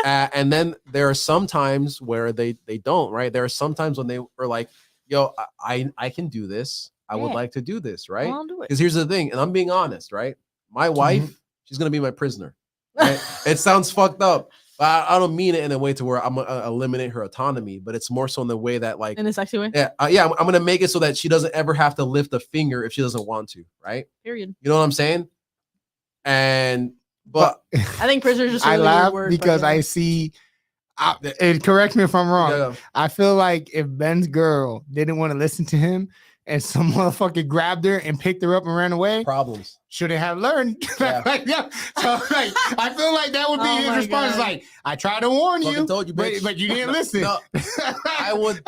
And then there are some times where they don't, right? There are some times when they are like, yo, I can do this. I would like to do this, right? Because here's the thing, and I'm being honest, right? My wife, she's going to be my prisoner. Right? It sounds fucked up. I don't mean it in a way to where I'm gonna eliminate her autonomy, but it's more so in the way that, like, in a sexy way. Yeah, I'm gonna make it so that she doesn't ever have to lift a finger if she doesn't want to, right? Period. You know what I'm saying? But I think prisoner is just a I really laugh word, because I see. And correct me if I'm wrong. Yeah. I feel like if Ben's girl didn't want to listen to him, and some motherfucker grabbed her and picked her up and ran away, problems should have learned. Yeah. So like, I feel like that would be his response. God. Like, I tried to warn you, told you, but you didn't listen. No, I would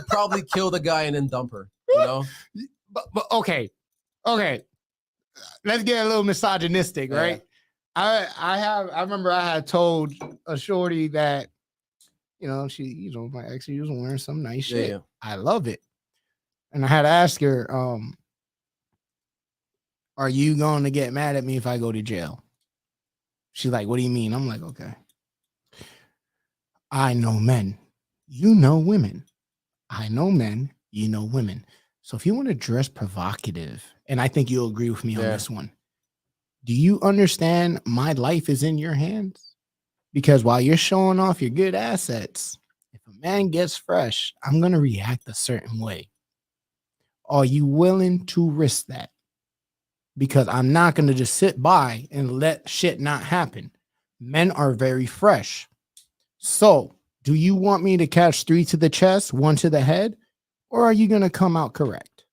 probably kill the guy and then dump her. But okay, let's get a little misogynistic, right? I remember I had told a shorty that, my ex, she was wearing some nice shit. Yeah. I love it. And I had to ask her, are you going to get mad at me if I go to jail? She's like, what do you mean? I'm like, okay. I know men. You know women. I know men. You know women. So if you want to dress provocative, and I think you'll agree with me on this one, do you understand my life is in your hands? Because while you're showing off your good assets, if a man gets fresh, I'm going to react a certain way. Are you willing to risk that? Because I'm not going to just sit by and let shit not happen. Men are very fresh. So, do you want me to catch 3 to the chest, 1 to the head, or are you going to come out correct?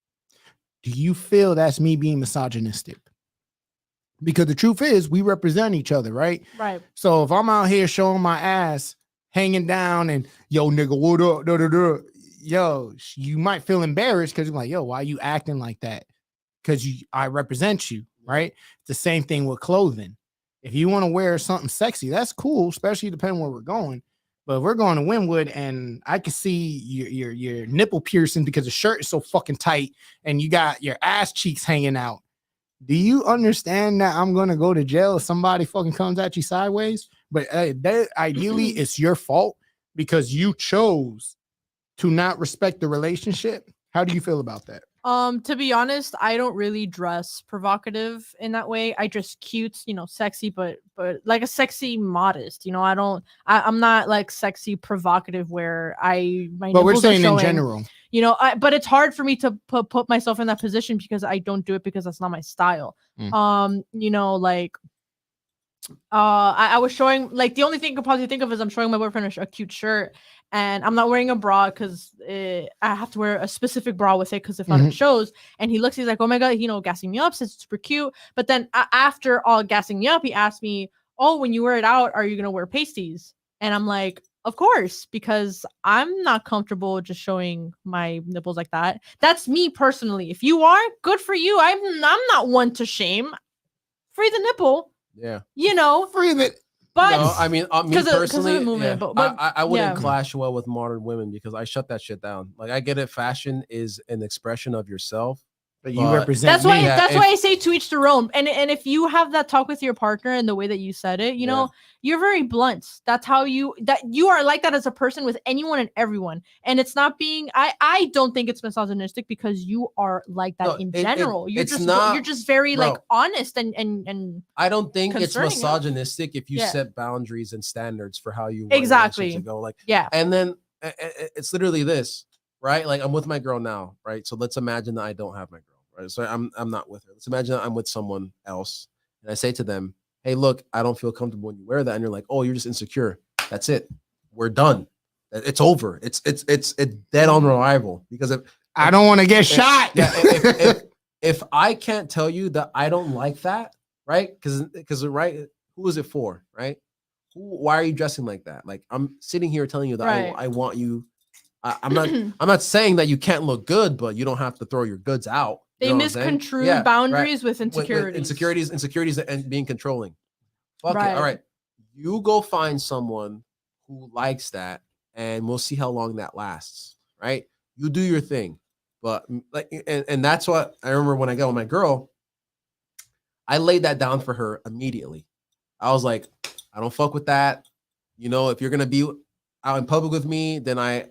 Do you feel that's me being misogynistic? Because the truth is, we represent each other, right? Right. So if I'm out here showing my ass, hanging down, and yo, nigga, what up? Da, da, da, yo, you might feel embarrassed because you're like, yo, why are you acting like that? Because I represent you, right? It's the same thing with clothing. If you want to wear something sexy, that's cool, especially depending where we're going. But if we're going to Wynwood and I can see your nipple piercing because the shirt is so fucking tight and you got your ass cheeks hanging out. Do you understand that I'm going to go to jail if somebody fucking comes at you sideways? But ideally, it's your fault because you chose to not respect the relationship. How do you feel about that? To be honest, I don't really dress provocative in that way. I dress cute, sexy, but like a sexy modest. I'm not like sexy provocative where my But we're nipples are saying in showing, general. But it's hard for me to put myself in that position because I don't do it because that's not my style. I was showing, like, the only thing I could possibly think of is I'm showing my boyfriend a cute shirt and I'm not wearing a bra because I have to wear a specific bra with it because if not it shows. And he looks, he's like, oh my God, gassing me up, says it's super cute. But then after all gassing me up, he asked me, oh, when you wear it out, are you going to wear pasties? And I'm like, of course, because I'm not comfortable just showing my nipples like that. That's me personally. If you are, good for you. I'm not one to shame. Free the nipple. Yeah. Free of it. But no, I mean, me personally, movement, yeah, but I wouldn't clash well with modern women because I shut that shit down. Like, I get it. Fashion is an expression of yourself. But you represent that's me. why that's why I say to each their own. And if you have that talk with your partner and the way that you said it, you're very blunt. That's how you are like that as a person with anyone and everyone. And it's not being I don't think it's misogynistic because you are like that in general. You're just very like honest and I don't think it's concerning, misogynistic if you set boundaries and standards for how you want exactly to go. Like, yeah. And then it's literally this, right? Like, I'm with my girl now, right? So let's imagine that I don't have my girl. Right. So I'm not with her. Let's imagine that I'm with someone else. And I say to them, hey, look, I don't feel comfortable when you wear that. And you're like, oh, you're just insecure. That's it. We're done. It's over. It's dead on arrival. Because if I don't want to get shot. If I can't tell you that I don't like that, right? Because right, who is it for? Right? Why are you dressing like that? Like, I'm sitting here telling you that I want you. I'm not saying that you can't look good, but you don't have to throw your goods out. They misconstrue boundaries with insecurities. With insecurities and being controlling. Fuck it. All right. You go find someone who likes that and we'll see how long that lasts. Right? You do your thing. But like, and that's what I remember when I got with my girl, I laid that down for her immediately. I was like, I don't fuck with that. If you're gonna be out in public with me, then I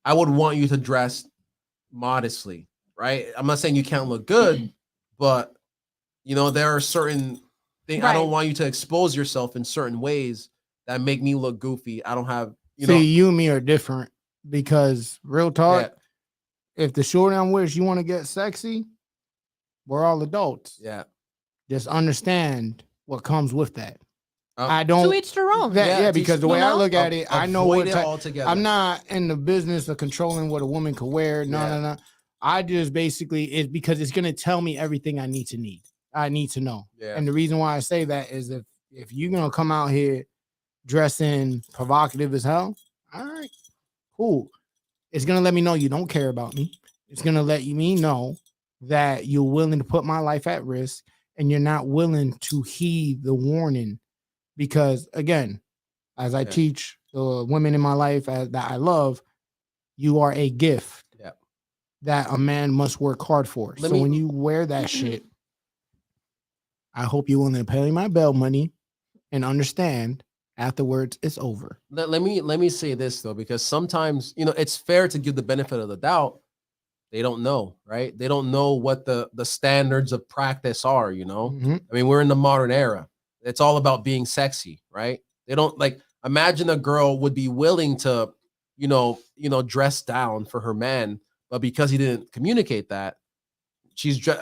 would want you to dress modestly. Right. I'm not saying you can't look good, but there are certain things. I don't want you to expose yourself in certain ways that make me look goofy. I don't have, See, you and me are different because real talk, if the short I'm with, you want to get sexy, we're all adults. Yeah. Just understand what comes with that. I don't. To each their own. Because the way I look at it, I know what altogether. I'm not in the business of controlling what a woman can wear. No. I just basically it's because it's gonna tell me everything I need to know. Yeah. And the reason why I say that is if you're gonna come out here dressing provocative as hell, all right, cool. It's gonna let me know you don't care about me. It's gonna let me know that you're willing to put my life at risk and you're not willing to heed the warning. Because again, as I teach the women in my life that I love, you are a gift that a man must work hard for. So when you wear that shit, I hope you're willing to pay my bail money and understand afterwards it's over. Let me say this though, because sometimes it's fair to give the benefit of the doubt. They don't know, right? They don't know what the standards of practice are. Mhm. I mean, we're in the modern era. It's all about being sexy, right? They don't imagine a girl would be willing to, dress down for her man, but because he didn't communicate that,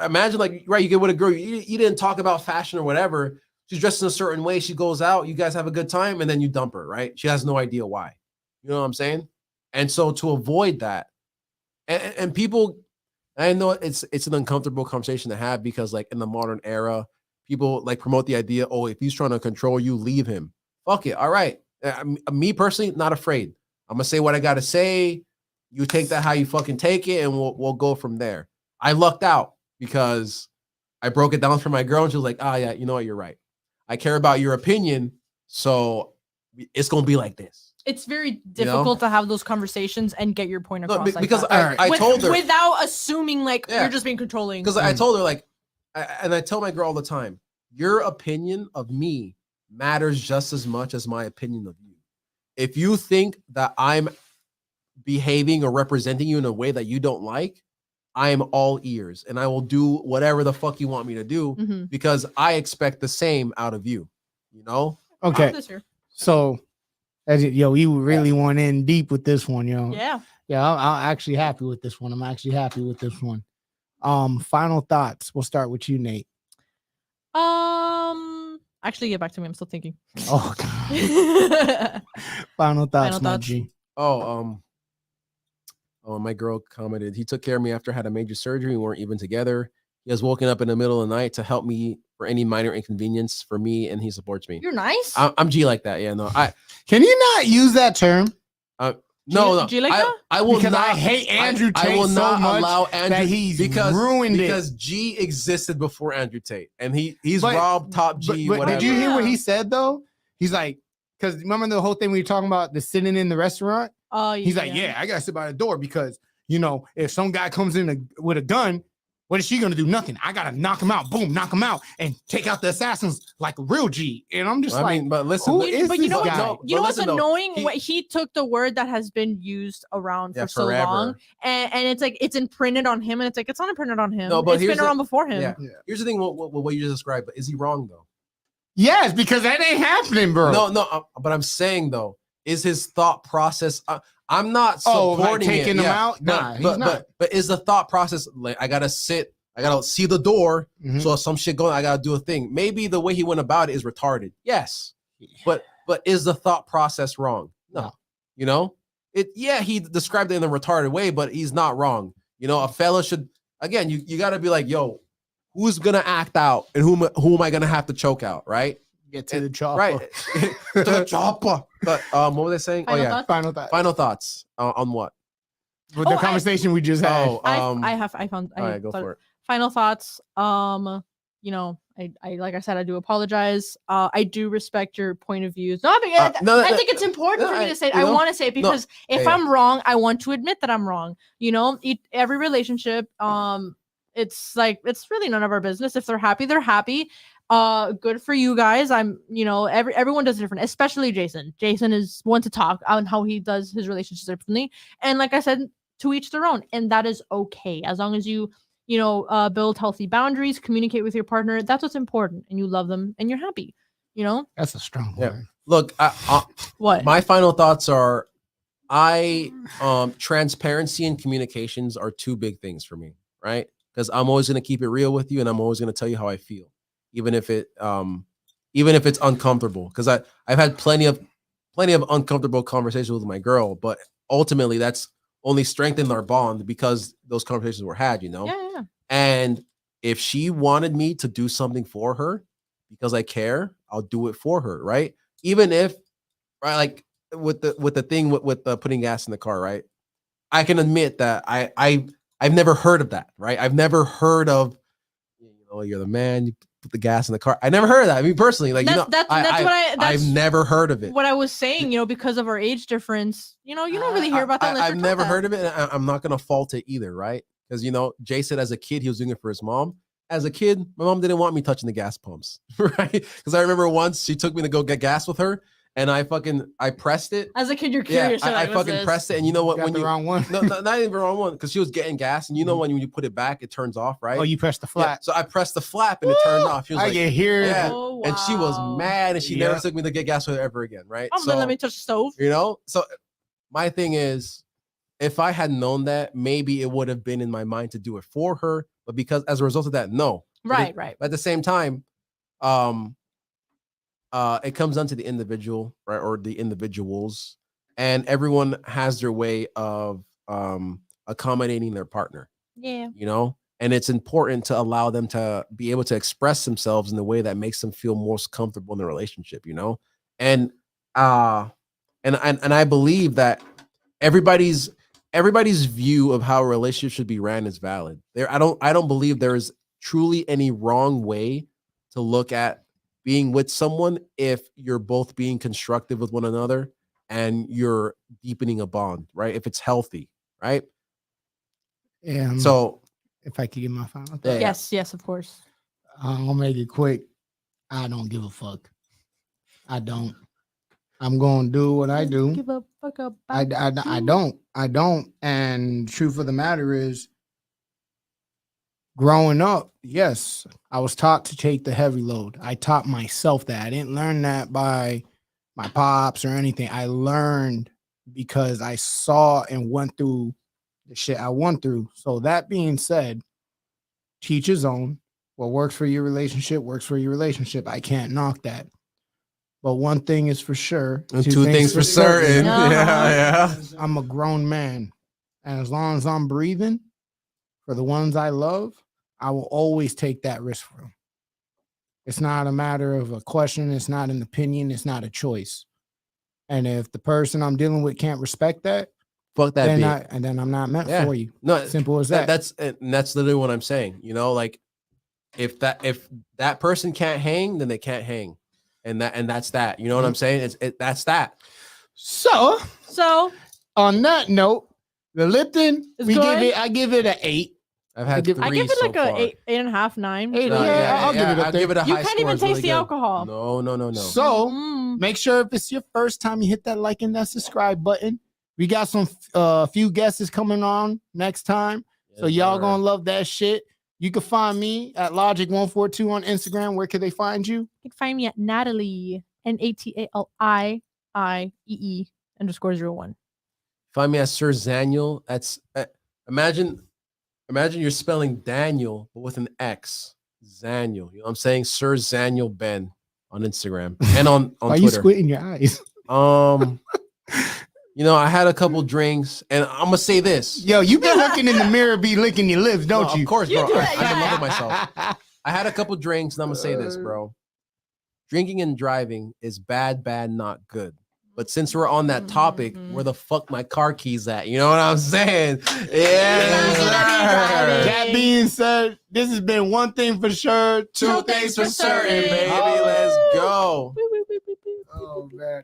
imagine right, you get with a girl, you didn't talk about fashion or whatever. She's dressed in a certain way. She goes out, you guys have a good time, and then you dump her, right? She has no idea why. You know what I'm saying? And so to avoid that, and people, I know it's an uncomfortable conversation to have because in the modern era, people promote the idea, oh, if he's trying to control you, leave him. Fuck it. All right. Me personally, not afraid. I'm gonna say what I gotta say. You take that how you fucking take it, and we'll go from there. I lucked out because I broke it down for my girl, and she was like, "Ah, yeah, you know what? You're right. I care about your opinion, so it's gonna be like this." It's very difficult to have those conversations and get your point across. Because that. I told her without assuming you're just being controlling. Because I told her and I tell my girl all the time, your opinion of me matters just as much as my opinion of you. If you think that I'm behaving or representing you in a way that you don't like, I am all ears and I will do whatever the fuck you want me to do because I expect the same out of you. Okay. So, you really went in deep with this one, yo. Yeah. Yeah, I'm actually happy with this one. Final thoughts. We'll start with you, Nate. Actually, get back to me. I'm still thinking. Oh, God. Final thoughts, my G. My girl commented, he took care of me after I had a major surgery. We weren't even together. He has woken up in the middle of the night to help me for any minor inconvenience for me, and he supports me. You're nice. I'm G like that. Yeah, no. Can you not use that term? No. G like that? I will because not. I hate Andrew Tate I will so not much allow Andrew that he's ruined it. because G existed before Andrew Tate, and he's Rob Top G. But whatever. did you hear what he said though? He's like, because remember the whole thing we were talking about the sitting in the restaurant? Oh, yeah. He's like, yeah, I gotta sit by the door because if some guy comes in with a gun, what is she gonna do? Nothing. I gotta knock him out. Boom, knock him out, and take out the assassins like a real G. And I'm just but listen, who is but you know this what? guy? You know what's listen, though, annoying? He took the word that has been used around for so forever. long, and it's it's imprinted on him, and it's not imprinted on him. No, but it's been around before him. Yeah. Here's the thing: what you just described. But is he wrong though? Yes, because that ain't happening, bro. No. But I'm saying though, is his thought process? I'm not supporting taking it. him out. Nah, he's not. But is the thought process I gotta sit? I gotta see the door. So if some shit going, I gotta do a thing. Maybe the way he went about it is retarded. Yes, but is the thought process wrong? No. He described it in a retarded way, but he's not wrong. A fella should again. You gotta be like, yo, who's gonna act out and who am I gonna have to choke out? Right. Get to the chopper. Right. To the chopper. But what were they saying? Final thoughts? Final thoughts. Final thoughts on what? With the conversation we just had. I found. All right, go for it. Final thoughts. I like I said, I do apologize. I do respect your point of views. I think it's important for me to say it. I want to say it because if I'm wrong, I want to admit that I'm wrong. Every relationship, it's really none of our business. If they're happy, they're happy. Good for you guys. Everyone does it different, especially Jason. Jason is one to talk on how he does his relationships differently. And like I said, to each their own. And that is okay. As long as you build healthy boundaries, communicate with your partner. That's what's important. And you love them and you're happy, That's a strong word. Look, what? My final thoughts are transparency and communications are two big things for me, right? Because I'm always going to keep it real with you and I'm always going to tell you how I feel, even if it's uncomfortable. Because I've had plenty of uncomfortable conversations with my girl, but ultimately that's only strengthened our bond because those conversations were had, Yeah. And if she wanted me to do something for her because I care, I'll do it for her, right? Even if, right, like with the thing with putting gas in the car, right? I can admit that I've never heard of that, right? I've never heard of, you're the man, you put the gas in the car. I never heard of that. I mean, personally, I've never heard of it. What I was saying, because of our age difference, you don't really hear about that. I've never heard of it. And I'm not going to fault it either, right? Because, Jay said as a kid, he was doing it for his mom. as a kid, my mom didn't want me touching the gas pumps, right? Because I remember once she took me to go get gas with her, and I pressed it. As a kid, you're Yeah, curious. I fucking pressed it, and you know what? Got When the you wrong one. no, not even the wrong one, because she was getting gas, and you know when you put it back, it turns off, right? Oh, you pressed the Yeah, flat. so I pressed the flap, and it turned off. She was I like, can hear it. Yeah. Oh, and she was wow. mad, and she never Yeah. took me to get gas with her ever again, right? Oh, then let me touch the stove. You know, so my thing is, if I had known that, maybe it would have been in my mind to do it for her, but because as a result of that, no. Right, right. But at the same time, it comes down to the individual, right, or the individuals, and everyone has their way of accommodating their partner, Yeah. you know, and it's important to allow them to be able to express themselves in the way that makes them feel most comfortable in the relationship, you know, and I believe that everybody's view of how a relationship should be ran is valid. I don't believe there is truly any wrong way to look at being with someone if you're both being constructive with one another and you're deepening a bond, right? If it's healthy, right? So if I could get my final thought, Yeah. Yes, of course. I'll make it quick. I don't give a fuck. I don't. I'm gonna do what I do. Give a fuck about I don't. And the truth of the matter is, growing up, yes, I was taught to take the heavy load. I taught myself that. I didn't learn that by my pops or anything. I learned because I saw and went through the shit I went through. So that being said, teach his own. What works for your relationship works for your relationship. I can't knock that. But one thing is for sure. and two things for certain. Uh-huh. Yeah. I'm a grown man. And as long as I'm breathing for the ones I love, I will always take that risk for them. It's not a matter of a question. It's not an opinion. It's not a choice. And if the person I'm dealing with can't respect that, Fuck that then bitch. then I'm not meant Yeah. for you. No, Simple as that. that's literally what I'm saying. You know, like if that person can't hang, then they can't hang, and that's that. You know what I'm saying? That's that. So So on that note, the Lipton, It's good. I give it an 8. I've had give- three I give it so like a far. 8.5, 9. Eight, No, yeah, I'll give it a I'll give it a You high can't score. even It's really taste the good. alcohol. No. So Mm. make sure if it's your first time, you hit that like and that subscribe button. We got some few guests coming on next time. So Yes, y'all sir. gonna love that shit. You can find me at Logic142 on Instagram. Where can they find you? You can find me at Natalie, NATALIEE_01. Find me at Sir Zaniel. That's imagine you're spelling Daniel but with an X. Zaniel. You know what I'm saying? Sir Zaniel Ben on Instagram and on Why you Twitter. squinting your eyes? You know, I had a couple drinks, and I'm gonna say this. Yo, you been looking in the mirror, be licking your lips, don't No, you? Of course, You bro. do I, that, I've been yeah. loving myself. I had a couple drinks, and I'm gonna say this, bro. Drinking and driving is bad, not good. But since we're on that topic, where the fuck my car keys at? You know what I'm saying? Yeah. That being said, this has been one thing for sure, Two things for certain, baby. Holla. Let's go. Woo, woo, woo, woo, woo. Oh man,